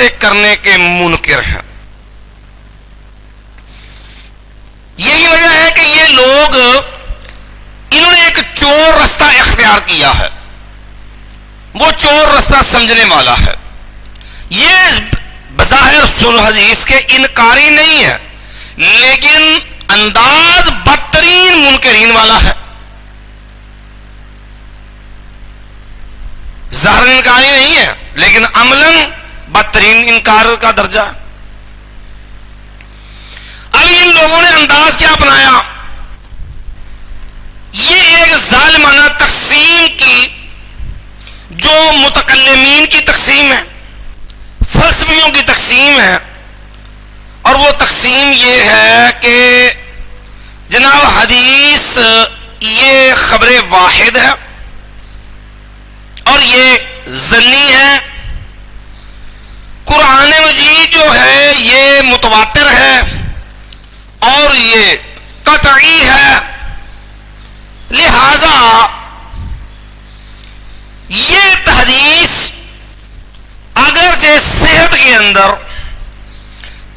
سے کرنے کے منکر ہیں. یہی وجہ ہے کہ یہ لوگ انہوں نے ایک چور رستہ اختیار کیا ہے. وہ چور رستہ سمجھنے والا ہے. یہ بظاہر صلح حدیث کے انکاری نہیں ہے لیکن انداز بدترین منکرین والا ہے. ظاہر انکاری نہیں ہے لیکن عملاً بدترین انکار کا درجہ. اب ان لوگوں نے انداز کیا اپنایا؟ یہ ایک ظالمانہ تقسیم کی جو متکلمین کی تقسیم ہے، فلسفیوں کی تقسیم ہے، اور وہ تقسیم یہ ہے کہ جناب حدیث یہ خبر واحد ہے اور یہ ظنی ہے. قرآن مجید جو ہے یہ متواتر ہے اور یہ قطعی ہے. لہذا یہ حدیث اگرچہ صحت کے اندر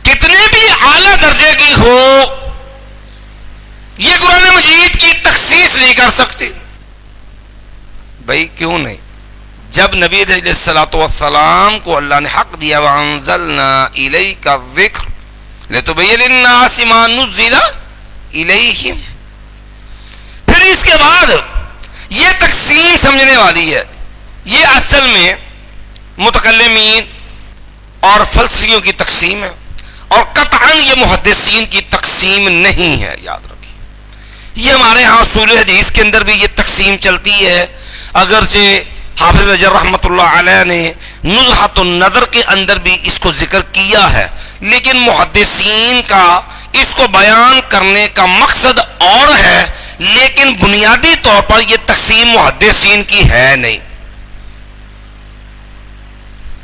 کتنے بھی اعلیٰ درجے کی ہو، یہ قرآن مجید کی تخصیص نہیں کر سکتی. بھائی کیوں نہیں؟ جب نبی علیہ الصلوۃ والسلام کو اللہ نے حق دیا وَأَنزَلْنَا إِلَيْكَ الذِّكْرَ لِتُبَيِّنَ لِلنَّاسِ مَا نُزِّلَ إِلَيْهِمْ. پھر اس کے بعد یہ تقسیم سمجھنے والی ہے. یہ اصل میں متکلمین اور فلسفیوں کی تقسیم ہے اور قطعاً یہ محدثین کی تقسیم نہیں ہے. یاد رکھیے یہ ہمارے ہاں اصول حدیث کے اندر بھی یہ تقسیم چلتی ہے. اگرچہ حافظ حجر رحمۃ اللہ علیہ نے نزہۃ النظر کے اندر بھی اس کو ذکر کیا ہے لیکن محدثین کا اس کو بیان کرنے کا مقصد اور ہے لیکن بنیادی طور پر یہ تقسیم محدثین کی ہے نہیں.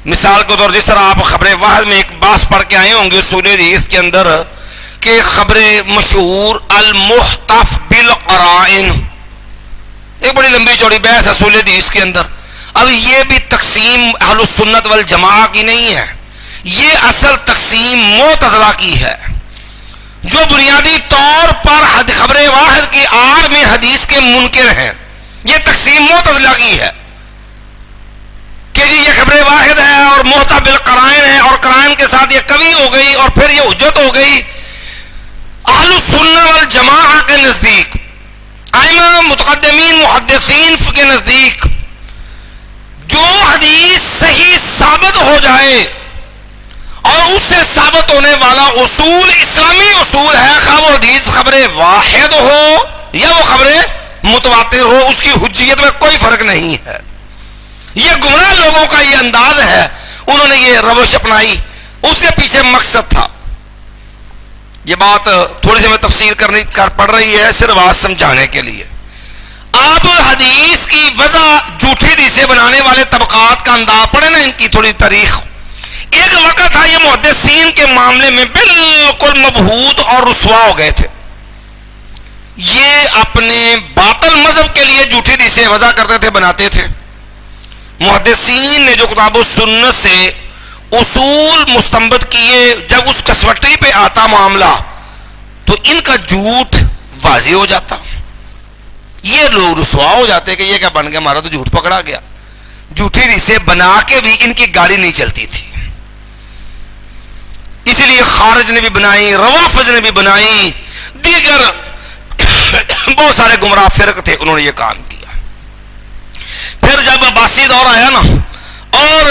مثال کے طور جس طرح آپ خبر واحد میں ایک بحث پڑھ کے آئے ہوں گے اصول حدیث کے اندر کہ خبر مشہور المحتف بالقرائن، ایک بڑی لمبی چوڑی بحث اصول حدیث کے اندر. اب یہ بھی تقسیم اہل السنت والجماعہ کی نہیں ہے، یہ اصل تقسیم معتزلہ کی ہے جو بنیادی طور پر خبر واحد کی آڑ میں حدیث کے منکر ہیں. یہ تقسیم معتزلہ کی ہے کہ یہ خبر واحد ہے اور محتف بالقرائن ہے اور قرائن کے ساتھ یہ قوی ہو گئی اور پھر یہ حجت ہو گئی. اہل السنہ والجماعہ کے نزدیک، ائمہ متقدمین محدثین کے نزدیک، جو حدیث صحیح ثابت ہو جائے اور اس سے ثابت ہونے والا اصول اسلامی اصول ہے، خواہ وہ حدیث خبر واحد ہو یا وہ خبر متواتر ہو، اس کی حجیت میں کوئی فرق نہیں ہے. یہ گمراہ لوگوں کا یہ انداز ہے، انہوں نے یہ روش اپنائی. اس سے پیچھے مقصد تھا. یہ بات تھوڑی سی میں تفصیل پڑ رہی ہے صرف بات سمجھانے کے لیے. آپ حدیث کی وضع جھوٹی حدیثیں بنانے والے طبقات کا انداز پڑھیں نا، ان کی تھوڑی تاریخ. ایک وقت تھا یہ محدثین کے معاملے میں بالکل مبہوت اور رسوا ہو گئے تھے. یہ اپنے باطل مذہب کے لیے جھوٹی حدیثیں وضع کرتے تھے، بناتے تھے. محدثین نے جو کتاب و سنت سے اصول مستنبط کیے، جب اس کسوٹی پہ آتا معاملہ تو ان کا جھوٹ واضح ہو جاتا. یہ لوگ رسوا ہو جاتے کہ یہ کیا بن گیا، ہمارا تو جھوٹ پکڑا گیا. جھوٹی حدیثیں بنا کے بھی ان کی گاڑی نہیں چلتی تھی، اس لیے خارج نے بھی بنائی، روافض نے بھی بنائی، دیگر بہت سارے گمراہ فرق تھے، انہوں نے یہ کام کیا. پھر جب عباسی دور آیا نا اور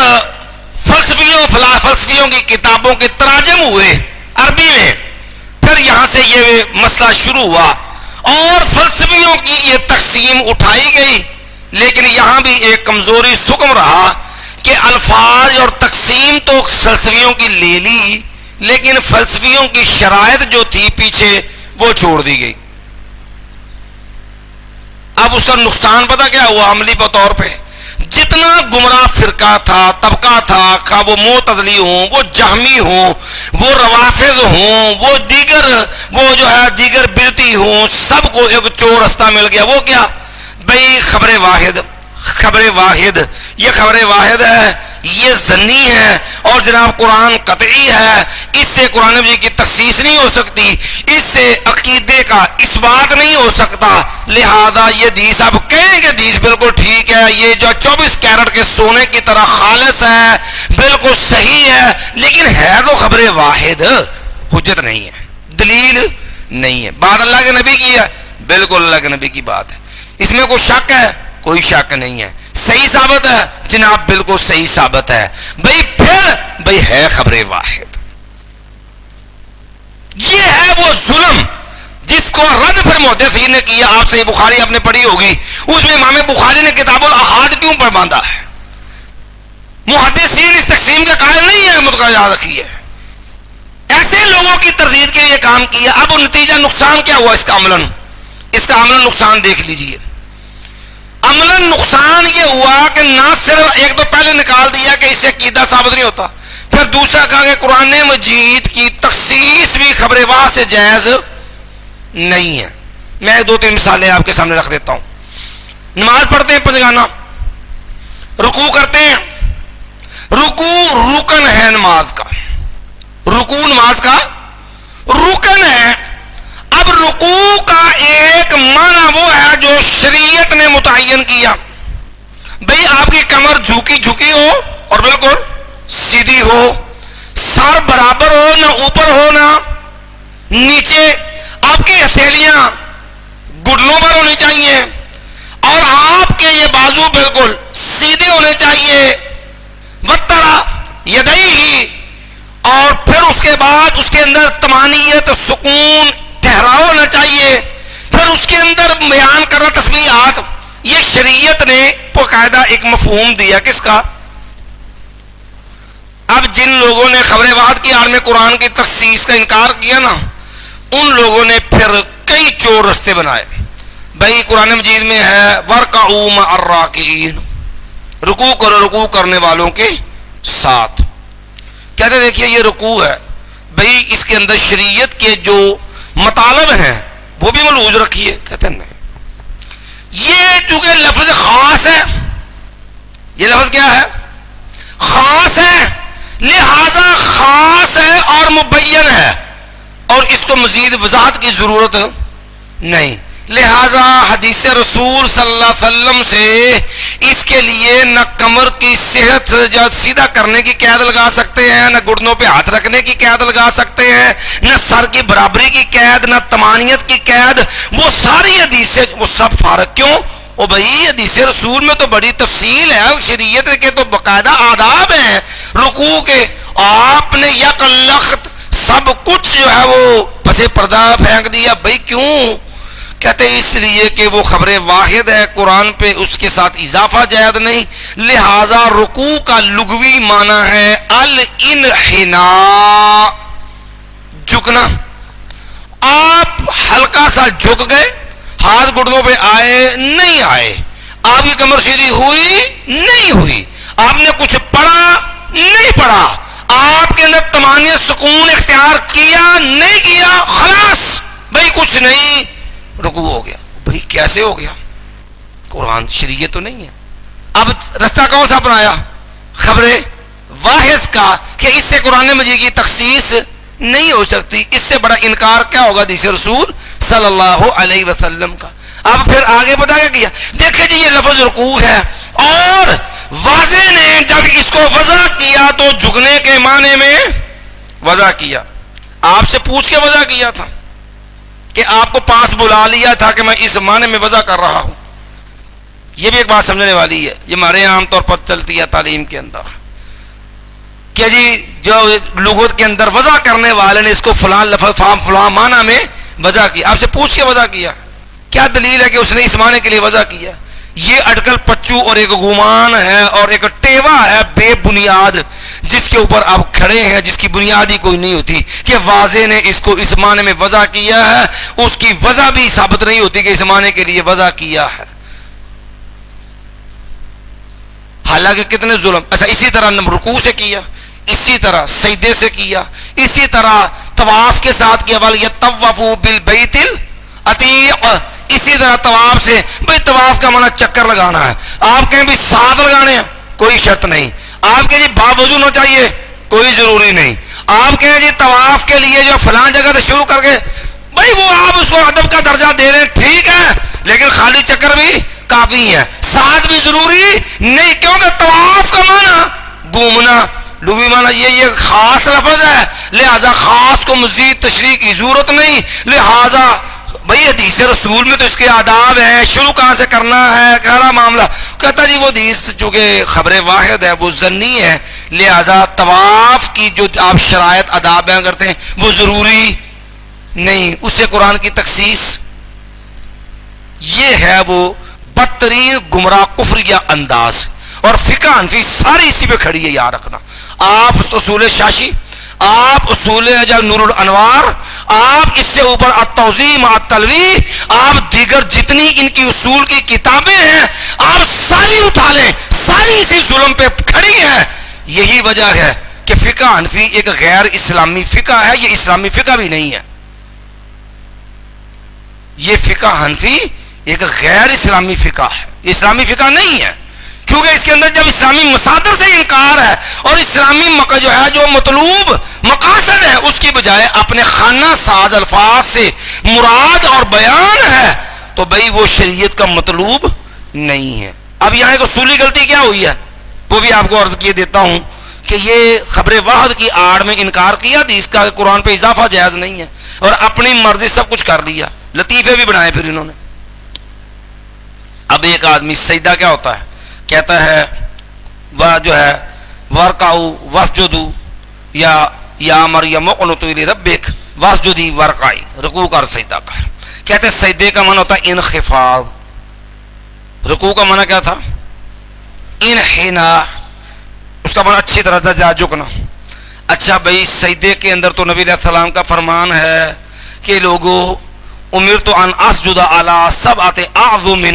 فلسفیوں کی کتابوں کے تراجم ہوئے عربی میں، پھر یہاں سے یہ مسئلہ شروع ہوا اور فلسفیوں کی یہ تقسیم اٹھائی گئی. لیکن یہاں بھی ایک کمزوری سکم رہا کہ الفاظ اور تقسیم تو فلسفیوں کی لے لی لیکن فلسفیوں کی شرائط جو تھی پیچھے وہ چھوڑ دی گئی. اب اس کا نقصان پتہ کیا ہوا عملی طور پہ؟ جتنا گمراہ فرقہ تھا، طبقہ تھا، خواہ وہ معتزلی ہوں، وہ جہمی ہوں، وہ روافض ہوں، وہ دیگر بدعتی ہوں، سب کو ایک چور رستہ مل گیا. وہ کیا بھئی؟ خبر واحد. یہ خبر واحد ہے، یہ ظنی ہے، اور جناب قرآن قطعی ہے، اس سے قرآن مجید کی تخصیص نہیں ہو سکتی، اس سے عقیدے کا اثبات نہیں ہو سکتا، لہذا یہ حدیث آپ کہیں کہ حدیث بالکل ٹھیک ہے، یہ جو 24 کیرٹ کے سونے کی طرح خالص ہے، بالکل صحیح ہے، لیکن ہے تو خبر واحد، حجت نہیں ہے، دلیل نہیں ہے۔ بات اللہ کے نبی کی ہے، بالکل اللہ کے نبی کی بات ہے، اس میں کوئی شک ہے؟ کوئی شک نہیں ہے۔ صحیح ثابت ہے جناب، بالکل صحیح ثابت ہے بھائی، پھر ہے خبر واحد۔ یہ ہے وہ ظلم جس کو رد پھر محدثین نے کیا۔ آپ صحیح بخاری آپ نے پڑھی ہوگی، اس میں امام بخاری نے کتاب الاحاد کیوں پر باندھا ہے؟ محدثین اس تقسیم کے قائل نہیں ہے، متقا یاد رکھیے، ایسے لوگوں کی تردید کے لیے کام کیا۔ اب نتیجہ نقصان کیا ہوا اس کا عملاً؟ اس کا عملاً نقصان دیکھ لیجئے۔ عملاً نقصان یہ ہوا کہ نہ صرف ایک تو پہلے نکال دیا کہ اس سے عقیدہ ثابت نہیں ہوتا، پھر دوسرا کہا کہ قرآن مجید کی تخصیص بھی خبر واحد سے جائز نہیں ہے۔ میں 2-3 مثالیں آپ کے سامنے رکھ دیتا ہوں۔ نماز پڑھتے ہیں پنجگانہ، رکوع کرتے ہیں، رکوع رکن ہے نماز کا، رکوع نماز کا رکن ہے۔ اب رکوع کا ایک معنی وہ ہے جو شریعت نے متعین کیا، بھئی آپ کی کمر جھکی ہو اور بالکل سیدھی ہو، سر برابر ہو، نہ اوپر ہو نہ نیچے، آپ کی ہتھیلیاں گھٹنوں پر ہونی چاہیے، اور آپ کے یہ بازو بالکل سیدھے ہونے چاہیے، وترا یدیہ، اور پھر اس کے بعد اس کے اندر طمانینت، سکون، ٹھہراؤ ہونا چاہیے، پھر اس کے اندر بیان کرنا تسبیحات۔ یہ شریعت نے باقاعدہ ایک مفہوم دیا کس کا؟ اب جن لوگوں نے خبر واحد کی آڑ میں قرآن کی تخصیص کا انکار کیا نا، ان لوگوں نے پھر کئی چور رستے بنائے۔ بھائی قرآن مجید میں ہے وَارْكَعُوا مَعَ الرَّاكِعِينَ، رکوع کرو رکوع کرنے والوں کے ساتھ۔ کہتے ہیں دیکھیے یہ رکوع ہے، بھائی اس کے اندر شریعت کے جو مطالب ہیں وہ بھی ملحوظ رکھیے۔ کہتے ہیں نہیں، یہ چونکہ لفظ خاص ہے، یہ لفظ کیا ہے؟ خاص ہے، لہذا خاص ہے اور مبین ہے، اور اس کو مزید وضاحت کی ضرورت نہیں، لہذا حدیث رسول صلی اللہ علیہ وسلم سے اس کے لیے نہ کمر کی صحت سیدھا کرنے کی قید لگا سکتے ہیں، نہ گھٹنوں پہ ہاتھ رکھنے کی قید لگا سکتے ہیں، نہ سر کی برابری کی قید، نہ طمانینت کی قید، وہ ساری حدیثیں وہ سب فارغ۔ کیوں؟ او بھائی حدیث رسول میں تو بڑی تفصیل ہے، شریعت کے تو باقاعدہ آداب ہیں رکوع کے، آپ نے یک لخت سب کچھ جو ہے وہ پس پردہ پھینک دیا۔ بھائی کیوں؟ کہتے ہیں اس لیے کہ وہ خبر واحد ہے، قرآن پہ اس کے ساتھ اضافہ جائز نہیں، لہذا رکوع کا لغوی معنی ہے الانحناء، جھکنا۔ آپ ہلکا سا جھک گئے، ہاتھ گھٹنوں پہ آئے نہیں آئے، آپ کی کمر سیدھی ہوئی نہیں ہوئی، آپ نے کچھ پڑھا نہیں پڑھا، آپ کے اندر طمانینت سکون اختیار کیا نہیں کیا، خلاص بھائی کچھ نہیں، رکوع ہو گیا۔ بھائی کیسے ہو گیا؟ قرآن شریعت تو نہیں ہے۔ اب رستہ کون سا اپنایا؟ خبر واحد کا، کہ اس سے قرآن مجید کی تخصیص نہیں ہو سکتی، اس سے بڑا انکار کیا ہوگا حدیث رسول صلی اللہ علیہ وسلم کا۔ اب پھر آگے بتایا گیا، دیکھیں جی یہ لفظ رکوع ہے، اور واضح نے جب اس کو وضع کیا تو جھکنے کے معنی میں وضع کیا۔ آپ سے پوچھ کے وضع کیا تھا کہ آپ کو پاس بلا لیا تھا کہ میں اس معنی میں وضع کر رہا ہوں؟ یہ بھی ایک بات سمجھنے والی ہے، یہ ہمارے عام طور پر چلتی ہے تعلیم کے اندر کہ جی جو لغت کے اندر وضع کرنے والے نے اس کو فلاں لفظ فلاں معنی میں وضع کیا۔ آپ سے پوچھ کے وضع کیا، کیا دلیل ہے کہ اس نے اس معنی کے لیے وضع کیا؟ یہ اٹکل پچو اور ایک گمان ہے اور ایک ٹیوا ہے بے بنیاد، جس کے اوپر آپ کھڑے ہیں، جس کی بنیاد ہی کوئی نہیں ہوتی کہ واضح نے اس کو اس معنی میں وضع کیا ہے، اس کی وضع بھی ثابت نہیں ہوتی کہ اس معنی کے لیے وضع کیا ہے، حالانکہ کتنے ظلم۔ اچھا اسی طرح رکوع سے کیا، اسی طرح سجدے سے کیا، اسی طرح طواف کے ساتھ کیا، وَلْيَطَّوَّفُوا بِالْبَيْتِ الْعَتِيقِ، اسی طرح طواف سے، بھئی طواف کا معنی چکر لگانا ہے، آپ کہیں بھی 7 لگانے ہیں، کوئی شرط نہیں، آپ کے جی باوضو ہونا چاہیے، کوئی ضروری نہیں. آپ کہیں جی طواف کے لیے جو فلاں جگہ سے شروع کر کے، بھائی وہ آپ اس کو ادب کا درجہ دے رہے ہیں ٹھیک ہے، لیکن خالی چکر بھی کافی ہے، ساتھ بھی ضروری نہیں. کیونکہ طواف کا معنی گھومنا، لغوی معنی یہ خاص لفظ ہے، لہذا خاص کو مزید تشریح کی ضرورت نہیں. لہذا بھئی حدیث رسول میں تو اس کے آداب ہیں، شروع کہاں سے کرنا ہے، کہنا معاملہ. کہتا جی وہ حدیث چونکہ خبر واحد ہے وہ ظنی ہے، لہذا طواف کی جو آپ شرائط آداب بیان کرتے ہیں وہ ضروری نہیں. اسے قرآن کی تخصیص، یہ ہے وہ بدترین گمراہ کفریہ انداز. اور فقہ حنفی ساری اسی پہ کھڑی ہے، یاد رکھنا. آپ اصول شاشی، آپ اصول نور الانوار، آپ اس سے اوپر التوضیح مع التلویح، آپ دیگر جتنی ان کی اصول کی کتابیں ہیں آپ ساری اٹھا لیں، ساری اسی ظلم پہ کھڑی ہیں. یہی وجہ ہے کہ فقہ حنفی ایک غیر اسلامی فقہ ہے، یہ اسلامی فقہ بھی نہیں ہے. یہ فقہ حنفی ایک غیر اسلامی فقہ ہے، یہ اسلامی فقہ نہیں ہے. کیونکہ اس کے اندر جب اسلامی مصادر سے انکار ہے اور اسلامی جو ہے جو مطلوب مقاصد ہے اس کی بجائے اپنے خانہ ساز الفاظ سے مراد اور بیان ہے، تو بھئی وہ شریعت کا مطلوب نہیں ہے. اب یہاں ایک اصولی غلطی کیا ہوئی ہے وہ بھی آپ کو عرض کیے دیتا ہوں کہ یہ خبر واحد کی آڑ میں انکار کیا تھی، اس کا قرآن پہ اضافہ جائز نہیں ہے، اور اپنی مرضی سب کچھ کر دیا، لطیفے بھی بنائے پھر انہوں نے. اب ایک آدمی سجدہ کیا ہوتا ہے، کہتا ہے وہ جو ہے ورکعوا واسجدوا یا مریم اقنتی لربک واسجدی ورکعی، رکوع کر سجدہ کر. کہتے ہیں سجدے کا معنی ہوتا ہے انخفاض، رکوع کا معنی کیا تھا، انحناء، اس کا معنی اچھی طرح سے جھکنا. اچھا بھائی سجدے کے اندر تو نبی علیہ السلام کا فرمان ہے کہ لوگوں امرت ان اسجد علی سبعۃ اعظم،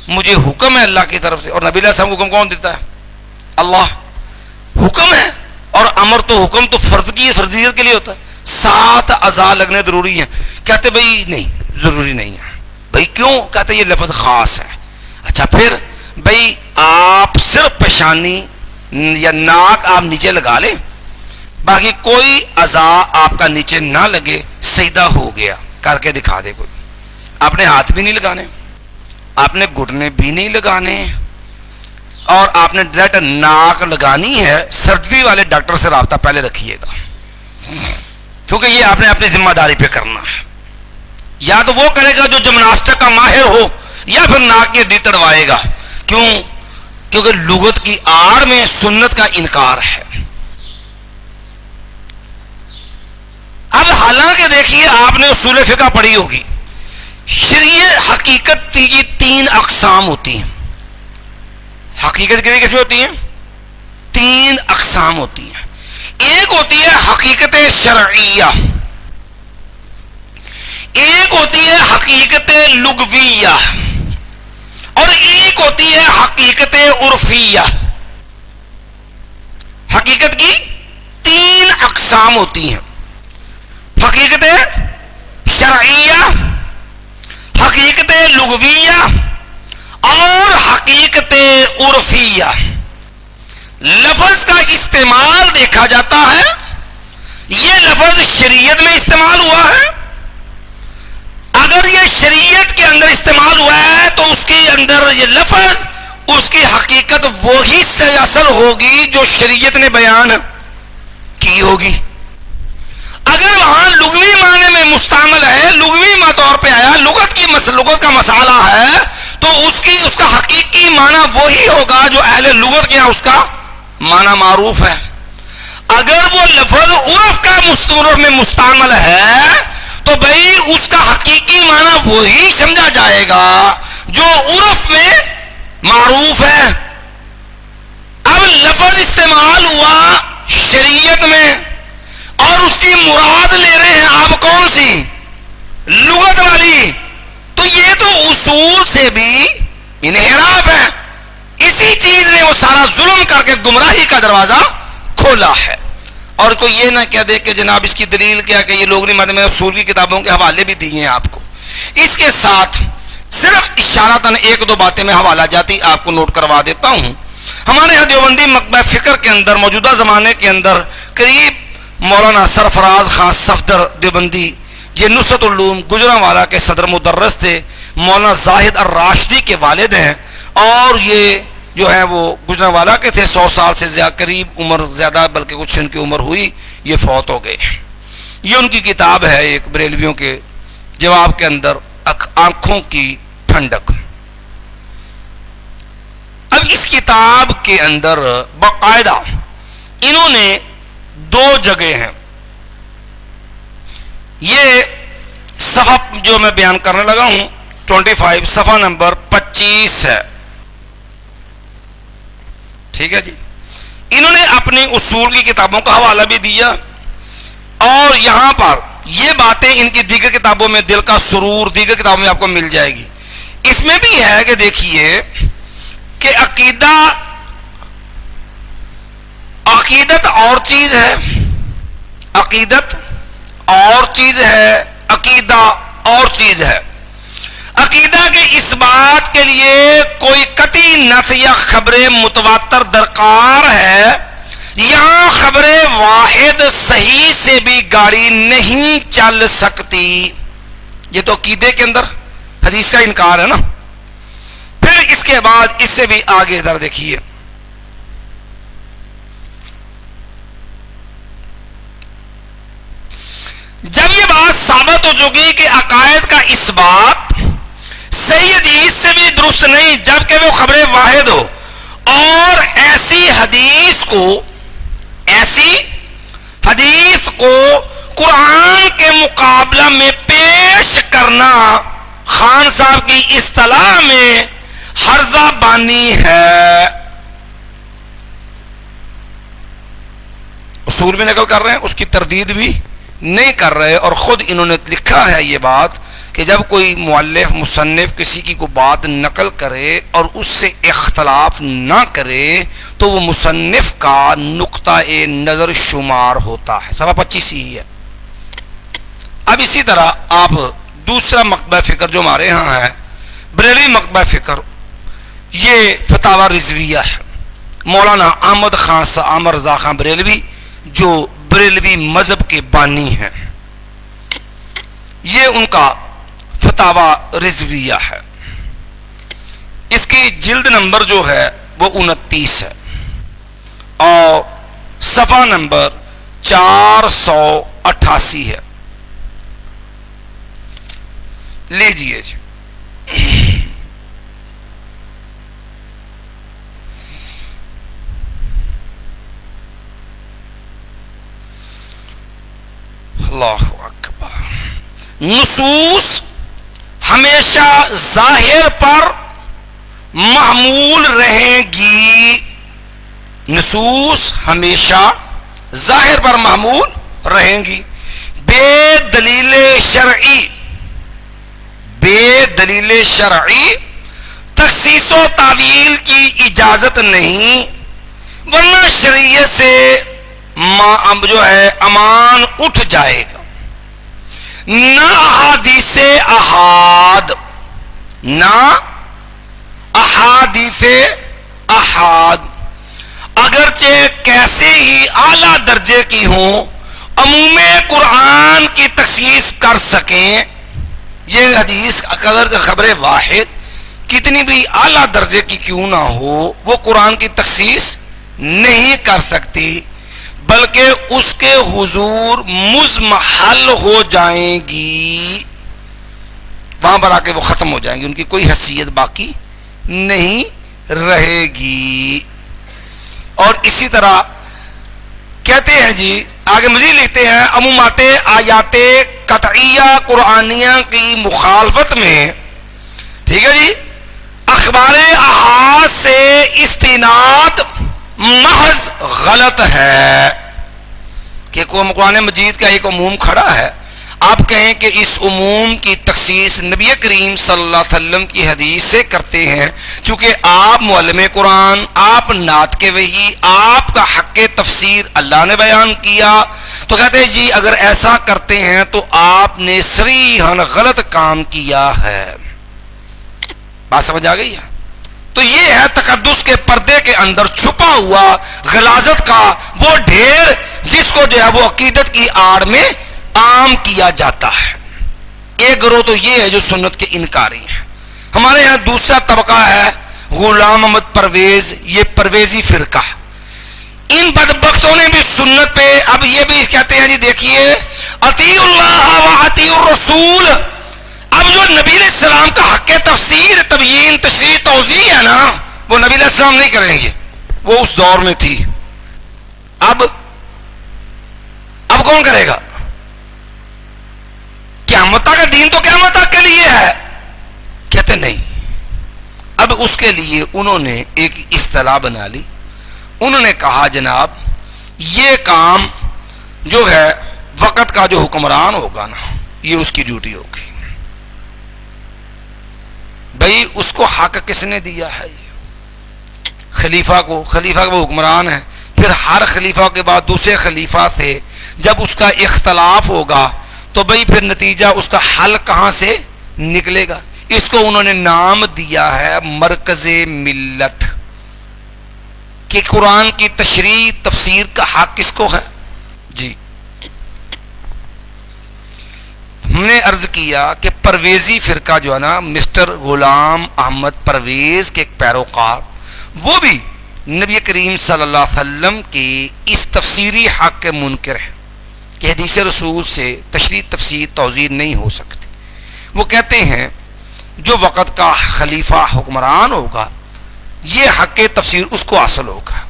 مجھے حکم ہے اللہ کی طرف سے. اور نبی علیہ السلام کو حکم کون دیتا ہے، اللہ. حکم ہے، اور امر تو حکم تو فرض کی فرضیت کے لیے ہوتا ہے، 7 اعضاء لگنے ضروری ہیں. کہتے بھائی نہیں ضروری نہیں ہے. بھائی کیوں؟ کہتے یہ لفظ خاص ہے. اچھا پھر بھائی آپ صرف پیشانی یا ناک آپ نیچے لگا لیں، باقی کوئی اعضاء آپ کا نیچے نہ لگے، سجدہ ہو گیا. کر کے دکھا دے کوئی. آپ نے ہاتھ بھی نہیں لگانے، آپ نے گھٹنے بھی نہیں لگانے، اور آپ نے ڈائریکٹ ناک لگانی ہے. سرجری والے ڈاکٹر سے رابطہ پہلے رکھیے گا، کیونکہ یہ آپ نے اپنی ذمہ داری پہ کرنا ہے. یا تو وہ کرے گا جو جمناسٹک کا ماہر ہو، یا پھر ناک کی ہڈی تڑوائے گا. کیوں؟ کیونکہ لغت کی آڑ میں سنت کا انکار ہے. اب حالانکہ دیکھیے آپ نے اصول فقہ پڑھی ہوگی، شریعت حقیقت کی 3 اقسام ہوتی ہیں. حقیقت کتنی قسمیں ہوتی ہیں؟ 3 اقسام ہوتی ہیں. ایک ہوتی ہے حقیقت شرعیہ، ایک ہوتی ہے حقیقت لغویہ، اور ایک ہوتی ہے حقیقت عرفیہ. حقیقت کی 3 اقسام ہوتی ہیں، حقیقت شرعیہ، حقیقت لغویہ، اور حقیقت عرفیہ. لفظ کا استعمال دیکھا جاتا ہے، یہ لفظ شریعت میں استعمال ہوا ہے. اگر یہ شریعت کے اندر استعمال ہوا ہے تو اس کے اندر یہ لفظ، اس کی حقیقت وہی سے اصل ہوگی جو شریعت نے بیان کی ہوگی. اگر وہاں لغوی معنی میں مستعمل ہے، لغوی طور پہ آیا، لغت کا مسئلہ ہے، تو اس کا حقیقی معنی وہی ہوگا جو اہل لغت کے یہاں اس کا معنی معروف ہے. اگر وہ لفظ عرف کا میں مستعمل ہے تو بھئی اس کا حقیقی معنی وہی سمجھا جائے گا جو عرف میں معروف ہے. اب لفظ استعمال ہوا شریعت میں اور اس کی مراد لے رہے ہیں آپ کون سی؟ لغت والی. تو یہ تو اصول سے بھی انحراف ہے. اسی چیز نے وہ سارا ظلم کر کے گمراہی کا دروازہ کھولا ہے. اور کوئی یہ نہ کہہ دے کہ جناب اس کی دلیل کیا کہ یہ لوگ نہیں مانتے. میں اصول کی کتابوں کے حوالے بھی دیے ہیں آپ کو. اس کے ساتھ صرف اشارتاً 1-2 باتیں میں حوالہ جاتی آپ کو نوٹ کروا دیتا ہوں. ہمارے یہاں دیوبندی مکتبہ فکر کے اندر موجودہ زمانے کے اندر قریب مولانا سرفراز خان صفدر دیوبندی، یہ نصرت العلوم گجرانوالہ کے صدر مدرس تھے، مولانا زاہد الراشدی کے والد ہیں، اور یہ جو ہیں وہ گجرانوالہ کے تھے، 100 سال سے زیادہ قریب عمر، زیادہ بلکہ کچھ ان کی عمر ہوئی، یہ فوت ہو گئے۔ یہ ان کی کتاب ہے ایک بریلویوں کے جواب کے اندر، آنکھوں کی ٹھنڈک۔ اب اس کتاب کے اندر باقاعدہ انہوں نے 2 جگہ ہیں، یہ صفحہ جو میں بیان کرنے لگا ہوں 25 صفحہ نمبر 25 ہے، ٹھیک ہے جی۔ انہوں نے اپنی اصول کی کتابوں کا حوالہ بھی دیا، اور یہاں پر یہ باتیں ان کی دیگر کتابوں میں، دل کا سرور دیگر کتابوں میں آپ کو مل جائے گی۔ اس میں بھی ہے کہ دیکھیے کہ عقیدت اور چیز ہے، عقیدت اور چیز ہے، عقیدہ اور چیز ہے۔ عقیدہ کے اس بات کے لیے کوئی قطعی نص یا خبر متواتر درکار ہے، یہاں خبر واحد صحیح سے بھی گاڑی نہیں چل سکتی۔ یہ تو عقیدے کے اندر حدیث کا انکار ہے نا۔ پھر اس کے بعد اس سے بھی آگے ادھر دیکھیے، جب یہ بات ثابت ہو چکی کہ عقائد کا اس بات صحیح حدیث سے بھی درست نہیں جبکہ وہ خبر واحد ہو، اور ایسی حدیث کو قرآن کے مقابلہ میں پیش کرنا خان صاحب کی اصطلاح میں حرزہ بانی ہے۔ اصول بھی نقل کر رہے ہیں، اس کی تردید بھی نہیں کر رہے، اور خود انہوں نے لکھا ہے یہ بات کہ جب کوئی مؤلف مصنف کسی کی کوئی بات نقل کرے اور اس سے اختلاف نہ کرے تو وہ مصنف کا نقطہ نظر شمار ہوتا ہے۔ صفحہ 25 ہی ہے۔ اب اسی طرح آپ دوسرا مکتبہ فکر جو ہمارے ہاں ہے بریلوی مکتبہ فکر، یہ فتاوی رضویہ ہے، مولانا احمد خان عامر رضا خان بریلوی جو بریلوی مذہب کے بانی ہیں، یہ ان کا فتاوی رضویہ ہے۔ اس کی جلد نمبر جو ہے وہ 29 ہے، اور صفحہ نمبر 488 ہے۔ لیجیے جی۔ اللہ اکبر۔ نصوص ہمیشہ ظاہر پر محمول رہیں گی، نصوص ہمیشہ ظاہر پر محمول رہیں گی، بے دلیل شرعی تخصیص و تعویل کی اجازت نہیں، ورنہ شریعت سے جو ہے امان اٹھ جائے گا۔ نہ احادیث احاد اگرچہ کیسے ہی اعلیٰ درجے کی ہوں، عموم قرآن کی تخصیص کر سکیں۔ یہ حدیث اگر خبر واحد کتنی بھی اعلیٰ درجے کی کیوں نہ ہو، وہ قرآن کی تخصیص نہیں کر سکتی، بلکہ اس کے حضور مضمحل ہو جائیں گی، وہاں پر آ کے وہ ختم ہو جائیں گی، ان کی کوئی حیثیت باقی نہیں رہے گی۔ اور اسی طرح کہتے ہیں جی، آگے مزید لکھتے ہیں، عمومات آیات قطعیہ قرآنیہ کی مخالفت میں، ٹھیک ہے جی، اخبار احاد سے استناد محض غلط ہے۔ کہ قرآن مجید کا ایک عموم کھڑا ہے، آپ کہیں کہ اس عموم کی تخصیص نبی کریم صلی اللہ علیہ وسلم کی حدیث سے کرتے ہیں، چونکہ آپ معلم قرآن، آپ نعت کے وحی، آپ کا حق تفسیر اللہ نے بیان کیا، تو کہتے ہیں جی اگر ایسا کرتے ہیں تو آپ نے صریحاً غلط کام کیا ہے۔ بات سمجھ آ گئی ہے؟ تو یہ ہے تقدس کے پردے کے اندر چھپا ہوا غلاظت کا وہ ڈھیر جس کو جو ہے وہ عقیدت کی آڑ میں عام کیا جاتا ہے. ایک گروہ تو یہ ہے جو سنت کے انکاری ہیں. ہمارے یہاں دوسرا طبقہ ہے غلام محمد پرویز، یہ پرویزی فرقہ. ان بدبختوں نے بھی سنت پہ اب یہ بھی کہتے ہیں جی دیکھیے اطیعوا اللہ و اطیعوا الرسول. اب جو نبی علیہ السلام کا حق تفسیر تبیین تشریح توضیح ہے نا وہ نبی علیہ السلام نہیں کریں گے، وہ اس دور میں تھی. اب کون کرے گا؟ قیامت کا دین تو قیامت تک کے لیے ہے. کہتے نہیں. اب اس کے لیے انہوں نے ایک اصطلاح بنا لی. انہوں نے کہا جناب یہ کام جو ہے وقت کا جو حکمران ہوگا نا یہ اس کی ڈیوٹی ہوگی. بھائی اس کو حق کس نے دیا ہے؟ خلیفہ کو. خلیفہ کا وہ حکمران ہے. پھر ہر خلیفہ کے بعد دوسرے خلیفہ سے جب اس کا اختلاف ہوگا تو بھائی پھر نتیجہ اس کا حل کہاں سے نکلے گا؟ اس کو انہوں نے نام دیا ہے مرکز ملت. کہ قرآن کی تشریح تفسیر کا حق کس کو ہے؟ جی ہم نے عرض کیا کہ پرویزی فرقہ جو ہے نا مسٹر غلام احمد پرویز کے ایک پیروکار، وہ بھی نبی کریم صلی اللہ علیہ وسلم کی اس تفسیری حق کے منکر ہیں کہ حدیث رسول سے تشریح تفسیر توضیح نہیں ہو سکتی. وہ کہتے ہیں جو وقت کا خلیفہ حکمران ہوگا یہ حق تفسیر اس کو حاصل ہوگا،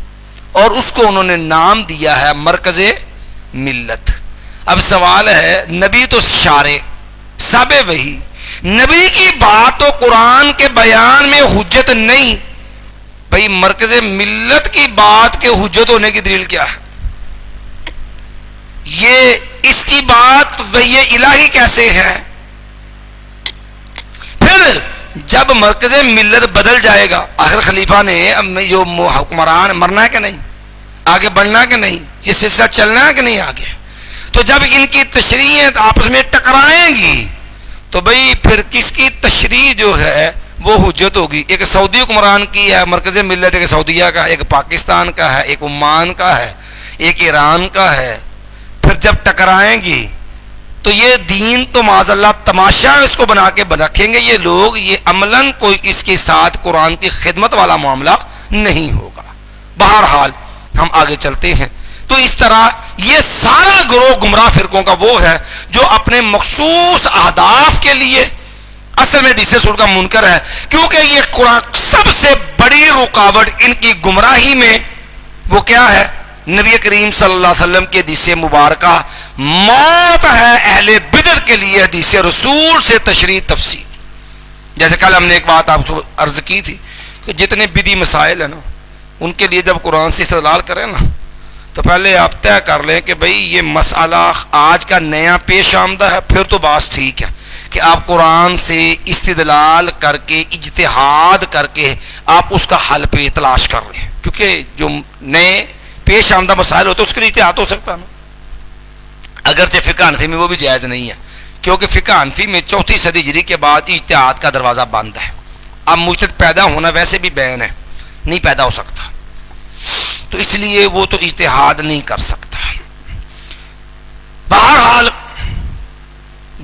اور اس کو انہوں نے نام دیا ہے مرکز ملت. اب سوال ہے نبی تو شارع صاحب وحی، نبی کی بات تو قرآن کے بیان میں حجت نہیں. بھائی مرکز ملت کی بات کے حجت ہونے کی دلیل کیا ہے؟ یہ اس کی بات وحی الہی کیسے ہے؟ پھر جب مرکز ملت بدل جائے گا، آخر خلیفہ نے جو حکمران مرنا ہے کہ نہیں، آگے بڑھنا ہے کہ نہیں، یہ سلسلہ چلنا ہے کہ نہیں آگے. تو جب ان کی تشریحیں آپس میں ٹکرائیں گی تو بھئی پھر کس کی تشریح جو ہے وہ حجت ہوگی؟ ایک سعودی حکمران کی ہے مرکز ملت، ایک سعودیہ کا ہے، ایک پاکستان کا ہے، ایک عمان کا ہے، ایک ایران کا ہے. پھر جب ٹکرائیں گی تو یہ دین تو معاذ اللہ تماشا اس کو بنا کے رکھیں گے یہ لوگ. یہ عملاً کوئی اس کے ساتھ قرآن کی خدمت والا معاملہ نہیں ہوگا. بہرحال ہم آگے چلتے ہیں. تو اس طرح یہ سارا گروہ گمراہ فرقوں کا وہ ہے جو اپنے مخصوص اہداف کے لیے اصل میں حدیث رسول کا منکر ہے، کیونکہ یہ قرآن سب سے بڑی رکاوٹ ان کی گمراہی میں وہ کیا ہے؟ نبی کریم صلی اللہ علیہ وسلم کی حدیث مبارکہ موت ہے اہل بدعت کے لیے حدیث رسول سے تشریح تفسیر. جیسے کل ہم نے ایک بات آپ کو عرض کی تھی کہ جتنے بدعی مسائل ہیں نا ان کے لیے جب قرآن سے استدلال کریں نا تو پہلے آپ طے کر لیں کہ بھئی یہ مسئلہ آج کا نیا پیش آمدہ ہے، پھر تو بات ٹھیک ہے کہ آپ قرآن سے استدلال کر کے اجتہاد کر کے آپ اس کا حل پہ تلاش کر رہے ہیں. کیونکہ جو نئے پیش آمدہ مسائل ہوتے ہیں اس کے لیے اجتہاد ہو سکتا ہے نا. اگرچہ فقہ حنفی میں وہ بھی جائز نہیں ہے کیونکہ فقہ حنفی میں 4 صدی ہجری کے بعد اجتہاد کا دروازہ بند ہے. اب مجتہد پیدا ہونا ویسے بھی بین ہے، نہیں پیدا ہو سکتا، تو اس لیے وہ تو اجتہاد نہیں کر سکتا. بہرحال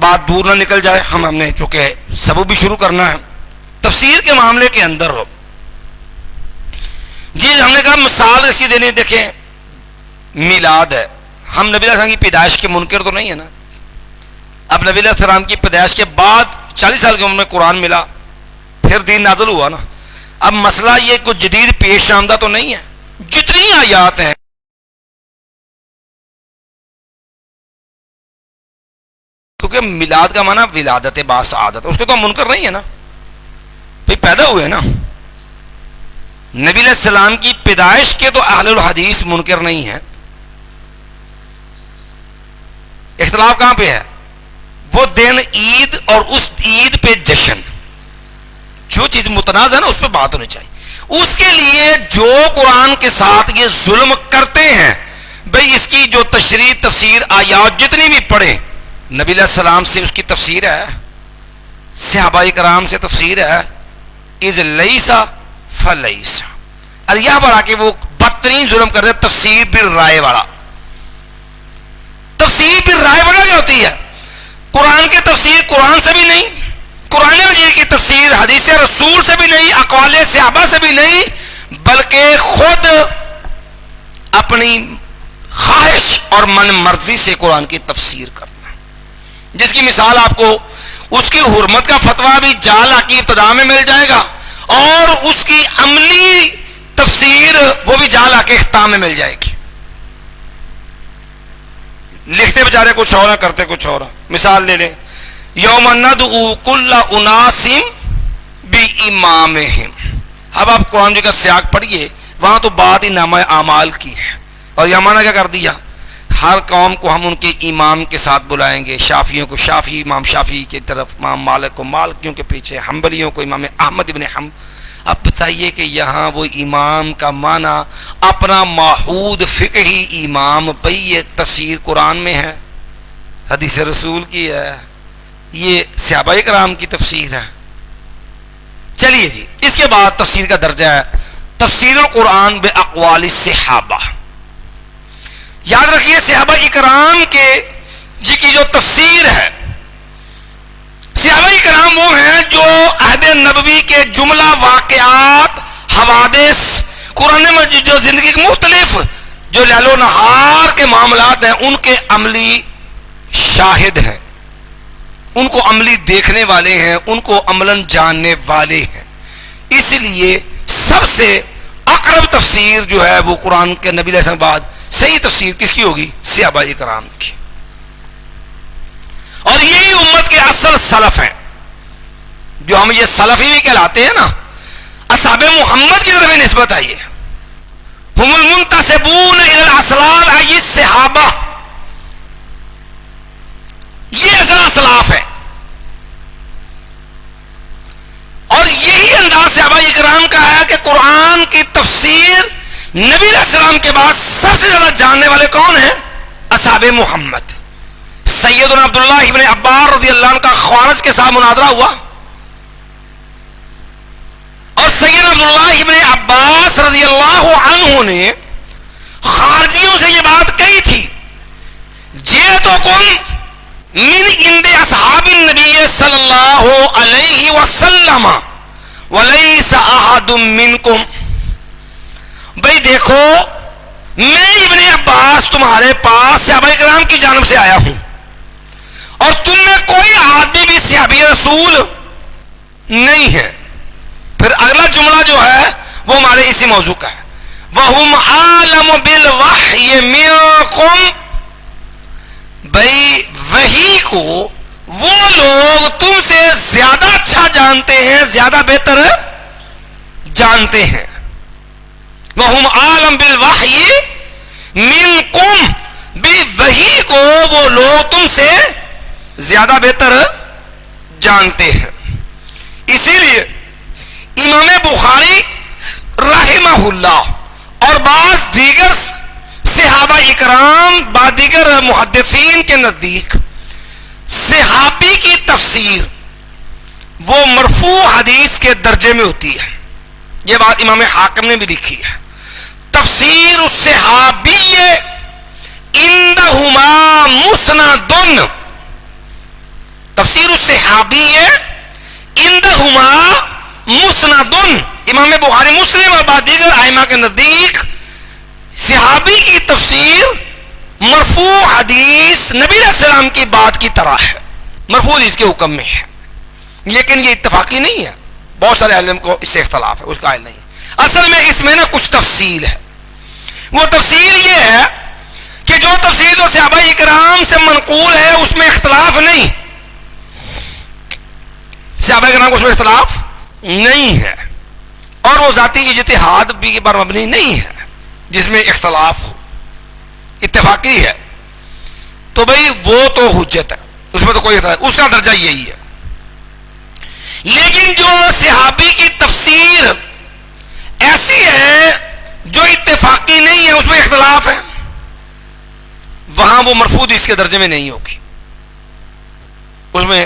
بات دور نہ نکل جائے، ہم نے چونکہ سبب بھی شروع کرنا ہے تفسیر کے معاملے کے اندر. ہو جی ہم نے کہا مثال اس کی دینی، دیکھیں میلاد ہے، ہم نبی علیہ السلام کی پیدائش کے منکر تو نہیں ہے نا. اب نبی علیہ السلام کی پیدائش کے بعد 40 سال کی عمر میں قرآن ملا، پھر دین نازل ہوا نا. اب مسئلہ یہ کچھ جدید پیش آمدہ تو نہیں ہے. جتنی آیات ہیں کیونکہ میلاد کا معنی ولادت باسعادت، اس کے تو ہم منکر نہیں ہے نا، بھئی پیدا ہوئے نا. نبی علیہ السلام کی پیدائش کے تو اہل الحدیث منکر نہیں ہیں. اختلاف کہاں پہ ہے؟ وہ دن عید اور اس عید پہ جشن، جو چیز متنازع ہے نا اس پہ بات ہونی چاہیے. اس کے لیے جو قرآن کے ساتھ یہ ظلم کرتے ہیں بھئی اس کی جو تشریح تفسیر آیات جتنی بھی پڑھیں، نبی علیہ السلام سے اس کی تفسیر ہے، صحابہ کرام سے تفسیر ہے، اذ لیسا فلیس. اور یہاں پر آ کے وہ بدترین ظلم کر رہے تفسیر بالرائے والا. تفسیر بالرائے والا کیا ہوتی ہے؟ قرآن کی تفسیر قرآن سے بھی نہیں، قرآن مجید کی تفسیر حدیث رسول سے بھی نہیں، اقوال صحابہ سے بھی نہیں، بلکہ خود اپنی خواہش اور من مرضی سے قرآن کی تفسیر کرنا، جس کی مثال آپ کو اس کی حرمت کا فتویٰ بھی جعل کی ابتدا میں مل جائے گا، اور اس کی عملی تفسیر وہ بھی جعل کے اختتام میں مل جائے گی. لکھتے بیچارے کچھ اور ہیں، کرتے کچھ اور ہیں. مثال لے لیں، یوم ندعو کل اناس بامامہم. اب آپ قرآن جی کا سیاق پڑھیے، وہاں تو بات ہی نامہ اعمال کی ہے، اور یہ مانا کیا کر دیا؟ ہر قوم کو ہم ان کے امام کے ساتھ بلائیں گے. شافیوں کو شافی، امام شافی کی طرف، امام مالک کو مالکیوں کے پیچھے، حنبلیوں کو امام احمد ابن حنبل. اب بتائیے کہ یہاں وہ امام کا معنی اپنا معہود فقہی امام، بھئی یہ تفسیر قرآن میں ہے، حدیث رسول کی ہے، یہ صحابہ کرام کی تفسیر ہے. چلیے جی، اس کے بعد تفسیر کا درجہ ہے تفسیر القرآن باقوال الصحابہ. یاد رکھیے صحابہ کرام کے جی کی جو تفسیر ہے، صحابہ کرام وہ ہیں جو عہد نبوی کے جملہ واقعات، حوادث، قرآن مجید جو زندگی کے مختلف جو لیل و نہار کے معاملات ہیں ان کے عملی شاہد ہیں، ان کو عملی دیکھنے والے ہیں، ان کو عملاً جاننے والے ہیں. اس لیے سب سے اقرب تفسیر جو ہے وہ قرآن کے نبی علیہ السلام بعد صحیح تفسیر کس کی ہوگی؟ صحابہ کرام کی. اور یہی امت کے اصل سلف ہیں، جو ہم یہ سلفی بھی کہلاتے ہیں نا. اصحاب محمد کی طرف نسبت آئی ہے، ہم المنتسبون الی الاسلاف، ای الصحابہ، یہ اصل اسلاف ہے. اور یہی انداز صحابہ کرام کا ہے کہ قرآن کی تفسیر نبی علیہ السلام کے بعد سب سے زیادہ جاننے والے کون ہیں؟ اصحاب محمد. سیدنا عبداللہ ابن عباس رضی اللہ عنہ کا خوارج کے ساتھ مناظرہ ہوا، اور سیدنا عبداللہ ابن عباس رضی اللہ عنہ نے خارجیوں سے یہ بات کہی تھی، جئتکم من عند اصحاب النبی صلی اللہ علیہ وسلم ولیس احد منکم. بھئی دیکھو، میں ابن عباس تمہارے پاس صحابہ کرام کی جانب سے آیا ہوں، اور تم میں کوئی آدمی بھی صحابی رسول نہیں ہے. پھر اگلا جملہ جو ہے وہ ہمارے اسی موضوع کا ہے، وَهُمْ عَالَمُ بِالْوَحْيِ مِنْكُمْ. بھئی وحی کو وہ لوگ تم سے زیادہ اچھا جانتے ہیں، زیادہ بہتر جانتے ہیں. وَهُمْ عَالَمُ بِالْوَحْيِ مِنْكُمْ. بھی وحی کو وہ لوگ تم سے زیادہ بہتر جانتے ہیں. اسی لیے امام بخاری رحمہ اللہ اور بعض دیگر صحابہ اکرام، بعض دیگر محدثین کے نزدیک صحابی کی تفسیر وہ مرفوع حدیث کے درجے میں ہوتی ہے. یہ بات امام حاکم نے بھی لکھی ہے. تفسیر الصحابی عندہما مسند، تفسیر الصحابی عندہما مسند. امام بخاری، مسلم اور بعض دیگر ائمہ کے نزدیک صحابی کی تفسیر مرفوع حدیث نبی علیہ السلام کی بات کی طرح ہے، مرفوع حدیث کے حکم میں ہے. لیکن یہ اتفاقی نہیں ہے، بہت سارے علم کو اس سے اختلاف ہے، اس کا علم نہیں. اصل میں اس میں نا کچھ تفصیل ہے. وہ تفصیل یہ ہے کہ جو تفسیر جو صحابہ کرام سے منقول ہے اس میں اختلاف نہیں، صحابہ کرام کو اس میں اختلاف نہیں ہے، اور وہ ذاتی اجتہاد بھی پر مبنی نہیں ہے جس میں اختلاف ہو، اتفاقی ہے. تو بھئی وہ تو حجت ہے، اس میں تو کوئی اختلاف، اس کا درجہ یہی ہے. لیکن جو صحابی کی تفسیر ایسی ہے جو اتفاقی نہیں ہے، اس میں اختلاف ہے، وہاں وہ مرفوع حدیث کے درجے میں نہیں ہوگی، اس میں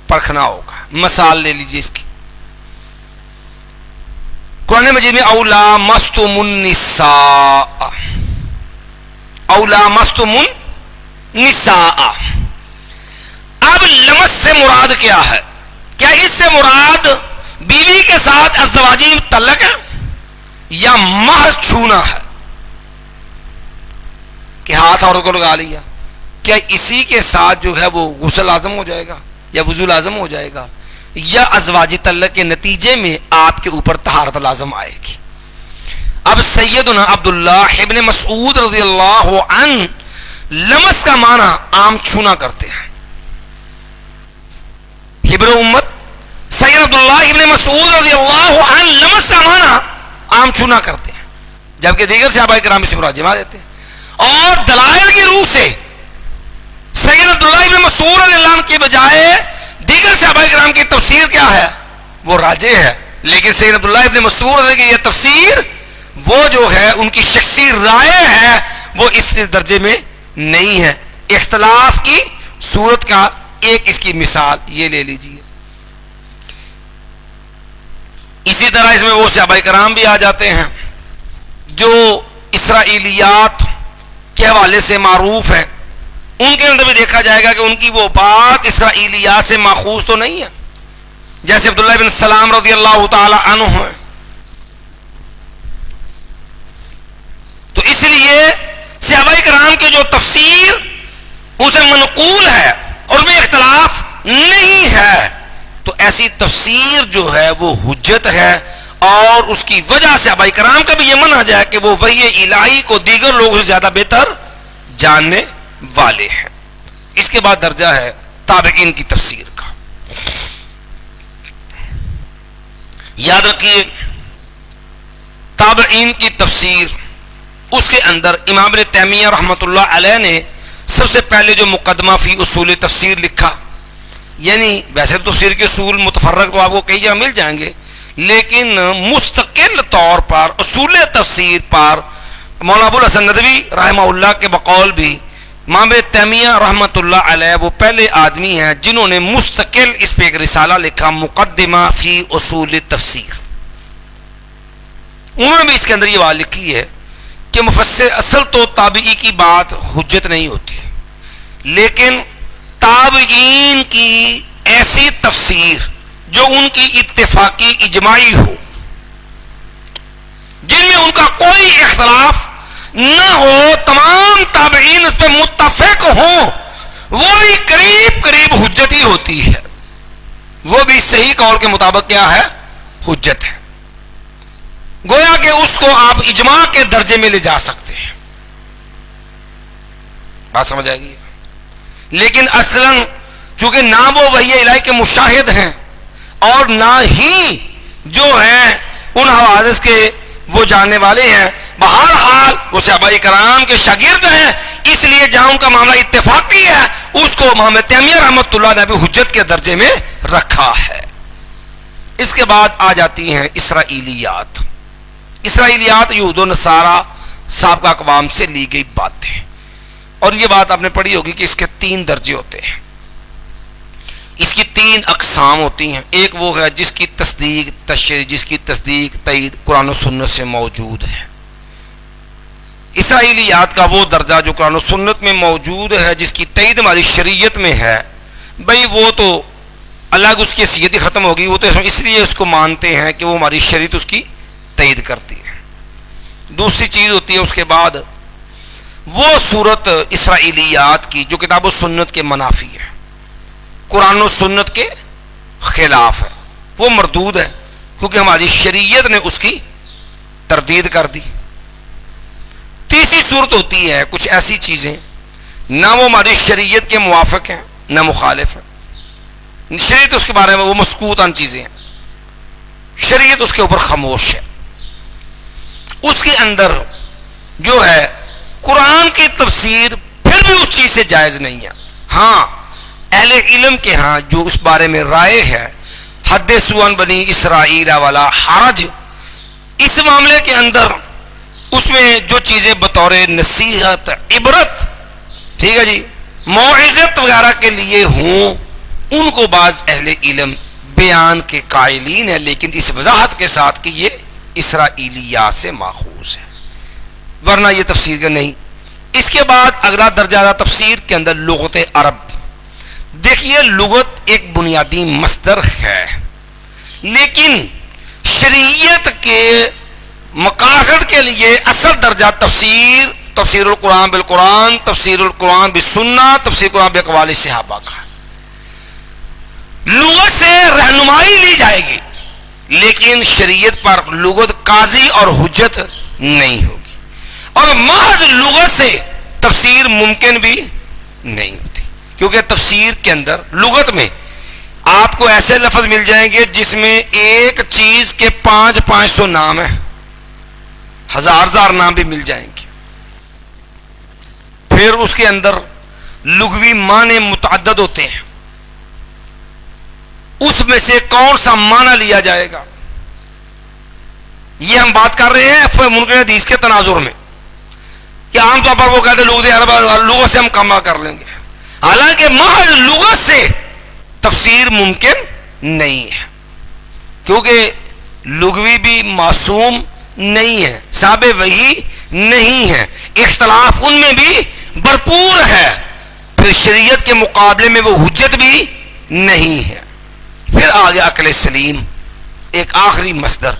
پرکھنا ہوگا. مثال لے لیجیے اس کی، قرآن قرآن مجید میں اولا مستم النساء، اولا مستم النساء. اب لمس سے مراد کیا ہے؟ کیا اس سے مراد بیوی کے ساتھ ازدواجی تعلق ہے یا محض چھونا ہے کہ ہاتھ عورت کو لگا لیا؟ کیا اسی کے ساتھ جو ہے وہ غسل لازم ہو جائے گا یا وضو لازم ہو جائے گا، یا ازواجی تعلق کے نتیجے میں آپ کے اوپر طہارت لازم آئے گی؟ اب سیدنا عبداللہ ابن مسعود رضی اللہ عنہ لمس کا معنی عام چھونا کرتے ہیں. حبر امت سید عبداللہ ابن مسعود رضی اللہ عنہ لمس کا معنی عام چھونا کرتے ہیں، جبکہ دیگر صحابہ کرام سے مراد جمع دیتے ہیں. اور دلائل کی روح سے سید عبداللہ ابن مسعود رضی اللہ عنہ کے بجائے دیگر صحابہ کرام کی تفسیر کیا ہے؟ وہ راجح ہے. لیکن سید عبداللہ ابن مسعود رضی کی یہ تفسیر وہ جو ہے ان کی شخصی رائے ہے، وہ اس درجے میں نہیں ہے. اختلاف کی صورت کا ایک اس کی مثال یہ لے لیجیے. اسی طرح اس میں وہ صحابہ کرام بھی آ جاتے ہیں جو اسرائیلیات کے حوالے سے معروف ہیں. ان کے اندر بھی دیکھا جائے گا کہ ان کی وہ بات اسرائیلیات سے ماخوذ تو نہیں ہے، جیسے عبداللہ بن سلام رضی اللہ تعالی عنہ ہے. تو اس لیے صحابہ کرام کے جو تفسیر اسے منقول ہے اور ان میں اختلاف نہیں ہے، تو ایسی تفسیر جو ہے وہ حجت ہے. اور اس کی وجہ صحابہ کرام کا بھی یہ منہج ہے کہ وہ وحی الہی کو دیگر لوگوں سے زیادہ بہتر جاننے والے ہیں. اس کے بعد درجہ ہے تابعین کی تفسیر کا. یاد رکھیے تابعین کی تفسیر، اس کے اندر امام ابن تیمیہ رحمۃ اللہ علیہ نے سب سے پہلے جو مقدمہ فی اصول تفسیر لکھا، یعنی ویسے تو تفسیر کے اصول متفرق تو آپ کو کئی جگہ مل جائیں گے، لیکن مستقل طور پر اصول تفسیر پر مولانا ابو الحسن ندوی رحمہ اللہ کے بقول بھی امام ابن تیمیہ رحمۃ اللہ علیہ وہ پہلے آدمی ہیں جنہوں نے مستقل اس پہ ایک رسالہ لکھا، مقدمہ فی اصول تفسیر. انہوں نے بھی اس کے اندر یہ بات لکھی ہے کہ مفسر اصل تو تابعی کی بات حجت نہیں ہوتی، لیکن تابعین کی ایسی تفسیر جو ان کی اتفاقی اجماعی ہو، جن میں ان کا کوئی اختلاف نہ ہو، تمام تابعین اس پہ متفق ہوں، وہ بھی قریب قریب حجت ہی ہوتی ہے. وہ بھی صحیح قول کے مطابق کیا ہے؟ حجت ہے. گویا کہ اس کو آپ اجماع کے درجے میں لے جا سکتے ہیں. بات سمجھ آئے گی؟ لیکن اصلاً چونکہ نہ وہ وحی الہی کے مشاہد ہیں اور نہ ہی جو ہیں ان حوادث کے وہ جاننے والے ہیں، بہرحال وہ صحابہ کرام کے شاگرد ہیں، اس لیے جہاں ان کا معاملہ اتفاقی ہے اس کو امام تیمیہ رحمۃ اللہ نے بھی حجت کے درجے میں رکھا ہے. اس کے بعد آ جاتی ہیں اسرائیلیات. اسرائیلیات یہود و نصارہ سابقہ اقوام سے لی گئی باتیں، اور یہ بات آپ نے پڑھی ہوگی کہ اس کے 3 درجے ہوتے ہیں، اس کی 3 اقسام ہوتی ہیں. ایک وہ ہے جس کی تصدیق تشریح، جس کی تصدیق تائید قرآن و سنت سے موجود ہے. اسرائیلیات کا وہ درجہ جو قرآن و سنت میں موجود ہے، جس کی تائید ہماری شریعت میں ہے، بھئی وہ تو الگ اس کی حیثیت ہی ختم ہوگی، وہ تو اس لیے اس کو مانتے ہیں کہ وہ ہماری شریعت اس کی تائید کرتی ہے. دوسری چیز ہوتی ہے اس کے بعد وہ صورت اسرائیلیات کی جو کتاب و سنت کے منافی ہے، قرآن و سنت کے خلاف ہے، وہ مردود ہے کیونکہ ہماری شریعت نے اس کی تردید کر دی. تیسری صورت ہوتی ہے کچھ ایسی چیزیں نہ وہ ہماری شریعت کے موافق ہیں نہ مخالف ہیں، شریعت اس کے بارے میں وہ مسکوت ان چیزیں ہیں، شریعت اس کے اوپر خاموش ہے. اس کے اندر جو ہے قرآن کی تفسیر پھر بھی اس چیز سے جائز نہیں ہے. ہاں اہل علم کے ہاں جو اس بارے میں رائے ہے، حدثوا عن بنی اسرائیل والا حرج، اس معاملے کے اندر اس میں جو چیزیں بطور نصیحت، عبرت، ٹھیک ہے جی، موعظت وغیرہ کے لیے ہوں، ان کو بعض اہل علم بیان کے قائلین ہیں، لیکن اس وضاحت کے ساتھ کہ یہ اسرائیلیات سے ماخوذ ہے، ورنہ یہ تفسیر کا نہیں۔ اس کے بعد اگلا درجہ تفسیر کے اندر لغت عرب۔ دیکھیے لغت ایک بنیادی مصدر ہے، لیکن شریعت کے مقاصد کے لیے اصل درجہ تفسیر، تفسیر القرآن بالقرآن، تفسیر القرآن بالسنہ، تفسیر القرآن باقوال صحابہ کا۔ لغت سے رہنمائی لی جائے گی، لیکن شریعت پر لغت قاضی اور حجت نہیں ہوگی، اور محض لغت سے تفسیر ممکن بھی نہیں ہوتی، کیونکہ تفسیر کے اندر لغت میں آپ کو ایسے لفظ مل جائیں گے جس میں ایک چیز کے 500 نام ہیں، ہزار نام بھی مل جائیں گے۔ پھر اس کے اندر لغوی معنی متعدد ہوتے ہیں، اس میں سے کون سا معنی لیا جائے گا، یہ ہم بات کر رہے ہیں منکر حدیث کے تناظر میں، کہ عام طور پر وہ کہتے ہیں لغت عرب، لغت سے ہم کما کر لیں گے، حالانکہ محض لغت سے تفسیر ممکن نہیں ہے، کیونکہ لغوی بھی معصوم نہیں ہے، صحابہ وحی نہیں ہے، اختلاف ان میں بھی بھرپور ہے، پھر شریعت کے مقابلے میں وہ حجت بھی نہیں ہے۔ پھر آگے عقل سلیم، ایک آخری مصدر،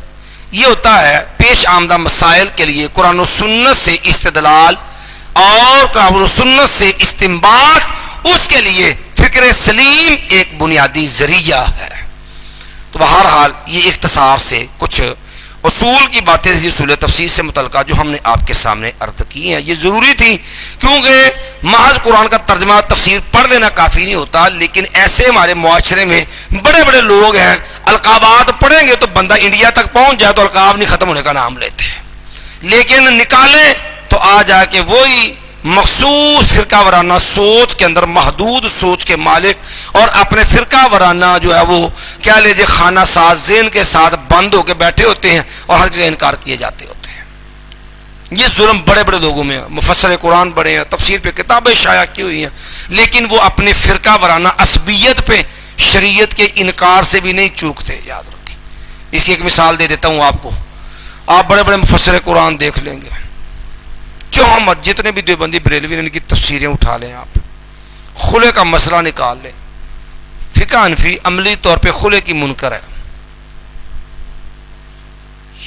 یہ ہوتا ہے پیش آمدہ مسائل کے لیے قرآن و سنت سے استدلال اور قرآن و سنت سے استنباط، اس کے لیے فکر سلیم ایک بنیادی ذریعہ ہے۔ تو بہرحال یہ اختصار سے کچھ اصول کی باتیں تھی، اصول تفسیر سے متعلقہ، جو ہم نے آپ کے سامنے عرض کی ہیں۔ یہ ضروری تھی کیونکہ محض قرآن کا ترجمہ تفسیر پڑھ لینا کافی نہیں ہوتا، لیکن ایسے ہمارے معاشرے میں بڑے بڑے لوگ ہیں، القابات پڑھیں گے تو بندہ انڈیا تک پہنچ جائے تو القاب نہیں ختم ہونے کا نام لیتے ہیں، لیکن نکالیں تو آ جا کے وہی مخصوص فرقہ وارانہ سوچ کے اندر، محدود سوچ کے مالک، اور اپنے فرقہ وارانہ جو ہے وہ کیا لیجیے خانہ ساز ذہن کے ساتھ بند ہو کے بیٹھے ہوتے ہیں اور ہر چیز انکار کیے جاتے ہوتے ہیں۔ یہ ظلم بڑے بڑے لوگوں میں ہے، مفسر قرآن بڑے ہیں، تفسیر پہ کتابیں شائع کی ہوئی ہیں، لیکن وہ اپنے فرقہ وارانہ عصبیت پہ شریعت کے انکار سے بھی نہیں چوکتے، یاد رکھیں۔ اس کی ایک مثال دے دیتا ہوں آپ کو، آپ بڑے بڑے مفسر قرآن دیکھ لیں گے، جو ہم جتنے بھی دیوبندی بریلوی ان کی تفسیریں اٹھا لیں، آپ خلے کا مسئلہ نکال لیں، فقہ حنفی عملی طور پہ خلے کی منکر ہے،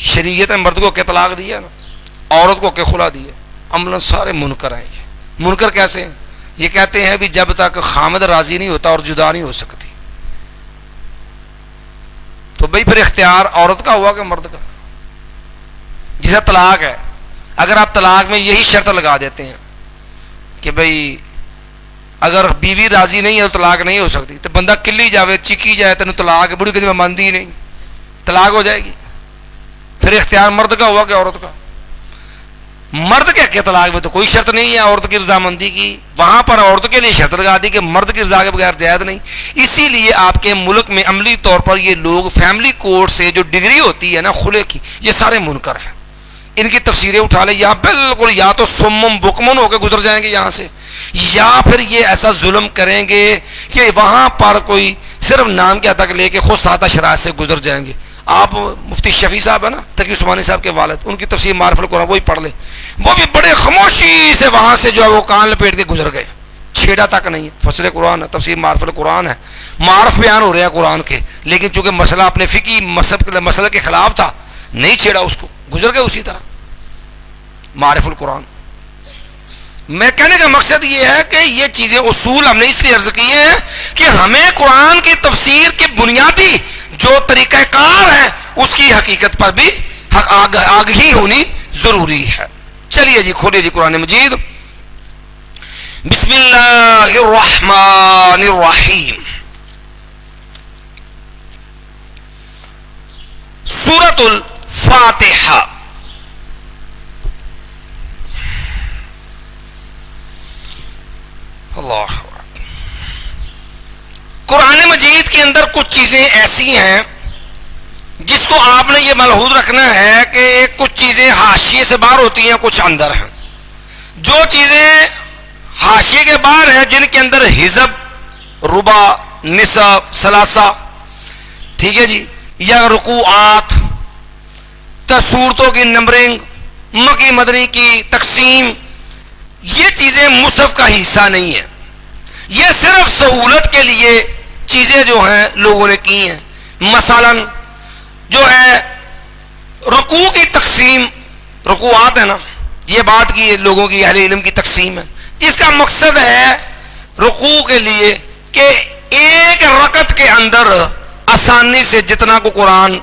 شریعت میں مرد کو کہ طلاق دیا نا، عورت کو کہ خلا دیا، عملاً سارے منکر ہیں۔ یہ منکر کیسے ہیں؟ یہ کہتے ہیں بھی جب تک خامد راضی نہیں ہوتا اور جدا نہیں ہو سکتی، تو بھئی پھر اختیار عورت کا ہوا کہ مرد کا؟ جیسا طلاق ہے، اگر آپ طلاق میں یہی شرط لگا دیتے ہیں کہ بھئی اگر بیوی راضی نہیں ہے تو طلاق نہیں ہو سکتی، تو بندہ کلی جاوے چکی جائے تینوں طلاق بڑی کہتی میں مانتی نہیں، طلاق ہو جائے گی، پھر اختیار مرد کا ہوا کہ عورت کا؟ مرد کے طلاق میں تو کوئی شرط نہیں ہے عورت کی رضامندی کی، وہاں پر عورت کے لیے شرط لگا دی کہ مرد کی رضا کے بغیر جائز نہیں۔ اسی لیے آپ کے ملک میں عملی طور پر یہ لوگ فیملی کورٹ سے جو ڈگری ہوتی ہے نا خلے کی، یہ سارے منکر ہیں۔ ان کی تفسیریں اٹھا لیں، یہاں بالکل یا تو سمم بکمن ہو کے گزر جائیں گے یہاں سے، یا پھر یہ ایسا ظلم کریں گے کہ وہاں پر کوئی صرف نام کیا تک لے کے خود سادہ شرائط سے گزر جائیں گے۔ آپ مفتی شفیع صاحب ہے نا، تقی عثمانی صاحب کے والد، ان کی تفسیر معرف القرآن وہی پڑھ لیں، وہ بھی بڑے خاموشی سے وہاں سے جو ہے وہ کان لپیٹ کے گزر گئے، چھیڑا تک نہیں۔ فصل قرآن ہے، تفسیر معرف القرآن ہے، معرف بیان ہو رہے ہیں قرآن کے، لیکن چونکہ مسئلہ اپنے فقہی مسئلہ کے خلاف تھا، نہیں چھیڑا اس کو، گزر گئے اسی طرح معرف القرآن۔ میں کہنے کا مقصد یہ ہے کہ یہ چیزیں اصول ہم نے اس لیے عرض کیے ہیں کہ ہمیں قرآن کی تفسیر کی بنیادی جو طریقہ کار ہے اس کی حقیقت پر بھی آگہی ہونی ضروری ہے۔ چلیے جی کھولیے جی قرآن مجید، بسم اللہ الرحمن الرحیم، سورۃ الفاتحہ۔ اللہ، قرآن مجید کے اندر کچھ چیزیں ایسی ہیں جس کو آپ نے یہ ملحوظ رکھنا ہے کہ کچھ چیزیں حاشیے سے باہر ہوتی ہیں، کچھ اندر ہیں۔ جو چیزیں حاشیے کے باہر ہیں، جن کے اندر حزب، ربع، نصف، ثلاثہ، ٹھیک ہے جی، یا رکوعات، صورتوں کی نمبرنگ، مکی مدنی کی تقسیم، یہ چیزیں مصحف کا حصہ نہیں ہے. یہ صرف سہولت کے لیے چیزیں جو ہیں لوگوں نے کی ہیں. مثلا جو ہے رکوع کی تقسیم، رکوعات ہے نا، یہ بات کی لوگوں کی اہل علم کی تقسیم ہے. اس کا مقصد ہے رکوع کے لیے کہ ایک رکعت کے اندر آسانی سے جتنا کو قرآن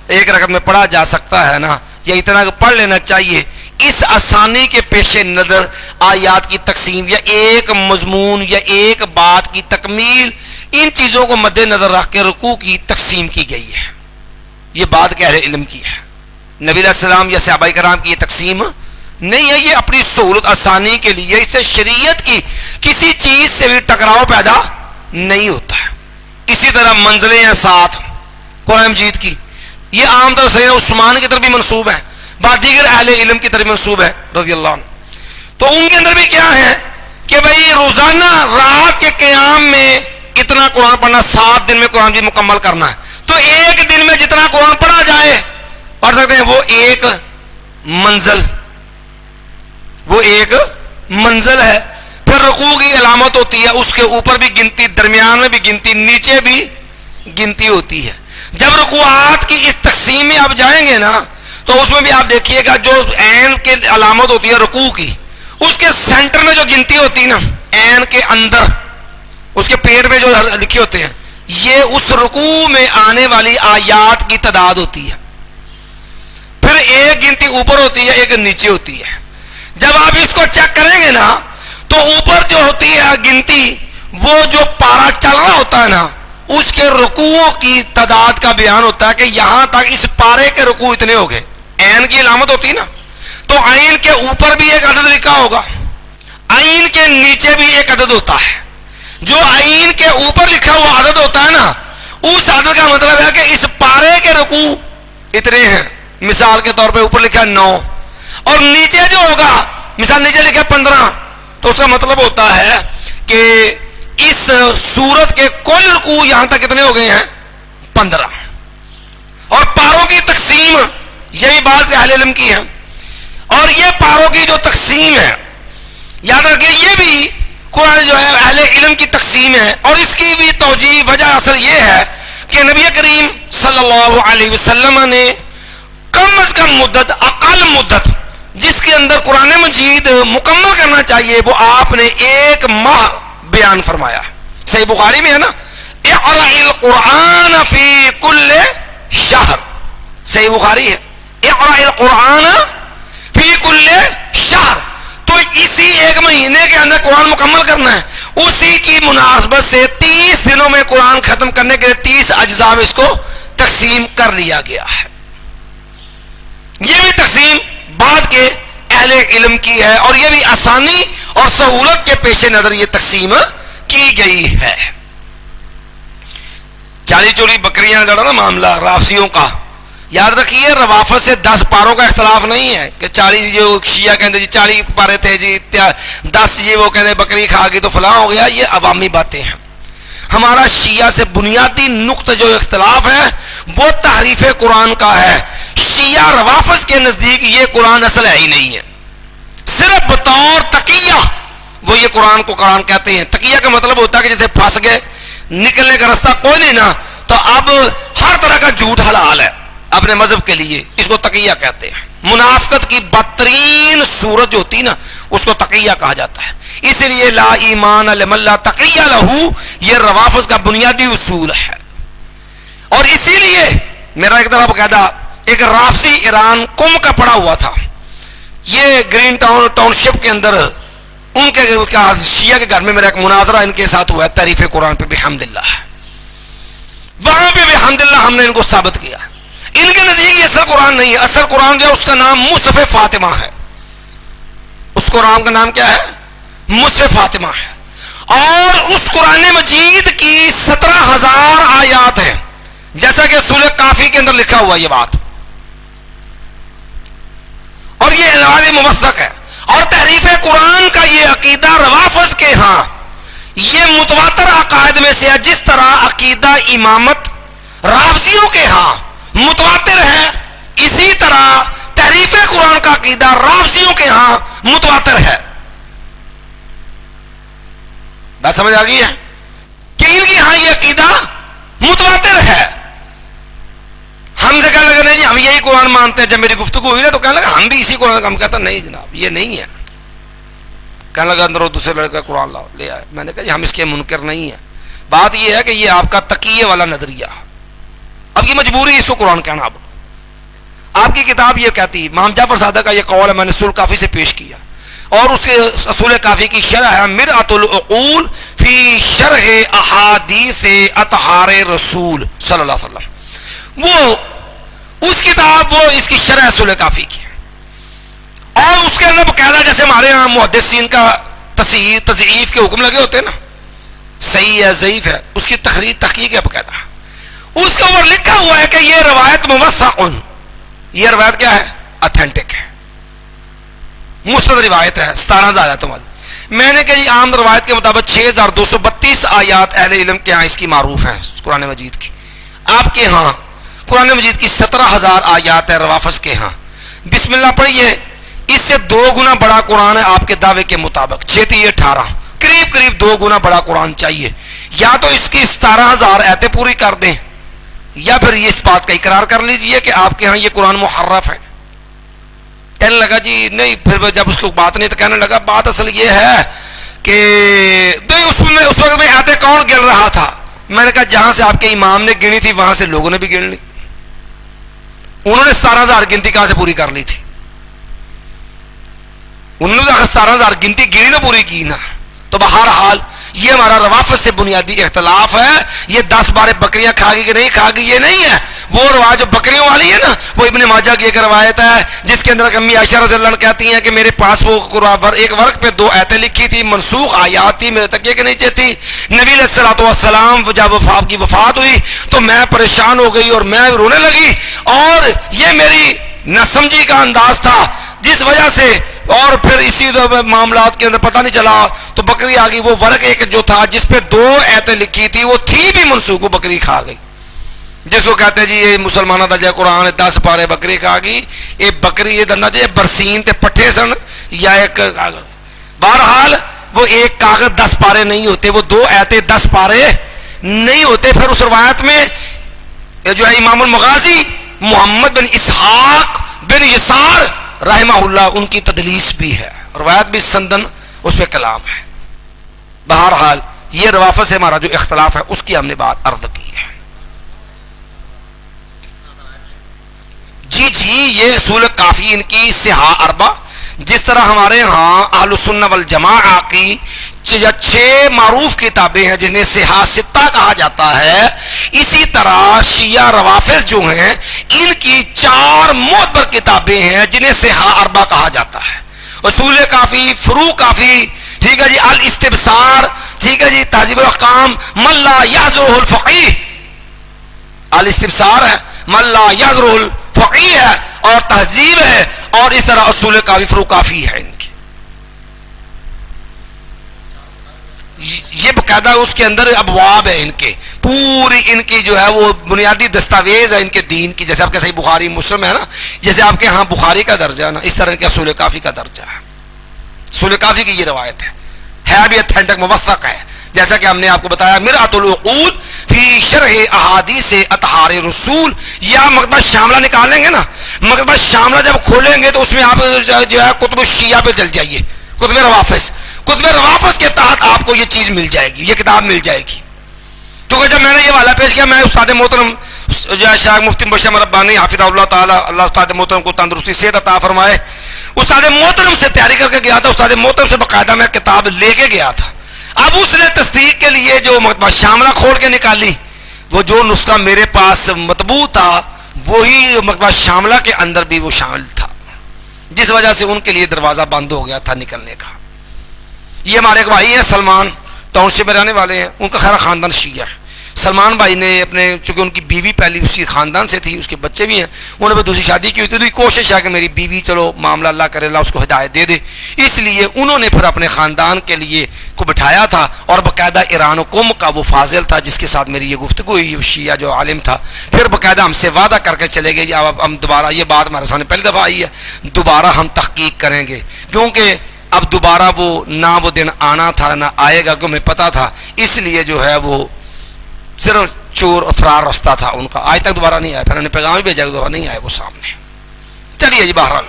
ایک رکعت میں پڑھا جا سکتا ہے نا، یا اتنا کو پڑھ لینا چاہیے، اس آسانی کے پیش نظر آیات کی تقسیم یا ایک مضمون یا ایک بات کی تکمیل، ان چیزوں کو مد نظر رکھ کے رکوع کی تقسیم کی گئی ہے. یہ بات کہ اہل علم کی ہے، نبی علیہ السلام یا صحابہ کرام کی یہ تقسیم نہیں ہے. یہ اپنی سہولت آسانی کے لیے، اس سے شریعت کی کسی چیز سے بھی ٹکراؤ پیدا نہیں ہوتا ہے. اسی طرح منزلیں ہیں ساتھ قرآن مجید کی، یہ عام طور سے عثمان کی طرف بھی منسوب ہے، بعض دیگر اہل علم کی طرف منسوب ہے رضی اللہ عنہ. تو ان کے اندر بھی کیا ہے کہ بھئی روزانہ رات کے قیام میں اتنا قرآن پڑھنا، 7 دن میں قرآن مجید مکمل کرنا ہے. تو ایک دن میں جتنا قرآن پڑھا جائے پڑھ سکتے ہیں، وہ ایک منزل ہے. پھر رکوع کی علامت ہوتی ہے، اس کے اوپر بھی گنتی، درمیان میں بھی گنتی، نیچے بھی گنتی ہوتی ہے. جب رکوعات کی اس تقسیم میں آپ جائیں گے نا تو اس میں بھی آپ دیکھیے گا جو عین کے علامت ہوتی ہے رکوع کی، اس کے سینٹر میں جو گنتی ہوتی ہے نا، عین کے اندر اس کے پیٹ میں جو لکھے ہوتے ہیں، یہ اس رکوع میں آنے والی آیات کی تعداد ہوتی ہے. پھر ایک گنتی اوپر ہوتی ہے، ایک نیچے ہوتی ہے. جب آپ اس کو چیک کریں گے نا تو اوپر جو ہوتی ہے گنتی، وہ جو پارا چل رہا ہوتا ہے نا، اس کے رکوعوں کی تعداد کا بیان ہوتا ہے کہ یہاں تک اس پارے کے رکوع اتنے ہو گئے. عین کی علامت ہوتی ہے نا، تو عین کے اوپر بھی ایک عدد لکھا ہوگا، عین کے نیچے بھی ایک عدد ہوتا ہے. جو عین کے اوپر لکھا ہوا عدد ہوتا ہے نا، اس عدد کا مطلب ہے کہ اس پارے کے رکوع اتنے ہیں. مثال کے طور پہ اوپر لکھا ہے 9، اور نیچے جو ہوگا، مثال نیچے لکھا ہے 15، تو اس کا مطلب ہوتا ہے کہ اس سورت کے کل رکوع یہاں تک کتنے ہو گئے ہیں؟ 15. اور پاروں کی تقسیم، یہی بات اہل علم کی ہے. اور یہ پاروں کی جو تقسیم ہے، یاد رکھیں یہ بھی قرآن جو ہے اہل علم کی تقسیم ہے. اور اس کی بھی توجیہ وجہ اصل یہ ہے کہ نبی کریم صلی اللہ علیہ وسلم نے کم از کم مدت، اقل مدت جس کے اندر قرآن مجید مکمل کرنا چاہیے، وہ آپ نے 1 ماہ بیان فرمایا. صحیح بخاری میں ہے نا، اقرأ القرآن فی کل شہر، صحیح بخاری ہے، اقرأ القرآن فی کل شہر. تو اسی 1 مہینے کے اندر قرآن مکمل کرنا ہے. اسی کی مناسبت سے 30 دنوں میں قرآن ختم کرنے کے لیے 30 اجزاء میں اس کو تقسیم کر لیا گیا ہے. یہ بھی تقسیم بعد کے اہل علم کی ہے، اور یہ بھی آسانی اور سہولت کے پیش نظر یہ تقسیم کی گئی ہے. چالی چوری بکریاں کا نا معاملہ رافضیوں کا، یاد رکھیے روافض سے 10 پاروں کا اختلاف نہیں ہے کہ 40 جو شیعہ کہتے جی 40 پارے تھے جی 10 جی وہ کہتے بکری کھا گئی تو فلاں ہو گیا. یہ عوامی باتیں ہیں. ہمارا شیعہ سے بنیادی نقطہ جو اختلاف ہے وہ تحریف قرآن کا ہے. شیعہ روافض کے نزدیک یہ قرآن اصل ہے ہی نہیں ہے، صرف بطور تقیہ وہ یہ قرآن کو قرآن کہتے ہیں. تقیہ کا مطلب ہوتا ہے کہ جیسے پھنس گئے، نکلنے کا راستہ کوئی نہیں نا، تو اب ہر طرح کا جھوٹ حلال ہے اپنے مذہب کے لیے، اس کو تقیہ کہتے ہیں. منافقت کی بدترین صورت جو ہوتی نا اس کو تقیہ کہا جاتا ہے. اس لیے لا ایمان لمن لا تقیہ لہو یہ روافض کا بنیادی اصول ہے. اور اسی لیے میرا ایک دفعہ باقاعدہ ایک رافضی ایران قم کا پڑا ہوا تھا، یہ گرین ٹاؤن شپ کے اندر ان کے شیعہ کے گھر میں میرا ایک مناظرہ ان کے ساتھ ہوا ہے تعریف قرآن پہ بحمدللہ. وہاں پہ بحمدللہ ہم نے ان کو ثابت کیا. ان کے نزدیک یہ اصل قرآن نہیں ہے. اصل قرآن جو ہے اس کا نام مصحف فاطمہ ہے. اس قرآن کا نام کیا ہے؟ مصحف فاطمہ ہے. اور اس قرآن مجید کی 17,000 آیات ہیں، جیسا کہ سورہ کافی کے اندر لکھا ہوا یہ بات. اور یہ الفاظ موثق ہے. اور تحریف قرآن کا یہ عقیدہ روافض کے ہاں یہ متواتر عقائد میں سے ہے. جس طرح عقیدہ امامت رافضیوں کے ہاں متواتر ہے اسی طرح تحریف قرآن کا عقیدہ رافضیوں کے ہاں متواتر ہے. بات سمجھ آ گئی ہے کہ ان کے ہاں یہ عقیدہ متواتر ہے. ہم سے کہنے لگے نہیں جی ہم یہی قرآن مانتے ہیں. جب میری گفتگو ہوئی نا تو کہنے لگا ہم بھی اسی قرآن کا. ہم کہتا نہیں جناب یہ نہیں ہے. کہنے لگا اندر دوسرے لڑکا قرآن لاؤ لے آئے. میں نے کہا جی ہم اس کے منکر نہیں ہیں. بات یہ ہے کہ یہ آپ کا تقیہ والا نظریہ. اب یہ مجبوری اس کو قرآن کہنا. اب آپ کی کتاب یہ کہتی, امام جعفر صادق کا یہ قول ہے, میں نے اصول کافی سے پیش کیا, اور اس کے اصول کافی کی شرح ہے مرآۃ العقول فی شرح احادیث اطہار رسول صلی اللہ علیہ وسلم. وہ اس کتاب وہ اس کی شرح اصول کافی کی, اور اس کے اندر باقاعدہ جیسے ہمارے یہاں محدثین کا تصحیح تضعیف کے حکم لگے ہوتے ہیں نا, صحیح ہے ضعیف ہے, اس کی تحقیق ہے باقاعدہ. اس کے اوپر لکھا ہوا ہے کہ یہ روایت موثق, یہ روایت کیا ہے, اتھینٹک ہے, مستند روایت ہے, 17,000 آیتوں والی. میں نے کہا عام روایت کے مطابق 6,232 آیات اہل علم کے ہاں اس کی معروف ہیں قرآن مجید کی. آپ کے ہاں قرآن مجید کی 17,000 آیات ہے روافظ کے ہاں. بسم اللہ پڑھیے, اس سے 2 گنا بڑا قرآن ہے آپ کے دعوے کے مطابق. 6-18 قریب 2 گنا بڑا قرآن چاہیے. یا تو اس کی 17,000 آیتیں پوری کر دیں, یا پھر یہ اس بات کا اقرار کر لیجئے کہ آپ کے ہاں یہ قرآن محرف ہے. کہنے لگا جی نہیں. پھر جب اس کو بات نہیں تو کہنے لگا بات اصل یہ ہے کہ اس وقت میں آیتیں کون گن رہا تھا. میں نے کہا جہاں سے آپ کے امام نے گنی تھی وہاں سے لوگوں نے بھی گن لی. انہوں نے 17,000 گنتی کہاں سے پوری کر لی تھی؟ انہوں نے 17,000 گنتی گنی تو پوری کی نا. تو بہرحال یہ ہمارا روافظ سے بنیادی اختلاف ہے. یہ 10-12 بکریاں کھا گئی کہ نہیں کھا گئی یہ نہیں ہے. وہ روایت جو بکریوں والی ہے نا وہ ابن ماجہ کی ایک روایت ہے جس کے اندر امی عائشہ رضی اللہ عنہ کہتی ہیں کہ میرے پاس وہ ایک ورق پہ 2 آیتیں لکھی تھی, منسوخ آیات تھی, میرے تکیے کے نیچے تھی. نبی علیہ الصلوۃ والسلام جب آپ کی وفات ہوئی تو میں پریشان ہو گئی اور میں رونے لگی, اور یہ میری نہ سمجھی کا انداز تھا جس وجہ سے, اور پھر اسی معاملات کے اندر پتہ نہیں چلا تو بکری آ گئی. وہ ورق ایک جو تھا جس پہ 2 آیتیں لکھی تھی وہ تھی بھی منسوخ, وہ بکری کھا گئی. جس کو کہتے ہیں جی یہ مسلمانوں کا جائے قرآن 10 پارے بکری کھا گئی. یہ بکری یہ دندا جی برسین تے پٹھے سن یا ایک کاغذ. بہرحال وہ ایک کاغذ 10 پارے نہیں ہوتے, وہ 2 آیتیں 10 پارے نہیں ہوتے. پھر اس روایت میں جو ہے امام المغازی محمد بن اسحاق بن یسار رحمہ اللہ ان کی تدلیس بھی ہے, روایت بھی سندن اس پہ کلام ہے. بہرحال یہ روافظ سے ہمارا جو اختلاف ہے اس کی ہم نے بات عرض کی ہے. جی یہ اصول کافی ان کی صحاح اربع, جس طرح ہمارے ہاں اہل السنہ والجماعہ کی 6 معروف کتابیں ہیں جنہیں صحاح ستہ کہا جاتا ہے, اسی طرح شیعہ روافظ جو ہیں ان کی 4 معتبر کتابیں ہیں جنہیں صحاح اربع کہا جاتا ہے. اصول کافی, فروع کافی, ٹھیک ہے جی, الاستبصار, ٹھیک ہے جی, تہذیب الاحکام, من لا یحضرہ الفقیہ, الاستبصار ہے, من لا یحضرہ الفقیہ ہے, اور تہذیب ہے, اور اس طرح اصول کافی فروع کافی ہے ان کی. یہ باقاعدہ اس کے اندر ابواب ہے ان کے, پوری ان کی جو ہے وہ بنیادی دستاویز ہے ان کے دین کی. جیسے آپ کے صحیح بخاری مسلم ہے نا, جیسے آپ کے ہاں بخاری کا درجہ ہے نا, اس طرح ان کے اصول کافی کا درجہ ہے. اصول کافی کی یہ روایت ہے بھی اتھینٹک موثق ہے. جیسا کہ ہم نے آپ کو بتایا مرآۃ العقول فی شرح احادیث اطہار رسول. یا مکتبہ شاملہ نکالیں گے نا, مکتبہ شاملہ جب کھولیں گے تو اس میں آپ جو ہے کتب الشیعہ پہ چل جائیے, کتب روافظ کے تحت آپ کو یہ چیز مل جائے گی, یہ کتاب مل جائے گی. کیونکہ جب میں نے یہ والا پیش کیا, میں استاد محترم جو ہے شیخ مفتی مبشر ربانی حافظہ اللہ تعالی, اللہ استاد محترم کو تندرستی صحت عطا فرمائے, استاد محترم سے تیاری کر کے گیا تھا. استاد محترم سے باقاعدہ میں کتاب لے کے گیا تھا. اب اس نے تصدیق کے لیے جو مکتبہ شاملہ کھول کے نکالی, وہ جو نسخہ میرے پاس مطبوع تھا وہی مکتبہ شاملہ کے اندر بھی وہ شامل تھا, جس وجہ سے ان کے لیے دروازہ بند ہو گیا تھا نکلنے کا. یہ ہمارے ایک بھائی ہیں سلمان, ٹاؤن شپ میں رہنے والے ہیں, ان کا خیر خاندان شیعہ ہے. سلمان بھائی نے اپنے، چونکہ ان کی بیوی پہلی اسی خاندان سے تھی، اس کے بچے بھی ہیں، انہوں نے دوسری شادی کی ہوئی تھی، کوشش ہے کہ میری بیوی چلو معاملہ اللہ کرے اللہ اس کو ہدایت دے دے، اس لیے انہوں نے پھر اپنے خاندان کے لیے کو بٹھایا تھا، اور باقاعدہ ایران و قم کا وہ فاضل تھا جس کے ساتھ میری یہ گفتگو ہوئی، شیعہ جو عالم تھا، پھر باقاعدہ ہم سے وعدہ کر کے چلے گئے اب ہم دوبارہ، یہ بات ہمارے سامنے پہلی دفعہ آئی ہے، دوبارہ ہم تحقیق کریں گے، کیونکہ اب دوبارہ وہ دن آنا تھا نہ آئے گا، کہ ہمیں پتا تھا، اس لیے جو ہے وہ صرف چور افرار رستہ تھا ان کا، آج تک دوبارہ نہیں آیا، پھر انہوں نے پیغام بھی بھیجا کہ دوبارہ نہیں آئے وہ سامنے۔ چلیے جی، بہرحال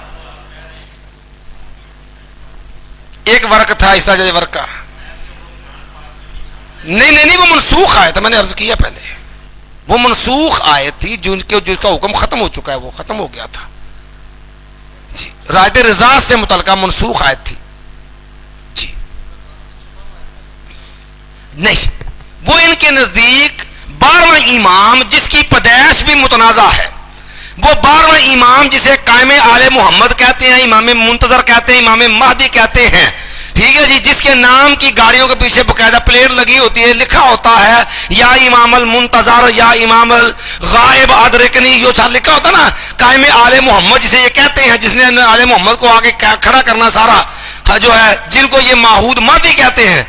ایک ورق تھا اس طرح ورق کا، نہیں وہ منسوخ آیت ہے، میں نے عرض کیا پہلے، وہ منسوخ آیت تھی جس کا حکم ختم ہو چکا ہے، وہ ختم ہو گیا تھا جی، رائد رضا سے متعلقہ منسوخ آیت تھی جی، نہیں وہ ان کے نزدیک 12واں امام جس کی پیدائش بھی متنازع ہے، وہ 12واں امام جسے قائم آل محمد کہتے ہیں، امام منتظر کہتے ہیں، امام مہدی کہتے ہیں، ٹھیک ہے جی، جس کے نام کی گاڑیوں کے پیچھے باقاعدہ پلیٹ لگی ہوتی ہے، لکھا ہوتا ہے یا امام المنتظر یا امام الغائب ادرکنی، یہ لکھا ہوتا نا، قائم آل محمد جسے یہ کہتے ہیں، جس نے آل محمد کو آگے کھڑا کرنا سارا جو ہے، جن کو یہ ماحود مہدی کہتے ہیں،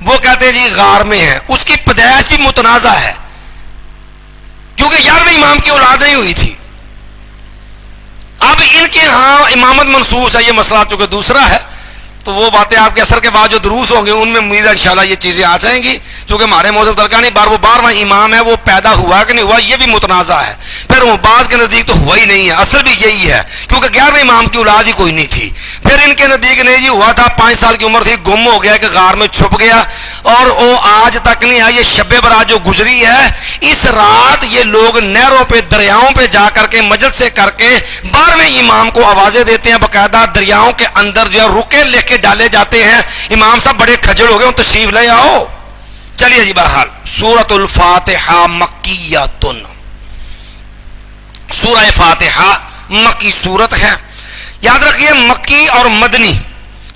وہ کہتے ہیں جی غار میں ہے، اس کی پیدائش بھی متنازع ہے کیونکہ 11ویں امام کی اولاد نہیں ہوئی تھی۔ اب ان کے ہاں امامت منصوص ہے، یہ مسئلہ چونکہ دوسرا ہے، تو وہ باتیں آپ کے اثر کے بعد جو دروس ہوں گے ان میں امید ہے انشاءاللہ یہ چیزیں آ جائیں گی، چونکہ ہمارے موضوع درکا نہیں، وہ 12واں امام ہے، وہ پیدا ہوا کہ نہیں ہوا یہ بھی متنازع ہے، پھر وہ بعض کے نزدیک تو ہوا ہی نہیں ہے، اصل بھی یہی ہے کیونکہ 11ویں امام کی اولاد ہی کوئی نہیں تھی، پھر ان کے نزدیک نہیں جی ہوا تھا، 5 سال کی عمر تھی، گم ہو گیا کہ غار میں چھپ گیا، اور وہ آج تک نہیں آئی، یہ شب برات جو گزری ہے، اس رات یہ لوگ نہروں پہ دریاؤں پہ جا کر کے مجلس سے کر کے 12ویں امام کو آوازیں دیتے ہیں، باقاعدہ دریاؤں کے اندر جو رکے لے کے ڈالے جاتے ہیں، امام صاحب بڑے کھجل ہو گئے، تشریف لے آؤ۔ چلیے جی، بہرحال سورۃ الفاتحہ مکیۃ، سورہ فاتحہ مکی سورت ہے، یاد رکھیے مکی اور مدنی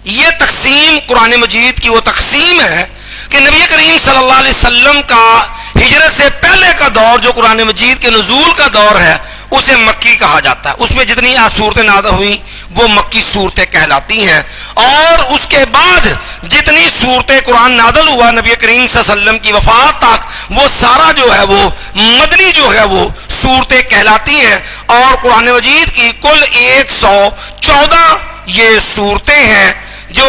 یہ تقسیم قرآن مجید کی وہ تقسیم ہے کہ نبی کریم صلی اللہ علیہ وسلم کا ہجرت سے پہلے کا دور جو قرآن مجید کے نزول کا دور ہے اسے مکی کہا جاتا ہے، اس میں جتنی صورتیں نازل ہوئیں وہ مکی صورتیں کہلاتی ہیں، اور اس کے بعد جتنی صورتیں قرآن نازل ہوا نبی کریم صلی اللہ علیہ وسلم کی وفات تک وہ سارا جو ہے وہ مدنی جو ہے وہ صورتیں کہلاتی ہیں، اور قرآن مجید کی کل 114 یہ صورتیں ہیں جو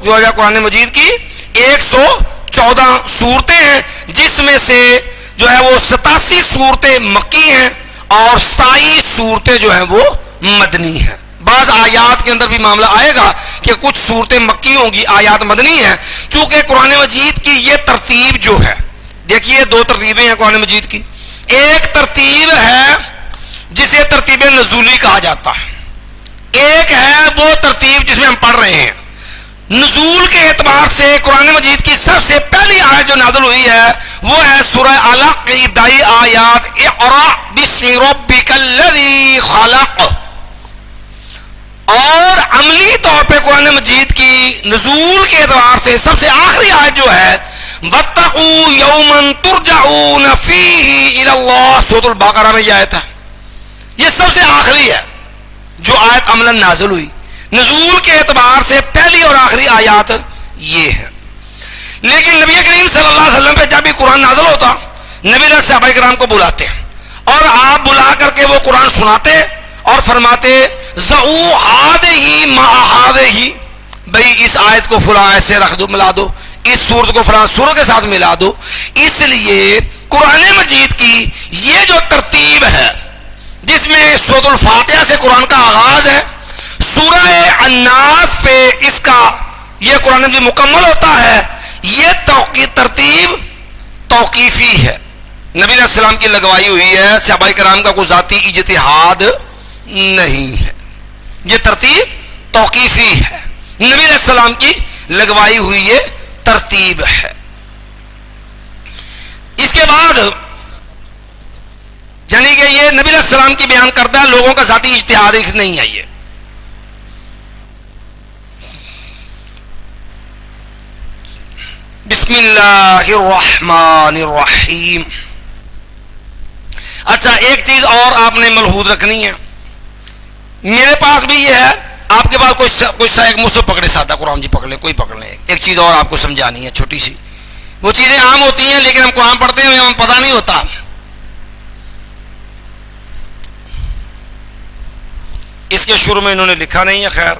ہے قرآن مجید کی 114 صورتیں ہیں، جس میں سے جو ہے وہ 87 صورتیں مکی ہیں اور 27 صورتیں جو ہیں وہ مدنی ہیں۔ بعض آیات کے اندر بھی معاملہ آئے گا کہ کچھ صورتیں مکی ہوں گی، آیات مدنی ہیں، چونکہ قرآن مجید کی یہ ترتیب جو ہے، دیکھیے 2 ترتیبیں ہیں قرآن مجید کی، ایک ترتیب ہے جسے ترتیب نزولی کہا جاتا ہے، ایک ہے وہ ترتیب جس میں ہم پڑھ رہے ہیں۔ نزول کے اعتبار سے قرآن مجید کی سب سے پہلی آیت جو نازل ہوئی ہے وہ ہے سورہ علق کی ابتدائی آیات، اقرأ بسم ربک الذی خلق، اور عملی طور پہ قرآن مجید کی نزول کے اعتبار سے سب سے آخری آیت جو ہے واتقوا یوما ترجعون فیہ الی اللہ، سورۃ البقرہ میں یہ آیت ہے، یہ سب سے آخری ہے جو آیت عملاً نازل ہوئی، نزول کے اعتبار سے پہلی اور آخری آیات یہ ہے۔ لیکن نبی کریم صلی اللہ علیہ وسلم پہ جب بھی قرآن نازل ہوتا نبی علیہ صحابہ کرام کو بلاتے اور آپ بلا کر کے وہ قرآن سناتے اور فرماتے ضعوا ہذہ مع ہذہ، بھئی اس آیت کو فلاں آیت سے رکھ دو، ملا دو، اس سورت کو فلاں سورت کے ساتھ ملا دو۔ اس لیے قرآن مجید کی یہ جو ترتیب ہے جس میں سورۃ الفاتحہ سے قرآن کا آغاز ہے، سورہ الناس پہ اس کا یہ قرآن مجید مکمل ہوتا ہے، یہ ترتیب توقیفی ہے، نبی علیہ السلام کی لگوائی ہوئی ہے، صحابہ کرام کا کوئی ذاتی اجتہاد نہیں ہے، یہ ترتیب توقیفی ہے، نبی علیہ السلام کی لگوائی ہوئی یہ ترتیب ہے۔ اس کے بعد یعنی کہ یہ نبی علیہ السلام کی بیان کردہ لوگوں کا ذاتی اجتہاد نہیں ہے۔ یہ بسم اللہ الرحمن الرحیم، اچھا ایک چیز اور آپ نے ملحوظ رکھنی ہے، میرے پاس بھی یہ ہے، آپ کے پاس کوئی ایک مصحف پکڑے، سادہ قرآن جی پکڑ لیں، کوئی پکڑ لیں. ایک چیز اور آپ کو سمجھانی ہے چھوٹی سی، وہ چیزیں عام ہوتی ہیں لیکن ہم قرآن پڑھتے ہیں ہمیں پتہ نہیں ہوتا. اس کے شروع میں انہوں نے لکھا نہیں ہے، خیر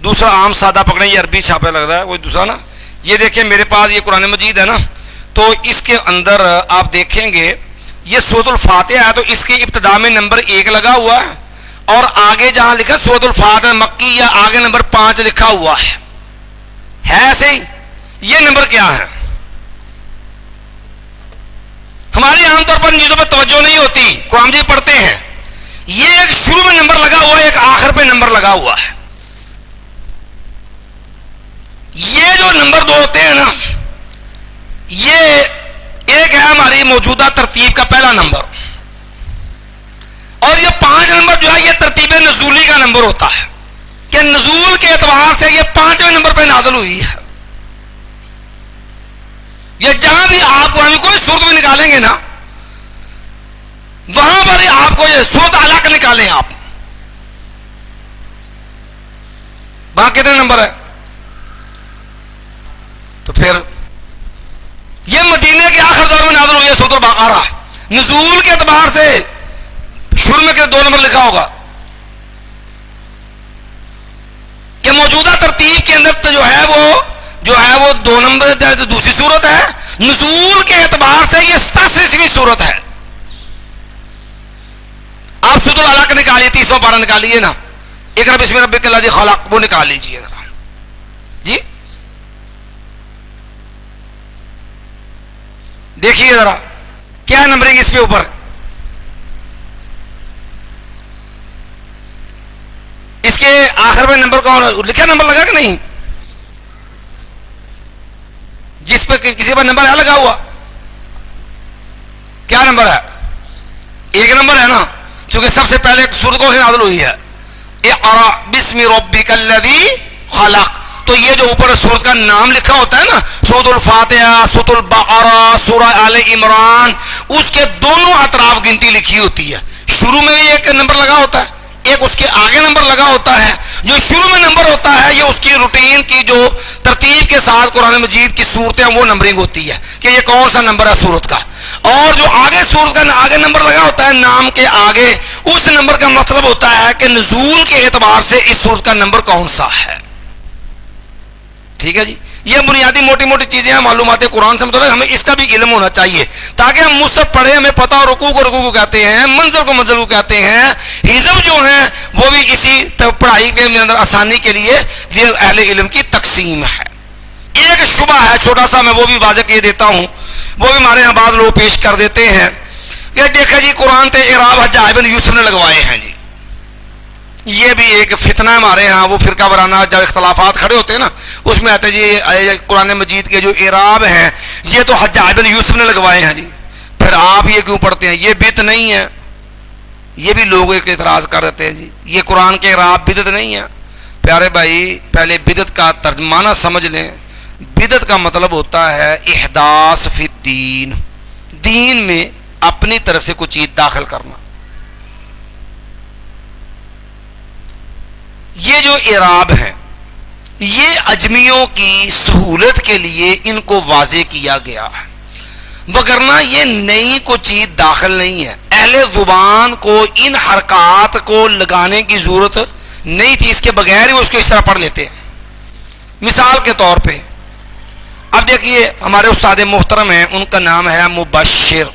دوسرا عام سادہ پکڑیں، یہ عربی چھاپے لگ رہا ہے وہ دوسرا نا. یہ دیکھیں میرے پاس یہ قرآن مجید ہے نا، تو اس کے اندر آپ دیکھیں گے یہ سورۃ الفاتحہ ہے، تو اس کے ابتدا میں نمبر 1 لگا ہوا ہے، اور آگے جہاں لکھا سورۃ الفاتحہ مکی یا آگے نمبر 5 لکھا ہوا ہے ایسے ہی. یہ نمبر کیا ہے؟ ہماری عام طور پر چیزوں پہ توجہ نہیں ہوتی، قرآن جی پڑھتے ہیں، یہ ایک شروع میں نمبر لگا ہوا ہے، ایک آخر پہ نمبر لگا ہوا ہے. یہ جو نمبر 2 ہوتے ہیں نا، یہ ایک ہے ہماری موجودہ ترتیب کا پہلا نمبر، اور یہ 5 نمبر جو ہے یہ ترتیب نزولی کا نمبر ہوتا ہے، کہ نزول کے اعتبار سے یہ 5ویں نمبر پہ نازل ہوئی ہے. یہ جہاں بھی آپ کو کوئی صورت بھی نکالیں گے نا، وہاں پر ہی آپ کو یہ صورت الگ نکالیں آپ، وہاں کتنے نمبر ہے؟ تو پھر یہ مدینے کے آخر دور میں نازل ہوئی ہے سورۃ البقرہ. نزول کے اعتبار سے شروع میں 2 نمبر لکھا ہوگا، کہ موجودہ ترتیب کے اندر جو ہے وہ 2 نمبر دوسری صورت ہے. نزول کے اعتبار سے یہ 87ویں صورت ہے. آپ سورۃ العلق نکالیے، 30واں پارہ نکالیے نا، اقرأ بسم ربک الذی خلق، وہ نکال لیجیے ذرا جی. دیکھیے ذرا کیا نمبرنگ اس کے اوپر، اس کے آخر میں نمبر کون لکھا، نمبر لگا کہ نہیں؟ جس پہ کسی پر نمبر ہے لگا ہوا، کیا نمبر ہے؟ 1 نمبر ہے نا، چونکہ سب سے پہلے سورت کو نازل ہوئی ہے، اقرأ بسم ربک الذی خلق. تو یہ جو اوپر سورت کا نام لکھا ہوتا ہے نا، سورۃ الفاتحہ، سورۃ البقرہ، سورہ آل عمران، اس کے دونوں اطراف گنتی لکھی ہوتی ہے. شروع میں ایک نمبر لگا ہوتا ہے، ایک اس کے آگے نمبر لگا ہوتا ہے. جو شروع میں نمبر ہوتا ہے یہ اس کی روٹین کی جو ترتیب کے ساتھ قرآن مجید کی صورتیں وہ نمبرنگ ہوتی ہے کہ یہ کون سا نمبر ہے صورت کا. اور جو آگے صورت کا آگے نمبر لگا ہوتا ہے نام کے آگے، اس نمبر کا مطلب ہوتا ہے کہ نزول کے اعتبار سے اس صورت کا نمبر کون سا ہے. ٹھیک ہے جی. یہ بنیادی موٹی موٹی چیزیں ہیں، معلومات قرآن سے مطلب ہمیں اس کا بھی علم ہونا چاہیے تاکہ ہم مصحف پڑھیں، ہمیں پتہ ہو رکوع کو رکوع کو کہتے ہیں، منزل کو منزل کو کہتے ہیں. حزب جو ہیں وہ بھی اسی پڑھائی کے اندر آسانی کے لیے یہ اہل علم کی تقسیم ہے. ایک شبہ ہے چھوٹا سا، میں وہ بھی واضح کیے دیتا ہوں، وہ بھی ہمارے یہاں بعض لوگ پیش کر دیتے ہیں کہ دیکھا جی قرآن تے اعراب حجاج بن یوسف نے لگوائے ہیں جی. یہ بھی ایک فتنہ ہے ہمارے ہاں، وہ فرقہ وارانہ جب اختلافات کھڑے ہوتے ہیں نا اس میں آتے جی قرآن مجید کے جو اعراب ہیں یہ تو حجاج بن یوسف نے لگوائے ہیں جی، پھر آپ یہ کیوں پڑھتے ہیں؟ یہ بدعت نہیں ہے. یہ بھی لوگ ایک اعتراض کر دیتے ہیں جی یہ قرآن کے اعراب بدعت نہیں ہے. پیارے بھائی پہلے بدعت کا ترجمانہ سمجھ لیں. بدعت کا مطلب ہوتا ہے احداث فی الدین، دین میں اپنی طرف سے کوئی چیز داخل کرنا. یہ جو اعراب ہیں یہ اجمیوں کی سہولت کے لیے ان کو واضح کیا گیا ہے، وگرنہ یہ نئی کوئی چیز داخل نہیں ہے. اہل زبان کو ان حرکات کو لگانے کی ضرورت نہیں تھی، اس کے بغیر ہی وہ اس کو اس طرح پڑھ لیتے ہیں. مثال کے طور پہ اب دیکھیے ہمارے استاد محترم ہیں، ان کا نام ہے مبشر،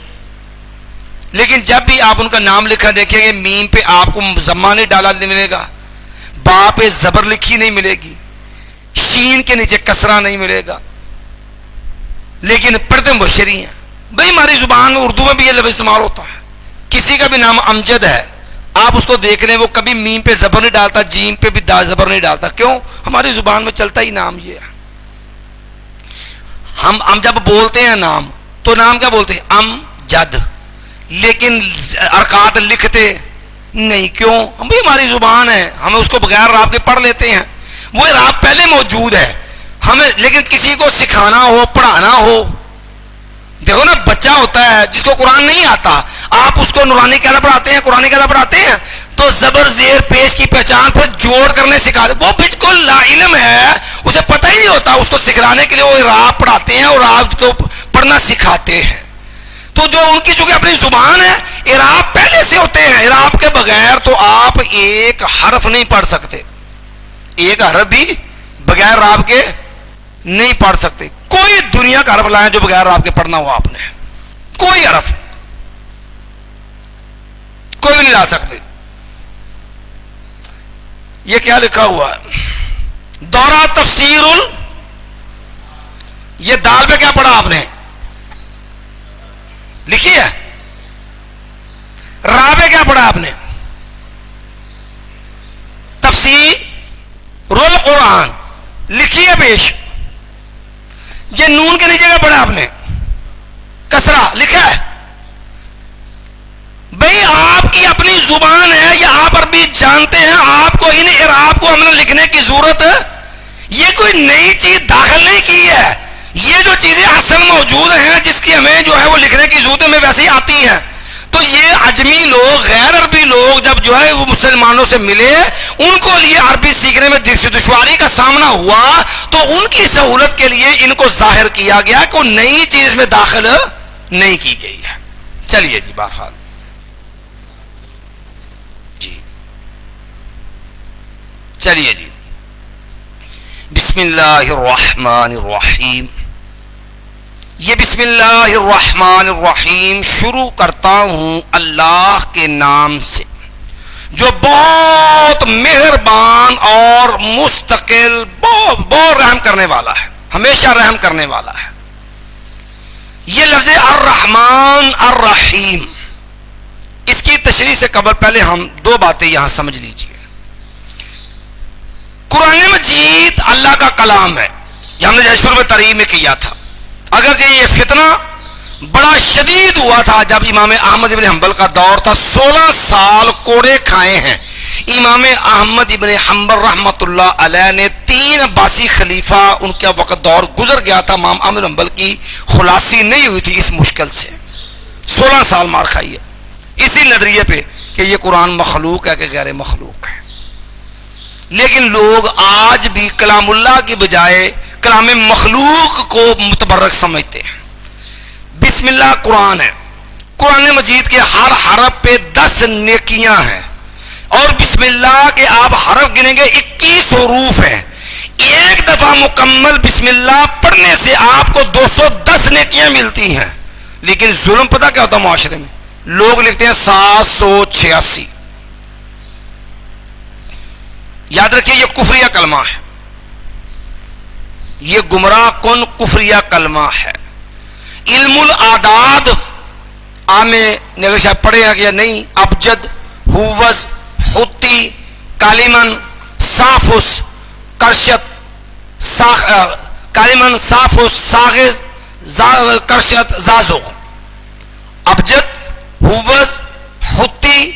لیکن جب بھی آپ ان کا نام لکھا دیکھیں گے میم پہ آپ کو ضمہ نہیں ڈالا ملے گا، با پہ زبر لکھی نہیں ملے گی، شین کے نیچے کسرہ نہیں ملے گا، لیکن پڑھتے مبشری ہیں. بھائی ہماری زبان میں اردو میں بھی یہ لفظ استعمال ہوتا ہے. کسی کا بھی نام امجد ہے، آپ اس کو دیکھ لیں وہ کبھی میم پہ زبر نہیں ڈالتا، جیم پہ بھی زبر نہیں ڈالتا. کیوں؟ ہماری زبان میں چلتا ہی نام یہ ہے. ہم جب بولتے ہیں نام تو نام کیا بولتے ہیں؟ امجد، لیکن حرکات لکھتے نہیں. کیوں؟ ہم بھی ہماری زبان ہے، ہمیں اس کو بغیر راب کے پڑھ لیتے ہیں. وہ راب پہلے موجود ہے ہمیں، لیکن کسی کو سکھانا ہو پڑھانا ہو دیکھو نا بچہ ہوتا ہے جس کو قرآن نہیں آتا, آپ اس کو نورانی قاعدہ پڑھاتے ہیں, قرآنی قاعدہ پڑھاتے ہیں, تو زبر زیر پیش کی پہچان پھر جوڑ کرنے سکھاتے. وہ بالکل لا علم ہے, اسے پتہ ہی نہیں ہوتا. اس کو سکھلانے کے لیے وہ اعراب پڑھاتے ہیں اور آپ کو پڑھنا سکھاتے ہیں. تو جو ان کی چونکہ اپنی زبان ہے, اعراب پہلے سے ہوتے ہیں. اعراب کے بغیر تو آپ ایک حرف نہیں پڑھ سکتے, ایک حرف بھی بغیر راب کے نہیں پڑھ سکتے. کوئی دنیا کا حرف لائیں جو بغیر راب کے پڑھنا ہو آپ نے, کوئی حرف کوئی نہیں لا سکتے. یہ کیا لکھا ہوا ہے, دورہ تفسیر یہ دال پہ کیا پڑھا آپ نے, لکھی ہے. را پہ کیا پڑھا آپ نے, تفسیر القرآن لکھی ہے پیش. یہ نون کے نیچے کا پڑھا آپ نے, کسرا لکھا ہے. بھئی آپ کی اپنی زبان ہے, یا آپ عربی جانتے ہیں, آپ کو ان اعراب کو ہم نے لکھنے کی ضرورت, یہ کوئی نئی چیز داخل نہیں کی ہے. یہ جو چیزیں اصل موجود ہیں جس کی ہمیں جو ہے وہ لکھنے کی ضرورت میں ویسی آتی ہیں. تو یہ عجمی لوگ, غیر عربی لوگ جب جو ہے وہ مسلمانوں سے ملے, ان کو لیے عربی سیکھنے میں دشواری کا سامنا ہوا, تو ان کی سہولت کے لیے ان کو ظاہر کیا گیا کہ نئی چیز میں داخل نہیں کی گئی ہے. چلیے جی, بہرحال جی, چلیے جی. بسم اللہ الرحمن الرحیم. یہ بسم اللہ الرحمن الرحیم شروع کرتا ہوں اللہ کے نام سے جو بہت مہربان اور مستقل, بہت رحم کرنے والا ہے, ہمیشہ رحم کرنے والا ہے. یہ لفظ الرحمن الرحیم, اس کی تشریح سے قبل پہلے ہم دو باتیں یہاں سمجھ لیجئے. قرآن مجید اللہ کا کلام ہے, یہ ہم نے جیسے شروع میں ترغیب میں کیا تھا. اگرچہ یہ فتنہ بڑا شدید ہوا تھا جب امام احمد ابن حنبل کا دور تھا, 16 سال کوڑے کھائے ہیں امام احمد ابن حنبل رحمۃ اللہ علیہ نے. 3 عباسی خلیفہ ان کا وقت دور گزر گیا تھا, امام احمد حنبل کی خلاصی نہیں ہوئی تھی اس مشکل سے. 16 سال مار کھائی ہے اسی نظریے پہ کہ یہ قرآن مخلوق ہے کہ غیر مخلوق ہے. لیکن لوگ آج بھی کلام اللہ کی بجائے کلام مخلوق کو متبرک سمجھتے ہیں. بسم اللہ قرآن ہے, قرآن مجید کے ہر حرف پہ 10 نیکیاں ہیں, اور بسم اللہ کے آپ حرف گنیں گے 21 حروف ہیں. ایک دفعہ مکمل بسم اللہ پڑھنے سے آپ کو 210 نیکیاں ملتی ہیں. لیکن ظلم پتہ کیا ہوتا ہے معاشرے میں, لوگ لکھتے ہیں 786. یاد رکھیے یہ کفریہ کلمہ ہے, یہ گمراہ کن کفریہ کلمہ ہے. علم الاعداد عامے نے شاید پڑھے ہیں یا نہیں, ابجد, ہووز, حتی, کالمن, صافس, کرشت, کالمن, صافس, ساغز, کرشت, زازغ. ابجد, ہووز, حتی,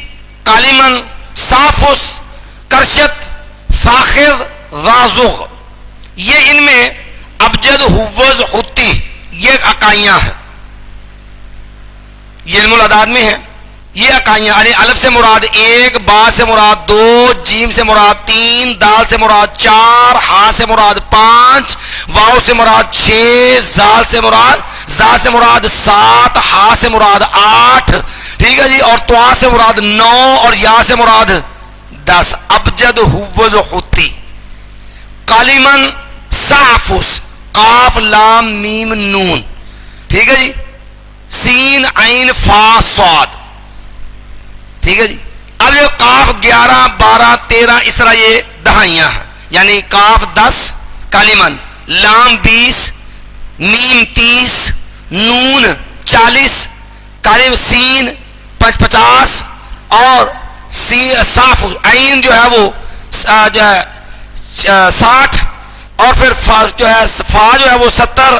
کالمن, صافس, کرشت, ساخر, زازغ. یہ ان میں ابجد, ہووز, حتی یہ اکائیاں ہیں. یہ علم الاعداد میں ہیں یہ اکائیاں. یعنی الف سے مراد 1, با سے مراد 2, جیم سے مراد 3, دال سے مراد 4, ہا سے مراد 5, واو سے مراد 6, زال سے مراد 7, ہا سے مراد 8, ٹھیک ہے جی, اور توا سے مراد 9, اور یا سے مراد 10. ابجد, ہووز, حتی. کالمن, صافس, قاف لام میم نون, ٹھیک ہے جی, سین عین فا صاد, ٹھیک ہے جی. اب یہ کاف 11 12 13 اس طرح یہ دہائیاں ہیں, یعنی کاف 10 کالمن, لام 20, میم 30, نون 40, کالم سین 50, اور صاف عین جو ہے وہ 60, اور پھر فا جو ہے وہ 70,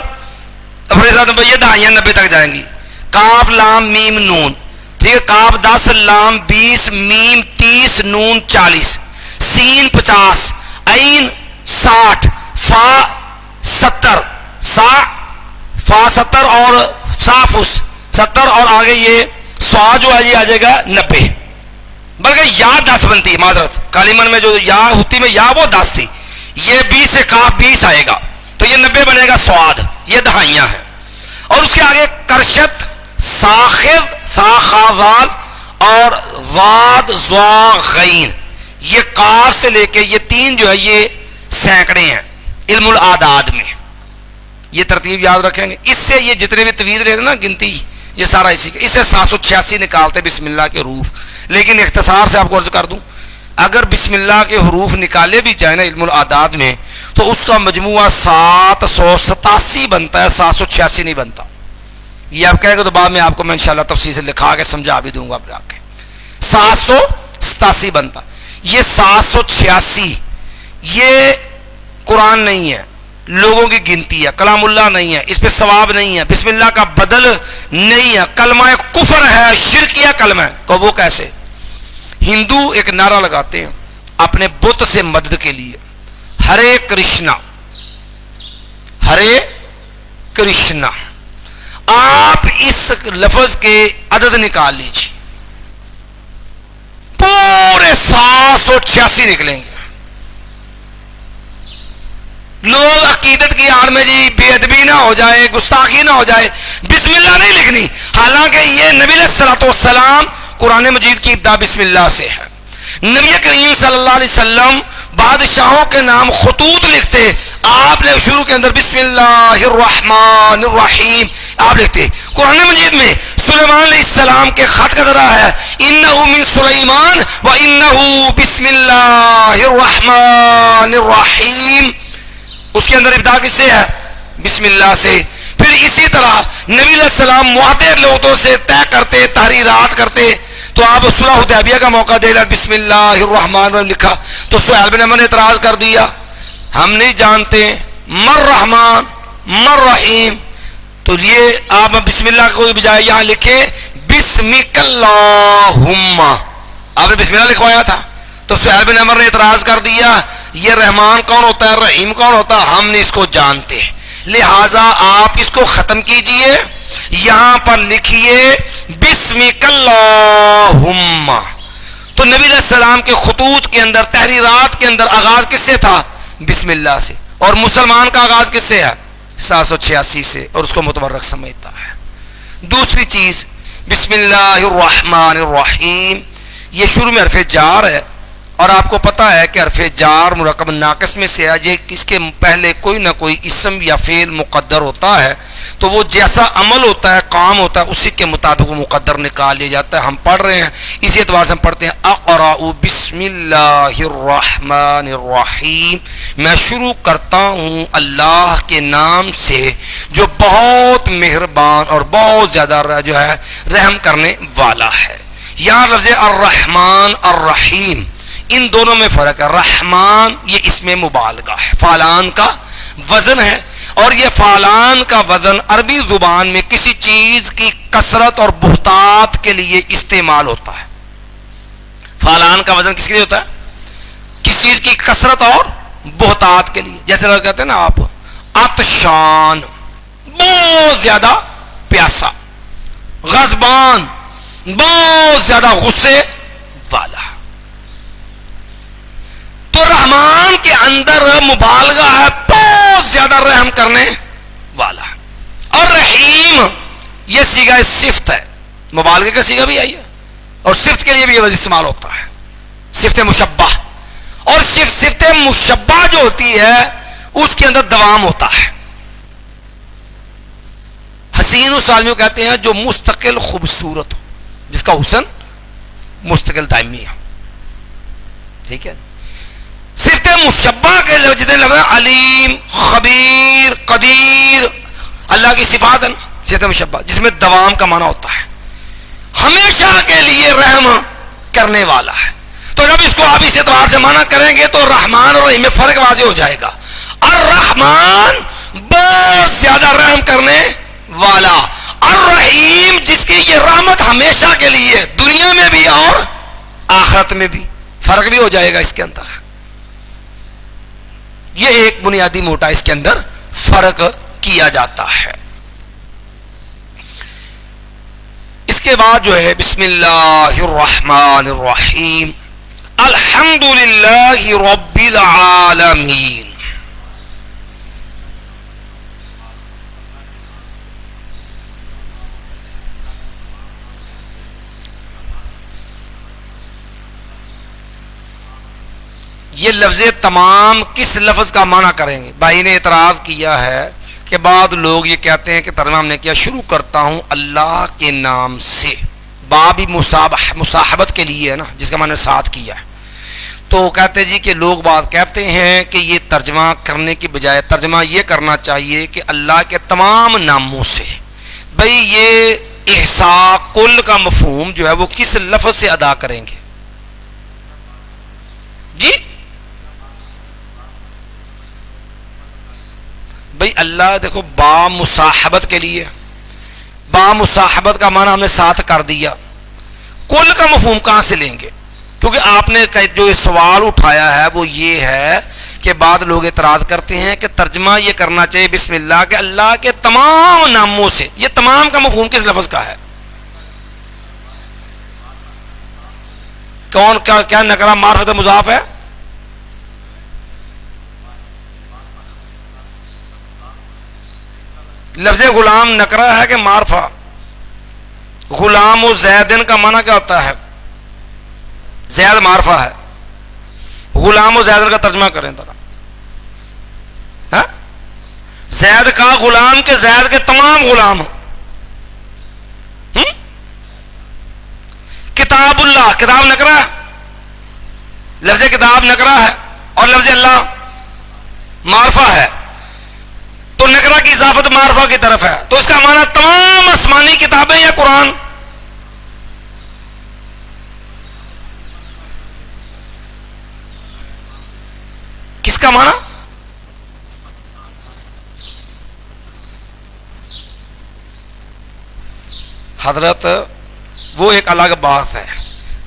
یہ دہائیاں 90 تک جائیں گی. کاف لام میم نون, ٹھیک ہے, کاف 10 لام 20 میم 30 نون 40, سین 50, عین 60, فا 70, فا 70 اور صاف 70 اور آگے یہ سوا جو ہے یہ آ جائے گا 90. بلکہ یا 10 بنتی ہے, معذرت, کالیمن میں جو یا ہوتی میں یا وہ 10 تھی, یہ 20 سے کاف 20 آئے گا تو یہ 90 بنے گا سواد, یہ دہائیاں ہیں. اور اس کے آگے کرشت, ساخذ سا خا ذال اور ضاد ضا غین, یہ کاف سے لے کے یہ 3 جو ہے یہ سینکڑے ہیں علم الاعداد میں. یہ ترتیب یاد رکھیں گے. اس سے یہ جتنے بھی طویل رہتے نا گنتی, یہ سارا اسی کا. اس سے 786 نکالتے بسم اللہ کے حروف. لیکن اختصار سے آپ کو عرض کر دوں, اگر بسم اللہ کے حروف نکالے بھی جائیں نا علم الاعداد میں تو اس کا مجموعہ 787 بنتا ہے, 786 نہیں بنتا. یہ آپ کہیں گے تو بعد میں آپ کو میں انشاءاللہ تفصیل سے لکھا کے سمجھا بھی دوں گا. آپ کے 787 بنتا. یہ 786 یہ قرآن نہیں ہے, لوگوں کی گنتی ہے, کلام اللہ نہیں ہے, اس پہ ثواب نہیں ہے, بسم اللہ کا بدل نہیں ہے, کلمہ کفر ہے, شرکیہ کلمہ ہے. کہ وہ کیسے؟ ہندو ایک نعرہ لگاتے ہیں اپنے بت سے مدد کے لیے, ہرے کرشنا ہرے کرشنا. آپ اس لفظ کے عدد نکال لیجیے, پورے 786 نکلیں گے. لوگ عقیدت کی آڑ میں جی بے ادبی نہ ہو جائے, گستاخی نہ ہو جائے, بسم اللہ نہیں لکھنی, حالانکہ یہ نبی علیہ الصلوۃ والسلام قرآن مجید کی ابتدا بسم اللہ سے ہے. نبی کریم صلی اللہ علیہ وسلم بادشاہوں کے نام خطوط لکھتے, آپ نے شروع کے اندر بسم اللہ الرحمن الرحیم آپ لکھتے. قرآن مجید میں سلیمان علیہ السلام کے خط کا ذرا ہے, انہ من سلیمان و انہ بسم اللہ الرحمن الرحیم. اس کے اندر ابتدا کس سے ہے؟ بسم اللہ سے. پھر اسی طرح نبی علیہ السلام معتدل لوگوں سے طے کرتے, تحریرات کرتے, تو آپ صلح حدیبیہ کا موقع دے رہے بسم اللہ الرحمن الرحیم لکھا, تو سہیل بن عمر نے اعتراض کر دیا, ہم نہیں جانتے مر رحمان مر رحیم. تو یہ آپ بسم اللہ کو بجائے یہاں لکھیں بسمک اللہم, آپ نے بسم اللہ لکھوایا تھا. تو سہیل بن عمر نے اعتراض کر دیا, یہ رحمان کون ہوتا ہے, رحیم کون ہوتا ہے, ہم نے اس کو جانتے, لہذا آپ اس کو ختم کیجئے, یہاں پر لکھیے بسمک اللہم. تو نبی علیہ السلام کے خطوط کے اندر, تحریرات کے اندر آغاز کس سے تھا؟ بسم اللہ سے. اور مسلمان کا آغاز کس سے ہے؟ 786 سے, اور اس کو متبرک سمجھتا ہے. دوسری چیز, بسم اللہ الرحمن الرحیم, یہ شروع میں حرف جار ہے, اور آپ کو پتا ہے کہ حرف جار مرکب ناقص میں سے ہے. یہ اس کے پہلے کوئی نہ کوئی اسم یا فعل مقدر ہوتا ہے, تو وہ جیسا عمل ہوتا ہے, کام ہوتا ہے, اسی کے مطابق وہ مقدر نکال لیا جاتا ہے. ہم پڑھ رہے ہیں, اسی اعتبار سے ہم پڑھتے ہیں اقرأ بسم اللہ الرحمن الرحیم, میں شروع کرتا ہوں اللہ کے نام سے جو بہت مہربان اور بہت زیادہ جو ہے رحم کرنے والا ہے. یہاں لفظ الرحمن الرحیم, ان دونوں میں فرق ہے. رحمان یہ اسم مبالغہ ہے, فعلان کا وزن ہے, اور یہ فعلان کا وزن عربی زبان میں کسی چیز کی کثرت اور بہتات کے لیے استعمال ہوتا ہے. فعلان کا وزن کس کے لیے ہوتا ہے؟ کسی چیز کی کثرت اور بہتات کے لیے. جیسے لوگ کہتے ہیں نا آپ عطشان, بہت زیادہ پیاسا, غضبان, بہت زیادہ غصے والا. تو رحمان کے اندر مبالغہ ہے, بہت زیادہ رحم کرنے والا. اور رحیم یہ صیغہ صفت ہے, مبالغے کا صیغہ بھی آئی ہے, اور صفت کے لیے بھی یہ لفظ استعمال ہوتا ہے, صفت مشبہ. اور صفت مشبہ جو ہوتی ہے اس کے اندر دوام ہوتا ہے. حسین و سالمیوں کہتے ہیں جو مستقل خوبصورت ہو, جس کا حسن مستقل دائمی ہے. ٹھیک ہے. صفت مشبہ کے جتنے لفظ ہیں, علیم, خبیر, قدیر, اللہ کی صفات ہے نا صفت مشبہ, جس میں دوام کا معنی ہوتا ہے, ہمیشہ کے لیے رحم کرنے والا ہے. تو جب اس کو آپ اس اعتبار سے معنی کریں گے تو رحمان اور رحیم میں فرق واضح ہو جائے گا. الرحمان بہت زیادہ رحم کرنے والا, الرحیم جس کی یہ رحمت ہمیشہ کے لیے, دنیا میں بھی اور آخرت میں بھی. فرق بھی ہو جائے گا اس کے اندر. یہ ایک بنیادی موٹا اس کے اندر فرق کیا جاتا ہے. کے بعد جو ہے بسم اللہ الرحمن الرحیم الحمد للہ رب العالمین. یہ لفظ تمام کس لفظ کا معنی کریں گے؟ بھائی نے اعتراض کیا ہے کہ بعض لوگ یہ کہتے ہیں کہ ترجمہ ہم نے کیا شروع کرتا ہوں اللہ کے نام سے. باب بھی مصاحبت کے لیے ہے نا، جس کا میں نے ساتھ کیا ہے. تو کہتے جی کہ لوگ بات کہتے ہیں کہ یہ ترجمہ کرنے کی بجائے ترجمہ یہ کرنا چاہیے کہ اللہ کے تمام ناموں سے. بھائی یہ احصاء کل کا مفہوم جو ہے وہ کس لفظ سے ادا کریں گے؟ جی بھائی اللہ دیکھو با مصاحبت کے لیے، با مصاحبت کا معنی ہم نے ساتھ کر دیا. کل کا مفہوم کہاں سے لیں گے؟ کیونکہ آپ نے جو سوال اٹھایا ہے وہ یہ ہے کہ بعض لوگ اعتراض کرتے ہیں کہ ترجمہ یہ کرنا چاہیے بسم اللہ کہ اللہ کے تمام ناموں سے. یہ تمام کا مفہوم کس لفظ کا ہے؟ کون کیا نکرہ معرفت مضاف ہے؟ لفظ غلام نکرہ ہے کہ معرفہ؟ غلام و زیدن کا معنی کیا ہوتا ہے؟ زید معرفہ ہے. غلام و زیدن کا ترجمہ کریں ذرا. زید کا غلام کے زید کے تمام غلام. کتاب اللہ، کتاب نکرہ ہے، لفظ کتاب نکرہ ہے اور لفظ اللہ معرفہ ہے. تو نکرہ کی اضافت معرفہ کی طرف ہے، تو اس کا معنی تمام آسمانی کتابیں یا قرآن؟ کس کا معنی؟ حضرت وہ ایک الگ بات ہے.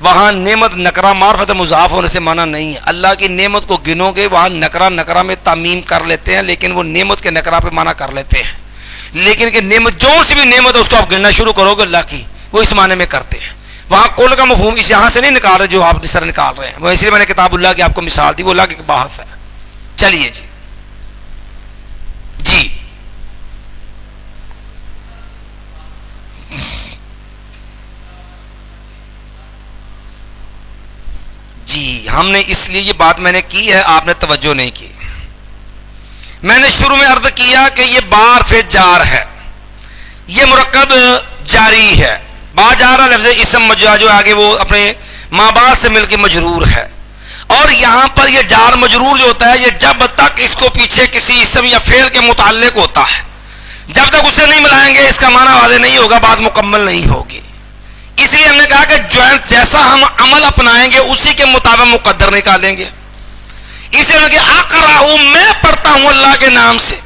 وہاں نعمت نکرہ معرفت مضاف ہونے سے معنی نہیں ہے. اللہ کی نعمت کو گنو گے وہاں نکرہ نکرہ میں تعمیم کر لیتے ہیں، لیکن وہ نعمت کے نکرہ پہ معنی کر لیتے ہیں. لیکن کہ نعمت جو سی بھی نعمت ہے اس کو آپ گننا شروع کرو گے اللہ کی، وہ اس معنی میں کرتے ہیں. وہاں کل کا مفہوم اس یہاں سے نہیں نکال رہے جو آپ اس طرح نکال رہے ہیں. وہ اس لیے میں نے کتاب اللہ کی آپ کو مثال دی، وہ اللہ کی بحث ہے. چلیے جی جی جی ہم نے اس لیے یہ بات میں نے کی ہے، آپ نے توجہ نہیں کی. میں نے شروع میں عرض کیا کہ یہ بار فی جار ہے، یہ مرکب جاری ہے. با جارہ لفظ اسم جو آگے وہ اپنے ماں باپ سے مل کے مجرور ہے. اور یہاں پر یہ جار مجرور جو ہوتا ہے یہ جب تک اس کو پیچھے کسی اسم یا فعل کے متعلق ہوتا ہے، جب تک اسے نہیں ملائیں گے اس کا معنی واضح نہیں ہوگا، بات مکمل نہیں ہوگی. اس لیے ہم نے کہا کہ جیسا ہم عمل اپنائیں گے اسی کے مطابق مقدر نکالیں گے. اس لیے کہ اقرأ میں پڑھتا ہوں اللہ کے نام سے.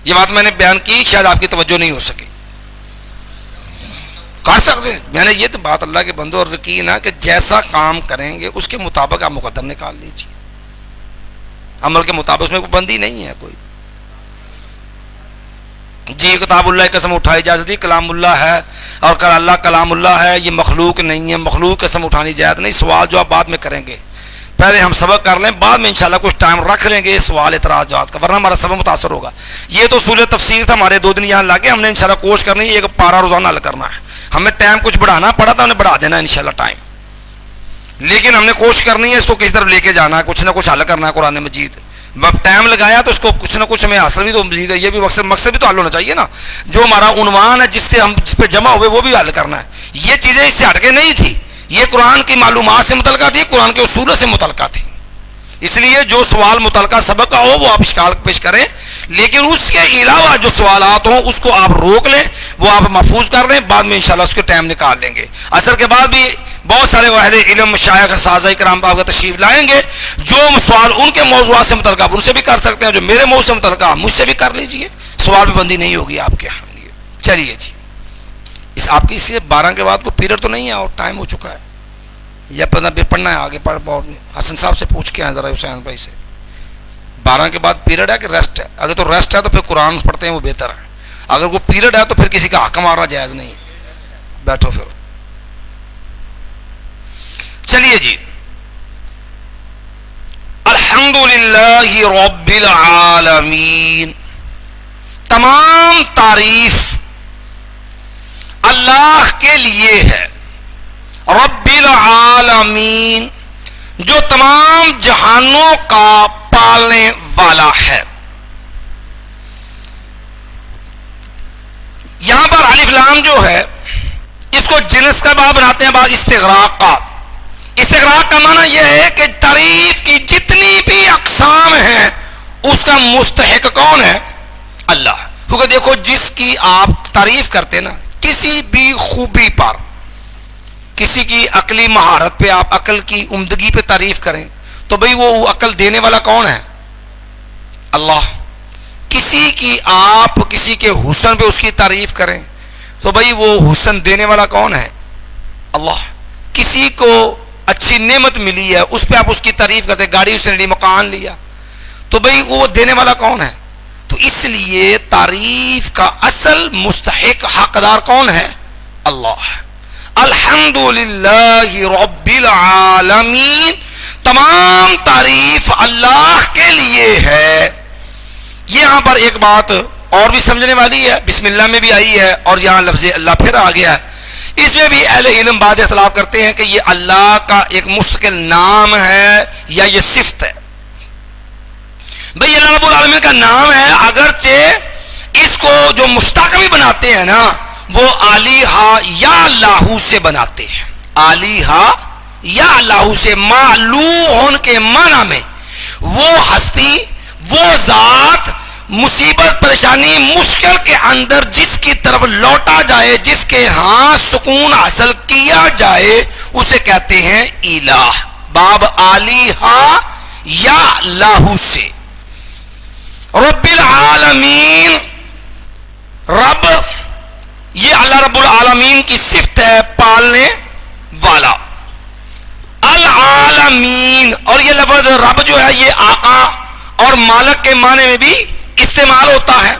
یہ بات میں نے بیان کی، شاید آپ کی توجہ نہیں ہو سکی. کہہ سکتے میں نے یہ تو بات اللہ کے بندوں عرض کی نا کہ جیسا کام کریں گے اس کے مطابق آپ مقدر نکال لیجیے. عمل کے مطابق اس میں کوئی بندی نہیں ہے کوئی. جی کتاب اللہ کی قسم اٹھائی جا سکتی، کلام اللہ ہے اور اللہ کلام اللہ ہے، یہ مخلوق نہیں ہے. مخلوق قسم اٹھانی جائز نہیں. سوال جو آپ بعد میں کریں گے، پہلے ہم سبق کر لیں، بعد میں انشاءاللہ کچھ ٹائم رکھ لیں گے سوال اعتراضات کا، ورنہ ہمارا سبق متاثر ہوگا. یہ تو اصول تفسیر تھا، ہمارے 2 دن یہاں لگے. ہم نے انشاءاللہ کوشش کرنی ہے ایک پارا روزانہ حل کرنا ہے. ہمیں ٹائم کچھ بڑھانا پڑا تھا، ہم نے بڑھا دینا ہے انشاءاللہ ٹائم، لیکن ہم نے کوشش کرنی ہے اس کو کسی طرف لے کے جانا ہے، کچھ نہ کچھ حل کرنا ہے قرآن مجید. اب ٹائم لگایا تو اس کو کچھ نہ کچھ ہمیں حاصل بھی تو مزید ہے، یہ بھی مقصد بھی تو حل ہونا چاہیے نا. جو ہمارا عنوان ہے جس پہ جمع ہوئے وہ بھی حل کرنا ہے. یہ چیزیں اس سے ہٹ کے نہیں تھی، یہ قرآن کی معلومات سے متعلقہ تھی، قرآن کے اصول سے متعلقہ تھی. اس لیے جو سوال متعلقہ سبق کا ہو وہ آپ اشکال پیش کریں، لیکن اس کے علاوہ جو سوالات ہوں اس کو آپ روک لیں، وہ آپ محفوظ کر لیں، بعد میں انشاءاللہ اس کے ٹائم نکال لیں گے. اثر کے بعد بھی بہت سارے اہل علم مشائخ اساتذہ کرام آپ کا تشریف لائیں گے. جو سوال ان کے موضوعات سے متعلقہ آپ ان سے بھی کر سکتے ہیں، جو میرے موضوع سے متعلقہ مجھ سے بھی کر لیجئے. سوال بھی بندی نہیں ہوگی آپ کے یہاں. چلیے جی اس آپ کی اس سے 12 کے بعد کو پیریڈ تو نہیں ہے اور ٹائم ہو چکا ہے، یا پڑھنا ہے آگے حسن صاحب سے پوچھ کے آئیں ذرا حسین بھائی سے. 12 کے بعد پیریڈ ہے کہ ریسٹ ہے؟ اگر تو ریسٹ ہے تو پھر قرآن پڑھتے ہیں وہ بہتر ہے. اگر کوئی پیریڈ ہے تو پھر کسی کا حق مارنا جائز نہیں. بیٹھو پھر. چلیے جی. الحمدللہ رب العالمین. تمام تعریف اللہ کے لیے ہے. رب العالمین جو تمام جہانوں کا پالنے والا ہے. یہاں پر الف لام جو ہے اس کو جنس کا باب بناتے ہیں بعض استغراق کا. استغراق کا معنی یہ ہے کہ تعریف کی جتنی بھی اقسام ہیں اس کا مستحق کون ہے؟ اللہ. کیونکہ دیکھو جس کی آپ تعریف کرتے نا کسی بھی خوبی پر, کسی کی عقلی مہارت پہ, آپ عقل کی عمدگی پہ تعریف کریں تو بھئی وہ عقل دینے والا کون ہے؟ اللہ. کسی کی آپ کسی کے حسن پہ اس کی تعریف کریں تو بھئی وہ حسن دینے والا کون ہے؟ اللہ. کسی کو اچھی نعمت ملی ہے اس پہ آپ اس کی تعریف کرتے, گاڑی اس نے لی, مکان لیا, تو بھئی وہ دینے والا کون ہے؟ تو اس لیے تعریف کا اصل مستحق حقدار کون ہے؟ اللہ. الحمدللہ رب العالمین. تمام تعریف اللہ کے لیے ہے. یہاں پر ایک بات اور بھی سمجھنے والی ہے, بسم اللہ میں بھی آئی ہے اور یہاں لفظ اللہ پھر آ گیا ہے. اس میں بھی اہل علم بعد اختلاف کرتے ہیں کہ یہ اللہ کا ایک مستقل نام ہے یا یہ صفت ہے. بھئی اللہ رب العالمین کا نام ہے, اگرچہ اس کو جو مشتق بھی بناتے ہیں نا وہ آلیہا یا اللہ سے بناتے ہیں. آلیہا یا اللہ سے, معلوہن کے معنی میں وہ ہستی, وہ ذات مصیبت پریشانی مشکل کے اندر جس کی طرف لوٹا جائے, جس کے ہاں سکون حاصل کیا جائے, اسے کہتے ہیں الہ. باب آلیہا یا اللہ سے. رب العالمین, رب یہ اللہ رب العالمین کی صفت ہے, پالنے والا. العالمین, اور یہ لفظ رب جو ہے یہ آقا اور مالک کے معنی میں بھی استعمال ہوتا ہے,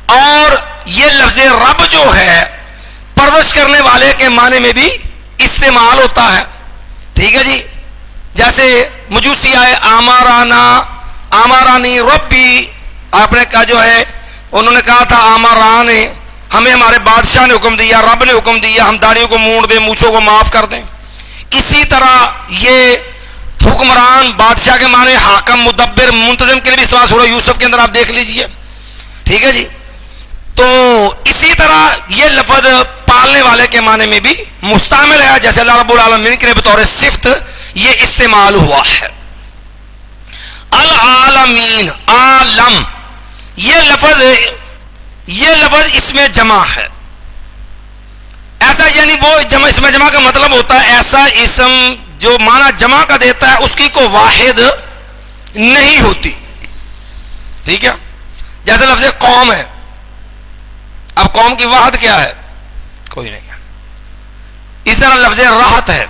اور یہ لفظ رب جو ہے پرورش کرنے والے کے معنی میں بھی استعمال ہوتا ہے. ٹھیک ہے جی. جیسے مجوسی آئے آمارانا, آمارانی ربی, آپ نے کہا جو ہے انہوں نے کہا تھا آمارانے, ہمیں ہمارے بادشاہ نے حکم دیا, رب نے حکم دیا ہم داڑھیوں کو مونڈ دیں, مونچھوں کو معاف کر دیں. اسی طرح یہ حکمران بادشاہ کے معنی حاکم, مدبر, منتظم کے لیے بھی استعمال سورہ یوسف کے اندر آپ دیکھ لیجئے. ٹھیک ہے جی. تو اسی طرح یہ لفظ پالنے والے کے معنی میں بھی مستعمل ہے, جیسے اللہ رب العالمین کے لیے بطور صفت یہ استعمال ہوا ہے. العالمین, عالم, یہ لفظ اس میں جمع ہے. ایسا یعنی وہ جمع, اس میں جمع کا مطلب ہوتا ہے ایسا اسم جو معنی جمع کا دیتا ہے اس کی کوئی واحد نہیں ہوتی. ٹھیک ہے. جیسے لفظ قوم ہے, اب قوم کی واحد کیا ہے؟ کوئی نہیں ہے. اس طرح لفظ راحت ہے,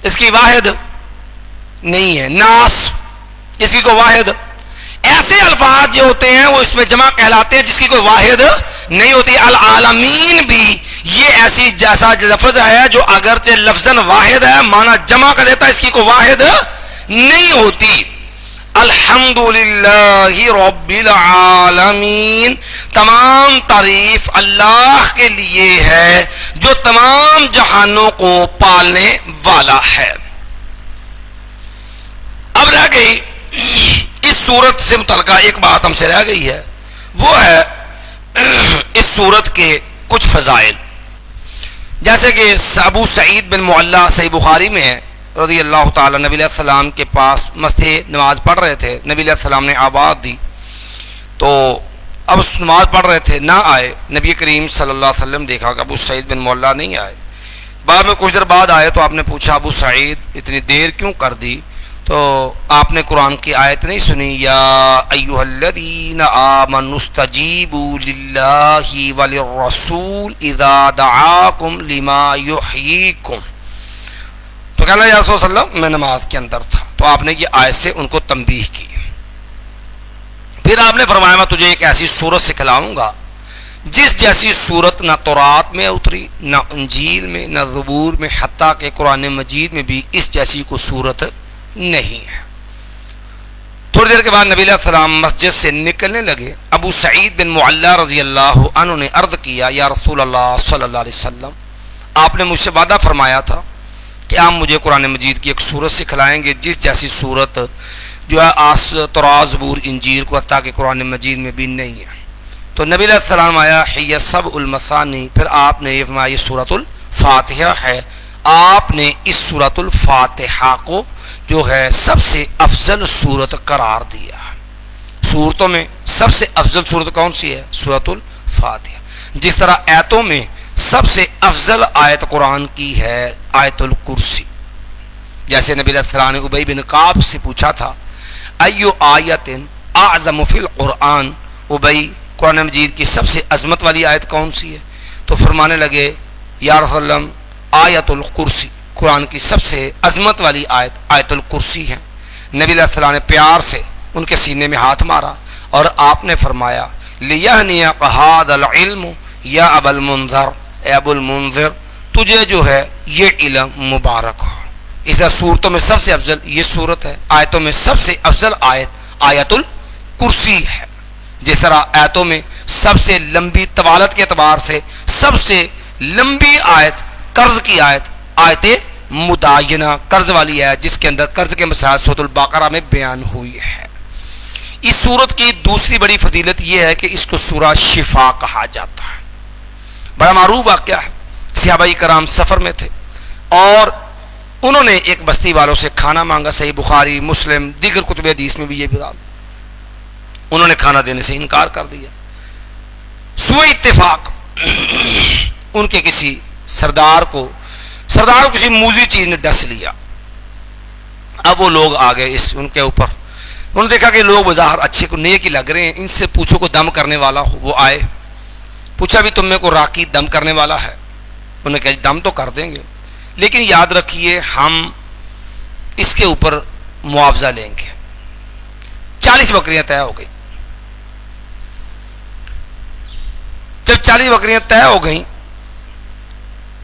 اس کی واحد نہیں ہے. ناس, اس کی کوئی واحد. ایسے الفاظ جو ہوتے ہیں وہ اس میں جمع کہلاتے ہیں جس کی کوئی واحد نہیں ہوتی. العالمین بھی یہ ایسی جیسا لفظ ہے جو اگرچہ لفظاً واحد ہے معنی جمع کا دیتا ہے, اس کی کوئی واحد نہیں ہوتی. الحمدللہ رب العالمین. تمام تعریف اللہ کے لیے ہے جو تمام جہانوں کو پالنے والا ہے. اب رہ گئی اس سورت سے متعلقہ ایک بات ہم سے رہ گئی ہے, وہ ہے اس سورت کے کچھ فضائل. جیسے کہ ابو سعید بن معلہ صحیح بخاری میں ہے رضی اللہ تعالی, نبی علیہ السلام کے پاس مسجد نماز پڑھ رہے تھے, نبی علیہ السلام نے آواز دی تو اب نماز پڑھ رہے تھے, نہ آئے. نبی کریم صلی اللہ علیہ وسلم دیکھا کہ ابو سعید بن معلہ نہیں آئے. بعد میں کچھ دیر بعد آئے تو آپ نے پوچھا ابو سعید اتنی دیر کیوں کر دی؟ تو آپ نے قرآن کی آیت نہیں سنی, یا ایھا الذین آمنوا استجیبوا للہ وللرسول اذا دعاکم لما یحییکم. تو کہنا یا رسول اللہ میں نماز کے اندر تھا, تو آپ نے یہ آیت سے ان کو تنبیہ کی. پھر آپ نے فرمایا میں تجھے ایک ایسی سورت سکھلاؤں گا جس جیسی صورت نہ تورات میں اتری، نہ انجیل میں، نہ زبور میں، حتیٰ کہ قرآن مجید میں بھی اس جیسی کوئی صورت نہیں ہے۔ تھوڑی دیر کے بعد نبی علیہ السلام مسجد سے نکلنے لگے۔ ابو سعید بن معلا رضی اللہ عنہ نے عرض کیا، یا رسول اللہ صلی اللہ علیہ وسلم، آپ نے مجھ سے وعدہ فرمایا تھا کہ آپ مجھے قرآن مجید کی ایک صورت سکھلائیں گے جس جیسی صورت جو ہے تورات، زبور، انجیل کو حتیٰ کہ قرآن مجید میں بھی نہیں ہے۔ تو نبی علیہ السلام آیا ہی سب المثانی، پھر آپ نے یہ فرمایا یہ سورۃ الفاتحہ ہے۔ آپ نے اس سورۃ الفاتحہ کو جو ہے سب سے افضل صورت قرار دیا۔ صورتوں میں سب سے افضل صورت کون سی ہے؟ سورۃ الفاتحہ۔ جس طرح آیتوں میں سب سے افضل آیت قرآن کی ہے آیت الکرسی۔ جیسے نبی علیہ السلام نے ابی بن کعب سے پوچھا تھا، ایو آیت اعظم فی القرآن، ابی قرآن مجید کی سب سے عظمت والی آیت کون سی ہے؟ تو فرمانے لگے یا رسول اللہ آیت الکرسی، قرآن کی سب سے عظمت والی آیت آیت الکرسی ہے۔ نبی علیہ السلام نے پیار سے ان کے سینے میں ہاتھ مارا اور آپ نے فرمایا لیہنیک ھذا العلم یا ابا المنذر، اے ابو المنذر تجھے جو ہے یہ علم مبارک ہو۔ اس طرح صورتوں میں سب سے افضل یہ صورت ہے، آیتوں میں سب سے افضل آیت آیت الکرسی ہے۔ جس طرح آیتوں میں سب سے لمبی طوالت کے اعتبار سے سب سے لمبی آیت قرض کی آیت آیت مداینہ، قرض والی آیت جس کے اندر قرض کے مسائل سورۃ البقرہ میں بیان ہوئی ہے۔ اس صورت کی دوسری بڑی فضیلت یہ ہے کہ اس کو سورہ شفا کہا جاتا ہے۔ بڑا معروف واقعہ ہے، صحابہ کرام سفر میں تھے اور انہوں نے ایک بستی والوں سے کھانا مانگا، صحیح بخاری، مسلم، دیگر کتب حدیث میں بھی یہ بات، انہوں نے کھانا دینے سے انکار کر دیا۔ سوء اتفاق ان کے کسی سردار کو کسی موذی چیز نے ڈس لیا۔ اب وہ لوگ آ گئے ان کے اوپر، انہوں نے دیکھا کہ لوگ بظاہر اچھے کو نیک ہی لگ رہے ہیں، ان سے پوچھو کو دم کرنے والا ہو۔ وہ آئے، پوچھا بھی تم میں کو راکی دم کرنے والا ہے؟ انہوں نے کہا دم تو کر دیں گے، لیکن یاد رکھیے ہم اس کے اوپر معاوضہ لیں گے۔ 40 بکریاں طے ہو گئی۔ جب 40 بکریاں طے ہو گئیں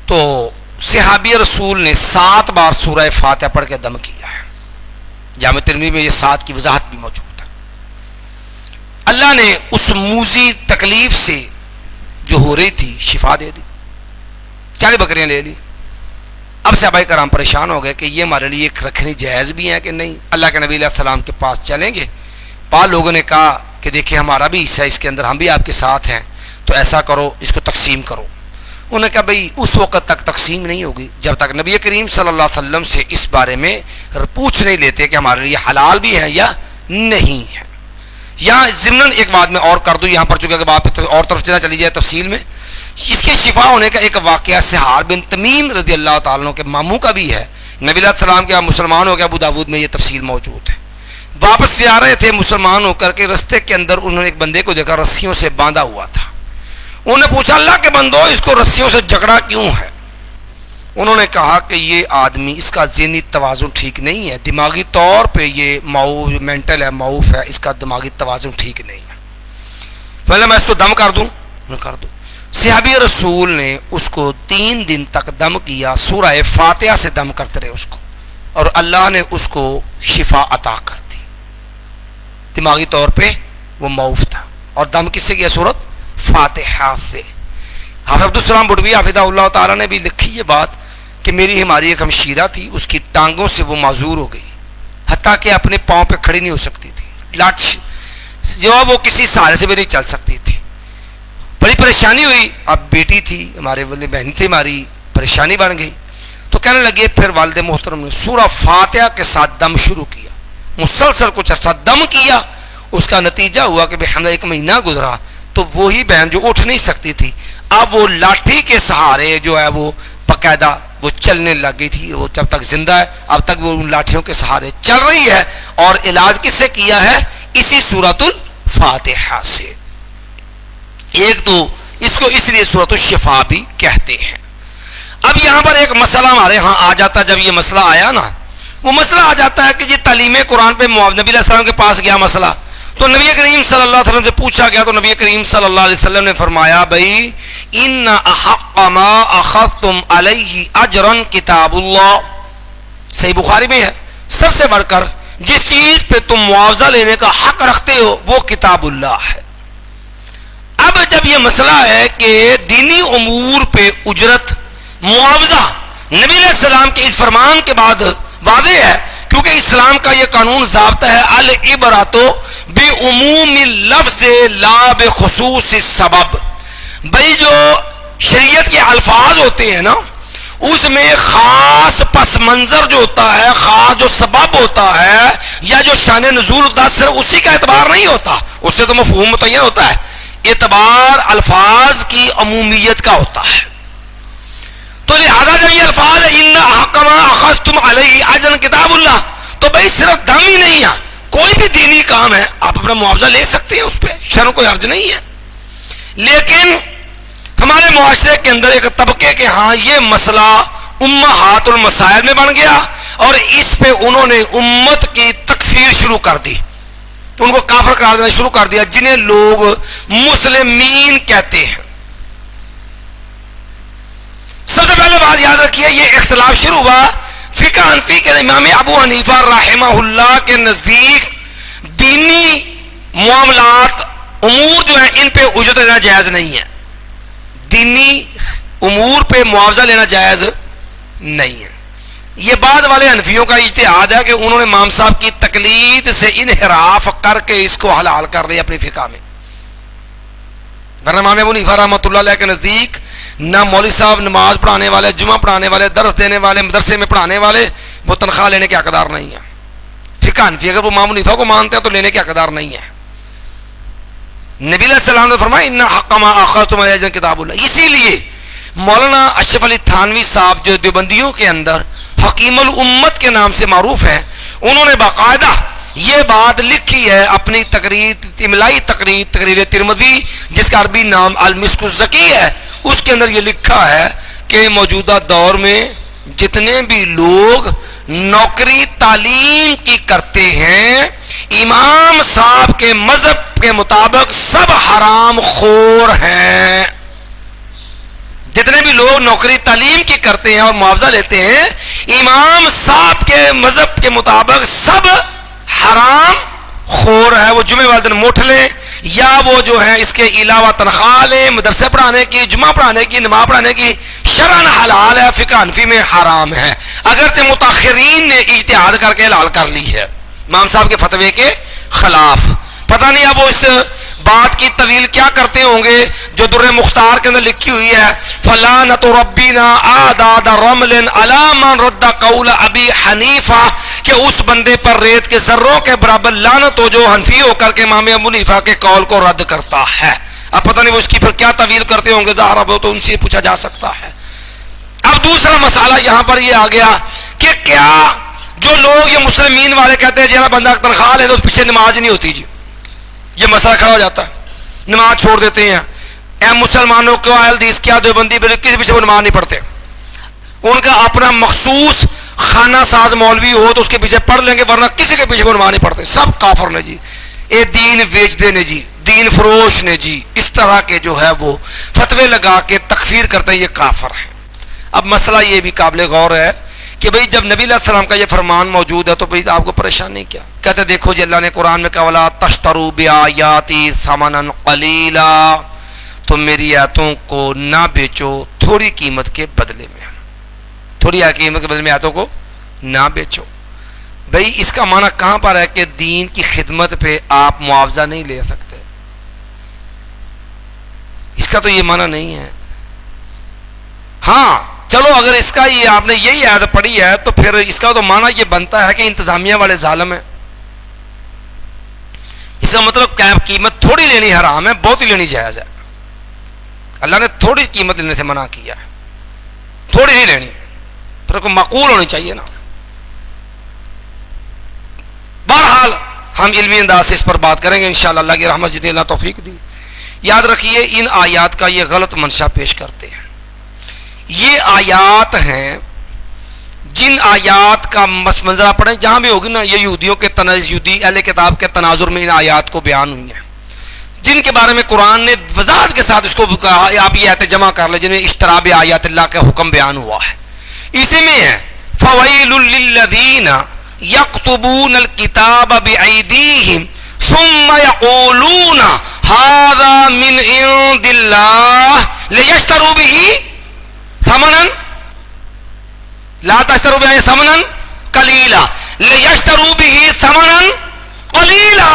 تو صحابی رسول نے 7 بار سورہ فاتحہ پڑھ کے دم کیا ہے۔ جامع ترمذی میں یہ 7 کی وضاحت بھی موجود ہے۔ اللہ نے اس موذی تکلیف سے جو ہو رہی تھی شفا دے دی، 40 بکریاں لے لی۔ اب صحابہ کرام پریشان ہو گئے کہ یہ ہمارے لیے رکھنی جائز بھی ہے کہ نہیں۔ اللہ کے نبی علیہ السلام کے پاس چلیں گے؟ بعض لوگوں نے کہا کہ دیکھیں ہمارا بھی حصہ اس کے اندر، ہم بھی آپ کے ساتھ ہیں، تو ایسا کرو اس کو تقسیم کرو۔ انہوں نے کہا بھئی اس وقت تک تقسیم نہیں ہوگی جب تک نبی کریم صلی اللہ علیہ وسلم سے اس بارے میں پوچھ نہیں لیتے کہ ہمارے لیے حلال بھی ہے یا نہیں ہے۔ یہاں ضمن ایک بات میں اور کر دوں، یہاں پر چونکہ بات اور طرف چلی جائے تفصیل میں، اس کے شفا ہونے کا ایک واقعہ سحار بن تمیم رضی اللہ تعالیٰ عنہ کے ماموں کا بھی ہے۔ نبی علیہ السلام کے مسلمان ہو گیا، ابو داود میں یہ تفصیل موجود ہے۔ واپس سے آ رہے تھے مسلمان ہو کر کے، رستے کے اندر انہوں نے ایک بندے کو دیکھا رسیوں سے باندھا ہوا تھا۔ انہوں نے پوچھا اللہ کے بندو اس کو رسیوں سے جکڑا کیوں ہے؟ انہوں نے کہا کہ یہ آدمی اس کا ذہنی توازن ٹھیک نہیں ہے، دماغی طور پہ یہ مینٹل ہے، معوف ہے، اس کا دماغی توازن ٹھیک نہیں ہے۔ پہلے میں اس کو دم کر دوں، کر دوں۔ صحابی رسول نے اس کو 3 دن تک دم کیا، سورہ فاتحہ سے دم کرتے رہے اس کو، اور اللہ نے اس کو شفا عطا کر دی۔ دماغی طور پہ وہ معوف تھا، اور دم کس سے کیا؟ سورۃ فاتحہ سے۔ حافظ عبدالسلام بٹوی حافظہ اللہ تعالیٰ نے بھی لکھی یہ بات کہ ہماری ایک ہمشیرہ تھی، اس کی ٹانگوں سے وہ معذور ہو گئی، حتیٰ کہ اپنے پاؤں پہ کھڑی نہیں ہو سکتی تھی، لاٹ جو وہ کسی سہارے سے بھی نہیں چل سکتی تھی۔ بڑی پریشانی ہوئی، اب بیٹی تھی ہمارے، والے بہن تھی ہماری، پریشانی بن گئی۔ تو کہنے لگے پھر والد محترم نے سورہ فاتحہ کے ساتھ دم شروع کیا، مسلسل کچھ عرصہ دم کیا۔ اس کا نتیجہ ہوا کہ بحمدہ 1 مہینہ گزرا تو وہی بہن جو اٹھ نہیں سکتی تھی اب وہ لاٹھی کے سہارے جو ہے وہ باقاعدہ وہ چلنے لگ گئی تھی۔ وہ جب تک زندہ ہے اب تک وہ ان لاٹھیوں کے سہارے چل رہی ہے، اور علاج کس سے کیا ہے؟ اسی سورۃ الفاتحہ سے۔ ایک تو اس کو اس لیے سورۃ الشفا بھی کہتے ہیں۔ اب یہاں پر ایک مسئلہ ہمارے ہاں آ جاتا ہے، جب یہ مسئلہ آیا نا، وہ مسئلہ آ جاتا ہے کہ یہ تعلیم قرآن پہ نبی علیہ السلام کے پاس گیا مسئلہ، تو نبی کریم صلی اللہ علیہ وسلم سے پوچھا گیا تو نبی کریم صلی اللہ علیہ وسلم نے فرمایا بھائی ان احق ما اخذتم علیہ اجرا کتاب اللہ، صحیح بخاری میں ہے، سب سے بڑھ کر جس چیز پہ تم معاوضہ لینے کا حق رکھتے ہو وہ کتاب اللہ ہے۔ اب جب یہ مسئلہ ہے کہ دینی امور پہ اجرت معاوضہ نبی علیہ السلام کے اس فرمان کے بعد واضح ہے، کیونکہ اسلام کا یہ قانون ضابطہ ہے العبرۃ بعموم اللفظ لا بخصوص السبب، بھائی جو شریعت کے الفاظ ہوتے ہیں نا اس میں خاص پس منظر جو ہوتا ہے، خاص جو سبب ہوتا ہے یا جو شان نزول ہوتا ہے صرف اسی کا اعتبار نہیں ہوتا، اس سے تو مفہوم متعین ہوتا ہے، اعتبار الفاظ کی عمومیت کا ہوتا ہے۔ تو لہذا جب یہ الفاظ ہے ان احق ما اخذتم علیہ اجرا کتاب اللہ، تو بھائی صرف دم ہی نہیں ہے، کوئی بھی دینی کام ہے آپ اپنا معاوضہ لے سکتے ہیں، اس پہ شرع کوئی حرج نہیں ہے۔ لیکن ہمارے معاشرے کے اندر ایک طبقے کے ہاں یہ مسئلہ امہات المسائل میں بن گیا اور اس پہ انہوں نے امت کی تکفیر شروع کر دی، ان کو کافر قرار دینا شروع کر دیا، جنہیں لوگ مسلمین کہتے ہیں۔ سب سے پہلے بات یاد رکھیے یہ اختلاف شروع ہوا فقہ حنفی کے امام ابو حنیفہ رحمہ اللہ کے نزدیک دینی معاملات امور جو ہیں ان پہ اجرت لینا جائز نہیں ہے، دینی امور پہ معاوضہ لینا جائز نہیں ہے۔ یہ بعد والے حنفیوں کا اجتہاد ہے کہ انہوں نے امام صاحب کی تقلید سے انحراف کر کے اس کو حلال کر لیا اپنی فقہ میں، ورنہ امام ابو حنیفہ رحمۃ اللہ علیہ کے نزدیک نہ مولوی صاحب نماز پڑھانے والے، جمعہ پڑھانے والے، درس دینے والے، مدرسے میں پڑھانے والے وہ تنخواہ لینے کے حقدار نہیں ہیں۔ فقہ حنفی اگر وہ امام حنیفہ کو مانتے ہیں تو لینے کے حقدار نہیں ہے۔ نبی علیہ السلام نے فرمایا ان حق ما اخذتم علیہ اجرا کتاب اللہ، اسی لیے مولانا اشرف علی تھانوی صاحب جو دیوبندیوں کے اندر حکیم الامت کے نام سے معروف ہیں، انہوں نے باقاعدہ یہ بات لکھی ہے اپنی تقریر، املائی تقریر ترمذی جس کا عربی نام المسک الزکی ہے، اس کے اندر یہ لکھا ہے کہ موجودہ دور میں جتنے بھی لوگ نوکری تعلیم کی کرتے ہیں امام صاحب کے مذہب کے مطابق سب حرام خور ہیں، جتنے بھی لوگ نوکری تعلیم کی کرتے ہیں اور معاوضہ لیتے ہیں امام صاحب کے مذہب کے مطابق سب حرام خور ہے، وہ جمعہ والے دن موٹھ لیں یا وہ جو ہے اس کے علاوہ تنخواہ لیں، مدرسے پڑھانے کی، جمعہ پڑھانے کی، نماز پڑھانے کی، شرعاً حلال ہے، فقہ حنفی میں حرام ہے، اگرچہ متاخرین نے اجتہاد کر کے حلال کر لی ہے امام صاحب کے فتوے کے خلاف۔ پتہ نہیں اب وہ اس بات کی طویل کیا کرتے ہوں گے جو در مختار کے اندر لکھی ہوئی ہے فلانت ربنا اعداد رمل علی من رد قول ابی حنیفہ، کہ اس بندے پر ریت کے ذروں کے برابر لعنت ہو جو حنفی ہو کر کے امام ابو حنیفہ کے قول کو رد کرتا ہے۔ اب پتہ نہیں وہ اس کی پھر کیا طویل کرتے ہوں گے، ظاہر وہ تو ان سے پوچھا جا سکتا ہے۔ اب دوسرا مسئلہ یہاں پر یہ آ گیا کہ کیا جو لوگ یہ مسلمین والے کہتے ہیں جہاں بندہ تنخواہ لے تو پیچھے نماز نہیں ہوتی، جی یہ مسئلہ کھڑا ہو جاتا ہے، نماز چھوڑ دیتے ہیں۔ اے مسلمانوں کو اہل حدیث کیا دیوبندی بلکہ کسی پیچھے وہ نماز نہیں پڑھتے، ان کا اپنا مخصوص خانہ ساز مولوی ہو تو اس کے پیچھے پڑھ لیں گے، ورنہ کسی کے پیچھے وہ نماز نہیں پڑھتے، سب کافر نے جی، اے دین بیچ دے نے جی، دین فروش نے جی، اس طرح کے جو ہے وہ فتوے لگا کے تکفیر کرتے ہیں، یہ کافر ہیں۔ اب مسئلہ یہ بھی قابل غور ہے کہ بھئی جب نبی علیہ السلام کا یہ فرمان موجود ہے تو بھئی آپ کو پریشانی کیا؟ کہتے دیکھو جی اللہ نے قرآن میں کہا وَلَا تَشْتَرُوا بِآيَاتِي ثَمَنًا قَلِيلًا، تم میری آیتوں کو نہ بیچو تھوڑی قیمت کے بدلے میں، تھوڑی قیمت کے بدلے میں آیتوں کو نہ بیچو۔ بھئی اس کا معنی کہاں پر ہے کہ دین کی خدمت پہ آپ معاوضہ نہیں لے سکتے؟ اس کا تو یہ معنی نہیں ہے۔ ہاں چلو اگر اس کا یہ آپ نے یہی آیت پڑھی ہے تو پھر اس کا تو معنی یہ بنتا ہے کہ انتظامیہ والے ظالم ہیں، اس کا مطلب کیا قیمت تھوڑی لینی حرام ہے، بہت ہی لینی جائز ہے۔ اللہ نے تھوڑی قیمت لینے سے منع کیا ہے، تھوڑی نہیں لینی، پھر کوئی معقول ہونی چاہیے نا۔ بہرحال ہم علمی انداز سے اس پر بات کریں گے انشاءاللہ، اللہ کی رحمت جتنی اللہ توفیق دی۔ یاد رکھیے ان آیات کا یہ غلط منشا پیش کرتے ہیں، یہ آیات ہیں جن آیات کا منظرہ پڑھیں جہاں بھی ہوگی نا، یہ یہودیوں کے یہودی اہل کتاب کے تناظر میں ان آیات کو بیان ہوئی ہیں، جن کے بارے میں قرآن نے وضاحت کے ساتھ اس کو کہا آپ یہ آیتیں جمع کر لیں جن میں اشتراب آیات اللہ کا حکم بیان ہوا ہے. اسی میں ہے فویل للذین یکتبون الکتاب بایدیہم ثم یقولون ھذا من عند اللہ لیشتروا به ثمنا لا تشتروا به ثمنا قلیلا لیشتروا به ثمنا قلیلا.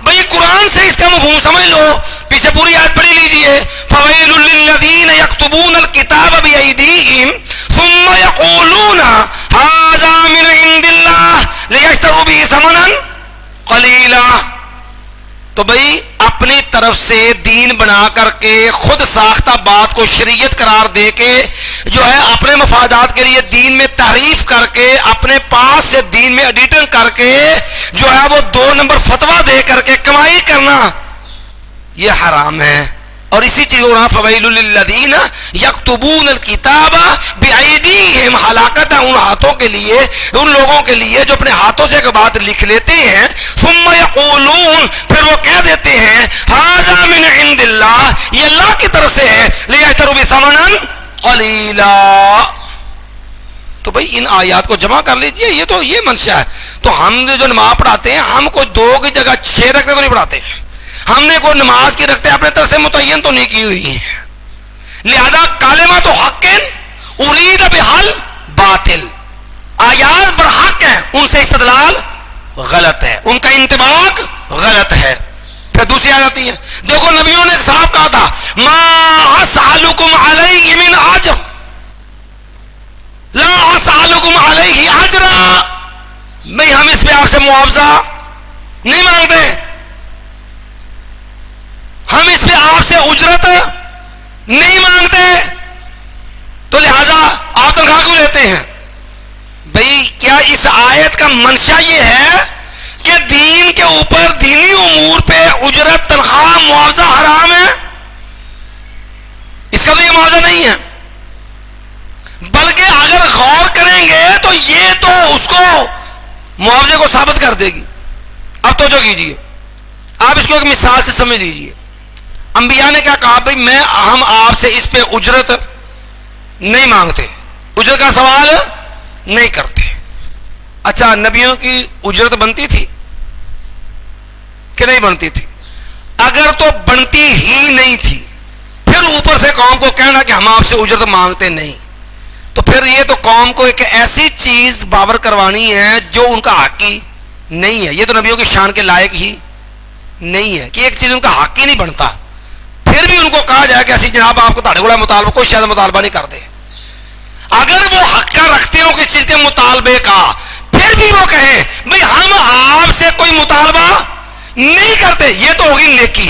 بھئی قرآن سے اس کا مفہوم سمجھ لو، پیچھے پوری آیت پڑھی لیجئے. فویل للذین یکتبون الکتاب بایدیہم ثم یقولون ھذا من عند اللہ لیشتروا به ثمنا قلیلا. تو بھئی اپنی طرف سے دین بنا کر کے خود ساختہ بات کو شریعت قرار دے کے جو ہے اپنے مفادات کے لیے دین میں تحریف کر کے اپنے پاس سے دین میں ایڈیٹنگ کر کے جو ہے وہ 2 نمبر فتویٰ دے کر کے کمائی کرنا یہ حرام ہے. اور اسی چیز کو فویل للذین یکتبون الکتاب بایدیہم، ہلاکت ہے ان ہاتھوں کے لیے، ان لوگوں کے لیے جو اپنے ہاتھوں سے ایک بات لکھ لیتے ہیں، ثم یقولون پھر وہ کہہ دیتے ہیں ھذا من عند اللہ، یہ اللہ کی طرف سے ہے، لیشتروا بثمنا قلیلا. تو بھائی ان آیات کو جمع کر لیجئے، یہ تو یہ منشا ہے. تو ہم جو نماز پڑھاتے ہیں ہم کوئی 2 کی جگہ 6 رکھتے تو نہیں پڑھاتے، ہم نے کوئی نماز کی رکھتے اپنے طرف سے متعین تو نہیں کی ہوئی ہیں. لہذا کلمۃ حق ارید بحل باطل، آیات برحق ہیں، ان سے استدلال غلط ہے، ان کا انطباق غلط ہے. پھر دوسری آیت آتی ہے، دیکھو نبیوں نے صاحب کہا تھا ما اسألکم علیہ من اجر لا اسألکم علیہ اجرا. میں ہم اس پہ آپ سے معاوضہ نہیں مانگتے، ہم اس پہ آپ سے اجرت نہیں مانگتے، تو لہذا آپ تنخواہ کیوں لیتے ہیں؟ بھئی کیا اس آیت کا منشا یہ ہے کہ دین کے اوپر دینی امور پہ اجرت تنخواہ معاوضہ حرام ہے؟ اس کا تو یہ معاوضہ نہیں ہے، بلکہ اگر غور کریں گے تو یہ تو اس کو معاوضے کو ثابت کر دے گی. اب توجہ کیجیے، آپ اس کو ایک مثال سے سمجھ لیجیے. انبیاء نے کیا کہا، بھئی ہم آپ سے اس پہ اجرت نہیں مانگتے، اجرت کا سوال نہیں کرتے. اچھا نبیوں کی اجرت بنتی تھی کہ نہیں بنتی تھی؟ اگر تو بنتی ہی نہیں تھی پھر اوپر سے قوم کو کہنا کہ ہم آپ سے اجرت مانگتے نہیں، تو پھر یہ تو قوم کو ایک ایسی چیز باور کروانی ہے جو ان کا حق ہی نہیں ہے. یہ تو نبیوں کی شان کے لائق ہی نہیں ہے کہ ایک چیز ان کا حق ہی نہیں بنتا، پھر بھی ان کو کہا جائے کہ اسی جناب آپ کو تھوڑے کو مطالبہ کوئی شاید مطالبہ نہیں کرتے. اگر وہ حق کا رکھتے ہو کسی چیز کے مطالبے کا، پھر بھی وہ کہیں بھئی ہم آپ سے کوئی مطالبہ نہیں کرتے، یہ تو ہوگی نیکی،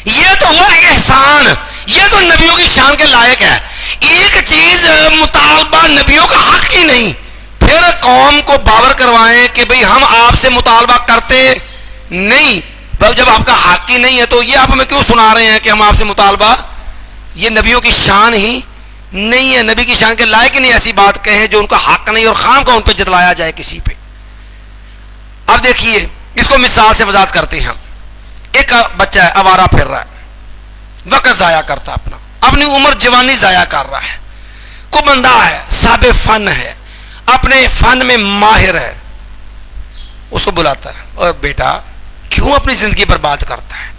یہ تو ہوا احسان، یہ تو نبیوں کی شان کے لائق ہے. ایک چیز مطالبہ نبیوں کا حق ہی نہیں، پھر قوم کو باور کروائیں کہ بھئی ہم آپ سے مطالبہ کرتے نہیں. جب آپ کا حق ہی نہیں ہے تو یہ آپ ہمیں کیوں سنا رہے ہیں کہ ہم آپ سے مطالبہ؟ یہ نبیوں کی شان ہی نہیں ہے، نبی کی شان کے لائق ہی نہیں ایسی بات کہیں جو ان کا حق نہیں اور خام کا ان پہ جتلایا جائے کسی پہ. اب دیکھیے اس کو مثال سے وضاحت کرتے ہیں. ایک بچہ ہے آوارہ پھر رہا ہے، وقت ضائع کرتا ہے، اپنی عمر جوانی ضائع کر رہا ہے. کوئی بندہ ہے صاحب فن ہے، اپنے فن میں ماہر ہے، اس کو بلاتا ہے اور بیٹا کیوں اپنی زندگی برباد کرتا ہے،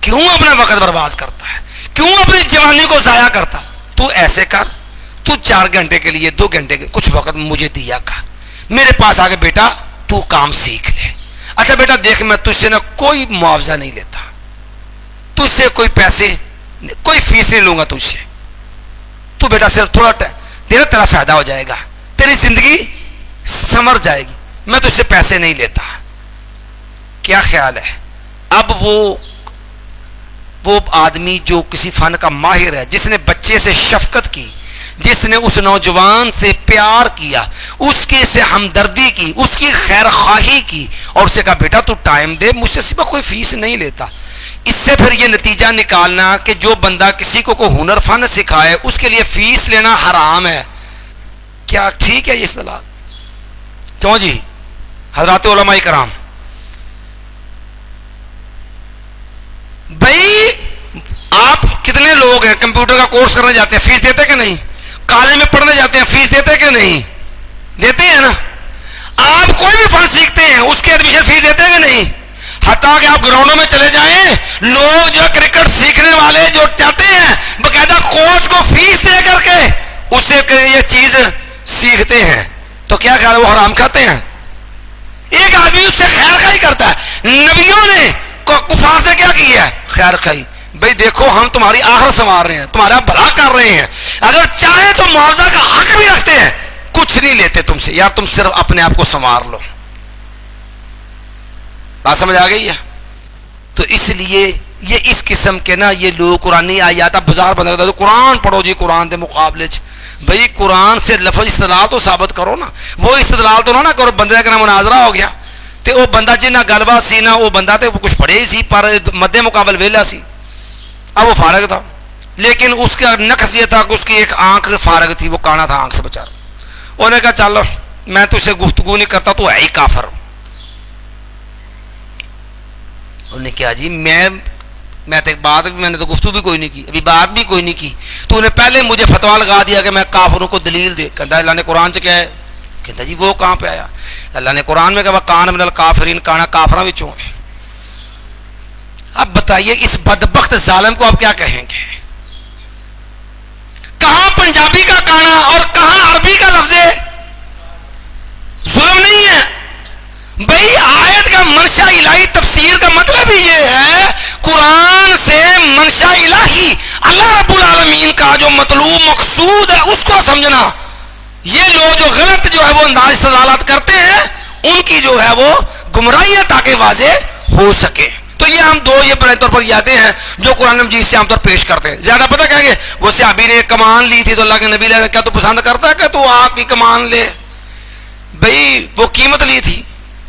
کیوں اپنا وقت برباد کرتا ہے، کیوں اپنی جوانی کو ضائع کرتا؟ تو ایسے کر، تو 4 گھنٹے کے لیے 2 گھنٹے کے کچھ وقت مجھے دیا کر، میرے پاس آ کے بیٹا تو کام سیکھ لے. اچھا بیٹا دیکھ میں تجھ سے نہ کوئی معاوضہ نہیں لیتا، تجھ سے کوئی پیسے کوئی فیس نہیں لوں گا تجھ سے، تو بیٹا صرف تھوڑا تیرا فائدہ ہو جائے گا، تیری زندگی سنور جائے گی، میں تجھ سے پیسے نہیں لیتا. کیا خیال ہے؟ اب وہ آدمی جو کسی فن کا ماہر ہے، جس نے بچے سے شفقت کی، جس نے اس نوجوان سے پیار کیا، اس کے سے ہمدردی کی، اس کی خیر خواہی کی اور اسے کہا بیٹا تو ٹائم دے، مجھ سے سوا کوئی فیس نہیں لیتا. اس سے پھر یہ نتیجہ نکالنا کہ جو بندہ کسی کو کوئی ہنر فن سکھائے اس کے لیے فیس لینا حرام ہے، کیا ٹھیک ہے یہ استدلال؟ کیوں جی حضرات علماء کرام؟ بھائی آپ کتنے لوگ ہیں کمپیوٹر کا کورس کرنے جاتے ہیں، فیس دیتے کہ نہیں؟ کالج میں پڑھنے جاتے ہیں، فیس دیتے کہ نہیں؟ دیتے ہیں نا۔ آپ کوئی بھی فن سیکھتے ہیں اس کی ایڈمیشن فیس دیتے ہیں کہ نہیں؟ حتیٰ کہ آپ گراؤنڈوں میں چلے جائیں، لوگ جو کرکٹ سیکھنے والے جو چاہتے ہیں باقاعدہ کوچ کو فیس دے کر کے اس سے یہ چیز سیکھتے ہیں، تو کیا خیال ہے وہ حرام کھاتے ہیں؟ ایک آدمی اس سے خیر خائی کرتا ہے۔ نبیوں نے کفار سے کیا کی ہے؟ خیر خائی۔ بھائی دیکھو ہم تمہاری آخرت سنوار رہے ہیں، تمہارا بھلا کر رہے ہیں، اگر چاہیں تو معاوضہ کا حق بھی رکھتے ہیں، کچھ نہیں لیتے تم سے، یار تم صرف اپنے آپ کو سنوار لو۔ بات سمجھ آ گئی ہے؟ تو اس لیے یہ اس قسم کے نا یہ لوگ قرآنی آیات بازار بند کرتا تو قرآن پڑھو جی، قرآن دے مقابلے چ بھائی قرآن سے لفظ استدلال تو ثابت کرو نا، وہ استدلال تو نہ کرو بندے کا مناظرہ ہو گیا تے وہ بندہ جنہ گل بات سی نا، وہ بندہ تے کچھ پڑھے ہی سی پر مد مقابل ویلا سی، اب وہ فارغ تھا، لیکن اس کا نقص یہ تھا کہ اس کی ایک آنکھ فارغ تھی، وہ کانا تھا آنکھ سے بچا رہا۔ انہوں نے کہا چل میں تو اسے گفتگو نہیں کرتا، تو ہے ہی کافر۔ انہوں نے کہا جی میں نے تو گفتگو بھی کوئی نہیں کی، ابھی بات بھی کوئی نہیں کی، تو انہیں پہلے مجھے فتویٰ لگا دیا کہ میں کافروں کو دلیل دے۔ کہتا اللہ نے قرآن سے کیا ہے؟ کہتا جی وہ کہاں پہ آیا؟ اللہ نے قرآن میں کہا کان من الکافرین، کانا کافراں وچوں ہے۔ اب بتائیے اس بدبخت ظالم کو آپ کیا کہیں گے؟ کہاں پنجابی کا کانا اور کہاں عربی کا لفظ ہے؟ ظلم نہیں ہے بھائی؟ آیت کا منشا الہی تفسیر کا مطلب ہی یہ ہے قرآن سے منشا الہی اللہ رب العالمین کا جو مطلوب مقصود ہے اس کو سمجھنا۔ یہ لوگ جو غلط جو ہے وہ انداز استدلالات کرتے ہیں ان کی جو ہے وہ گمراہی ہے تاکہ واضح ہو سکے۔ تو یہ ہم دو یہ بنائے طور پر یہ آتے ہیں جو قرآن مجید سے عام طور پیش کرتے ہیں۔ زیادہ پتہ کہیں گے وہ صحابی نے ایک کمان لی تھی تو اللہ کے نبی نے کیا تو پسند کرتا ہے کہ تو آگ کی کمان لے؟ بھائی وہ قیمت لی تھی۔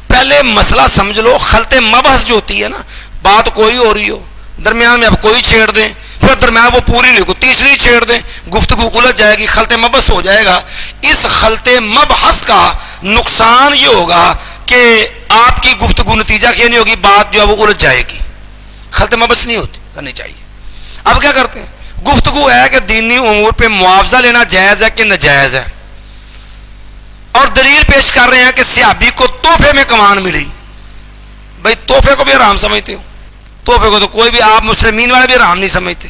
پہلے مسئلہ سمجھ لو، خلط مبحث جو ہوتی ہے نا، بات کوئی ہو رہی ہو درمیان میں اب کوئی چھیڑ دیں، پھر درمیان وہ پوری نہیں کو تیسری چھیڑ دیں، گفتگو الجھ جائے گی، خلط مبحث ہو جائے گا۔ اس خلط مبحث کا نقصان یہ ہوگا کہ آپ کی گفتگو نتیجہ کیا نہیں ہوگی، بات جو ہے وہ الجھ جائے گی۔ خلط مبحث نہیں ہوتی کرنی چاہیے۔ اب کیا کرتے ہیں؟ گفتگو ہے کہ دینی امور پہ معاوضہ لینا جائز ہے کہ ناجائز ہے، اور دلیل پیش کر رہے ہیں کہ صحابی کو تحفے میں کمان ملی۔ بھائی تحفے کو بھی حرام سمجھتے ہو؟ تحفے کو تو کوئی بھی آپ مسلمین والے بھی حرام نہیں سمجھتے۔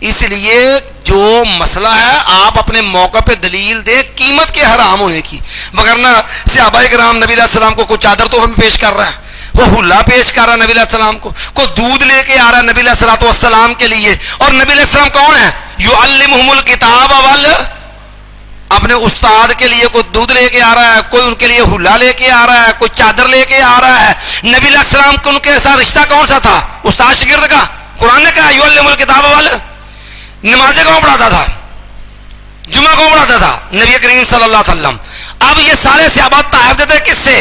اس لیے جو مسئلہ ہے آپ اپنے موقع پہ دلیل دیں قیمت کے حرام ہونے کی، وگرنہ صحابہ کرام نبی علیہ السلام کو کوئی چادر تحفے میں پیش کر رہا ہے، وہ حلہ پیش کر رہا ہے نبی علیہ السلام کو، کوئی دودھ لے کے آ رہا ہے نبی علیہ السلام کے لیے، اور نبی علیہ السلام کون ہے؟ یعلمہم الکتاب اپنے استاد کے لیے کوئی دودھ لے کے آ رہا ہے، کوئی ان کے لیے حلہ لے کے آ رہا ہے، کوئی چادر لے کے آ رہا ہے۔ نبی علیہ السلام کو ان کے ساتھ رشتہ کون سا تھا؟ استاد شاگرد کا۔ قرآن نے کہا یعلم الکتاب نمازیں کون پڑھاتا تھا؟ جمعہ کون پڑھاتا تھا؟ نبی کریم صلی اللہ علیہ وسلم۔ اب یہ سارے صحابہ تحائف دیتے کس سے؟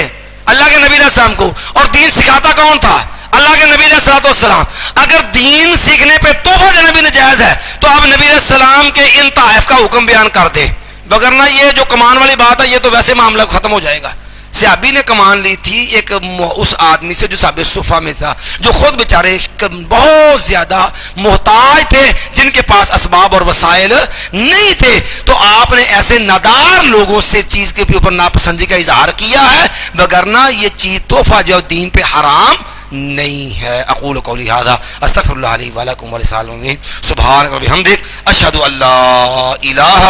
اللہ کے نبی علیہ السلام کو، اور دین سکھاتا کون تھا؟ اللہ کے نبی علیہ السلام۔ اگر دین سیکھنے پہ تحفہ دینا بھی ناجائز ہے تو آپ نبی علیہ السلام کے ان تحائف کا حکم بیان کر دیں، وگرنہ یہ جو کمان والی بات ہے یہ تو ویسے معاملہ ختم ہو جائے گا۔ صحابی نے کمان لی تھی ایک اس آدمی سے جو صحابہ صفہ میں تھا، جو خود بیچارے بہت زیادہ محتاج تھے، جن کے پاس اسباب اور وسائل نہیں تھے، تو آپ نے ایسے نادار لوگوں سے چیز کے اوپر ناپسندی کا اظہار کیا ہے، وگرنہ یہ چیز تحفہ جو دین پہ حرام نہیں ہے۔ اقول قولی ھذا استغفر اللہ لی ولکم ولسائر المسلمین سبحانک رب الحمدک اشہد ان لا الہ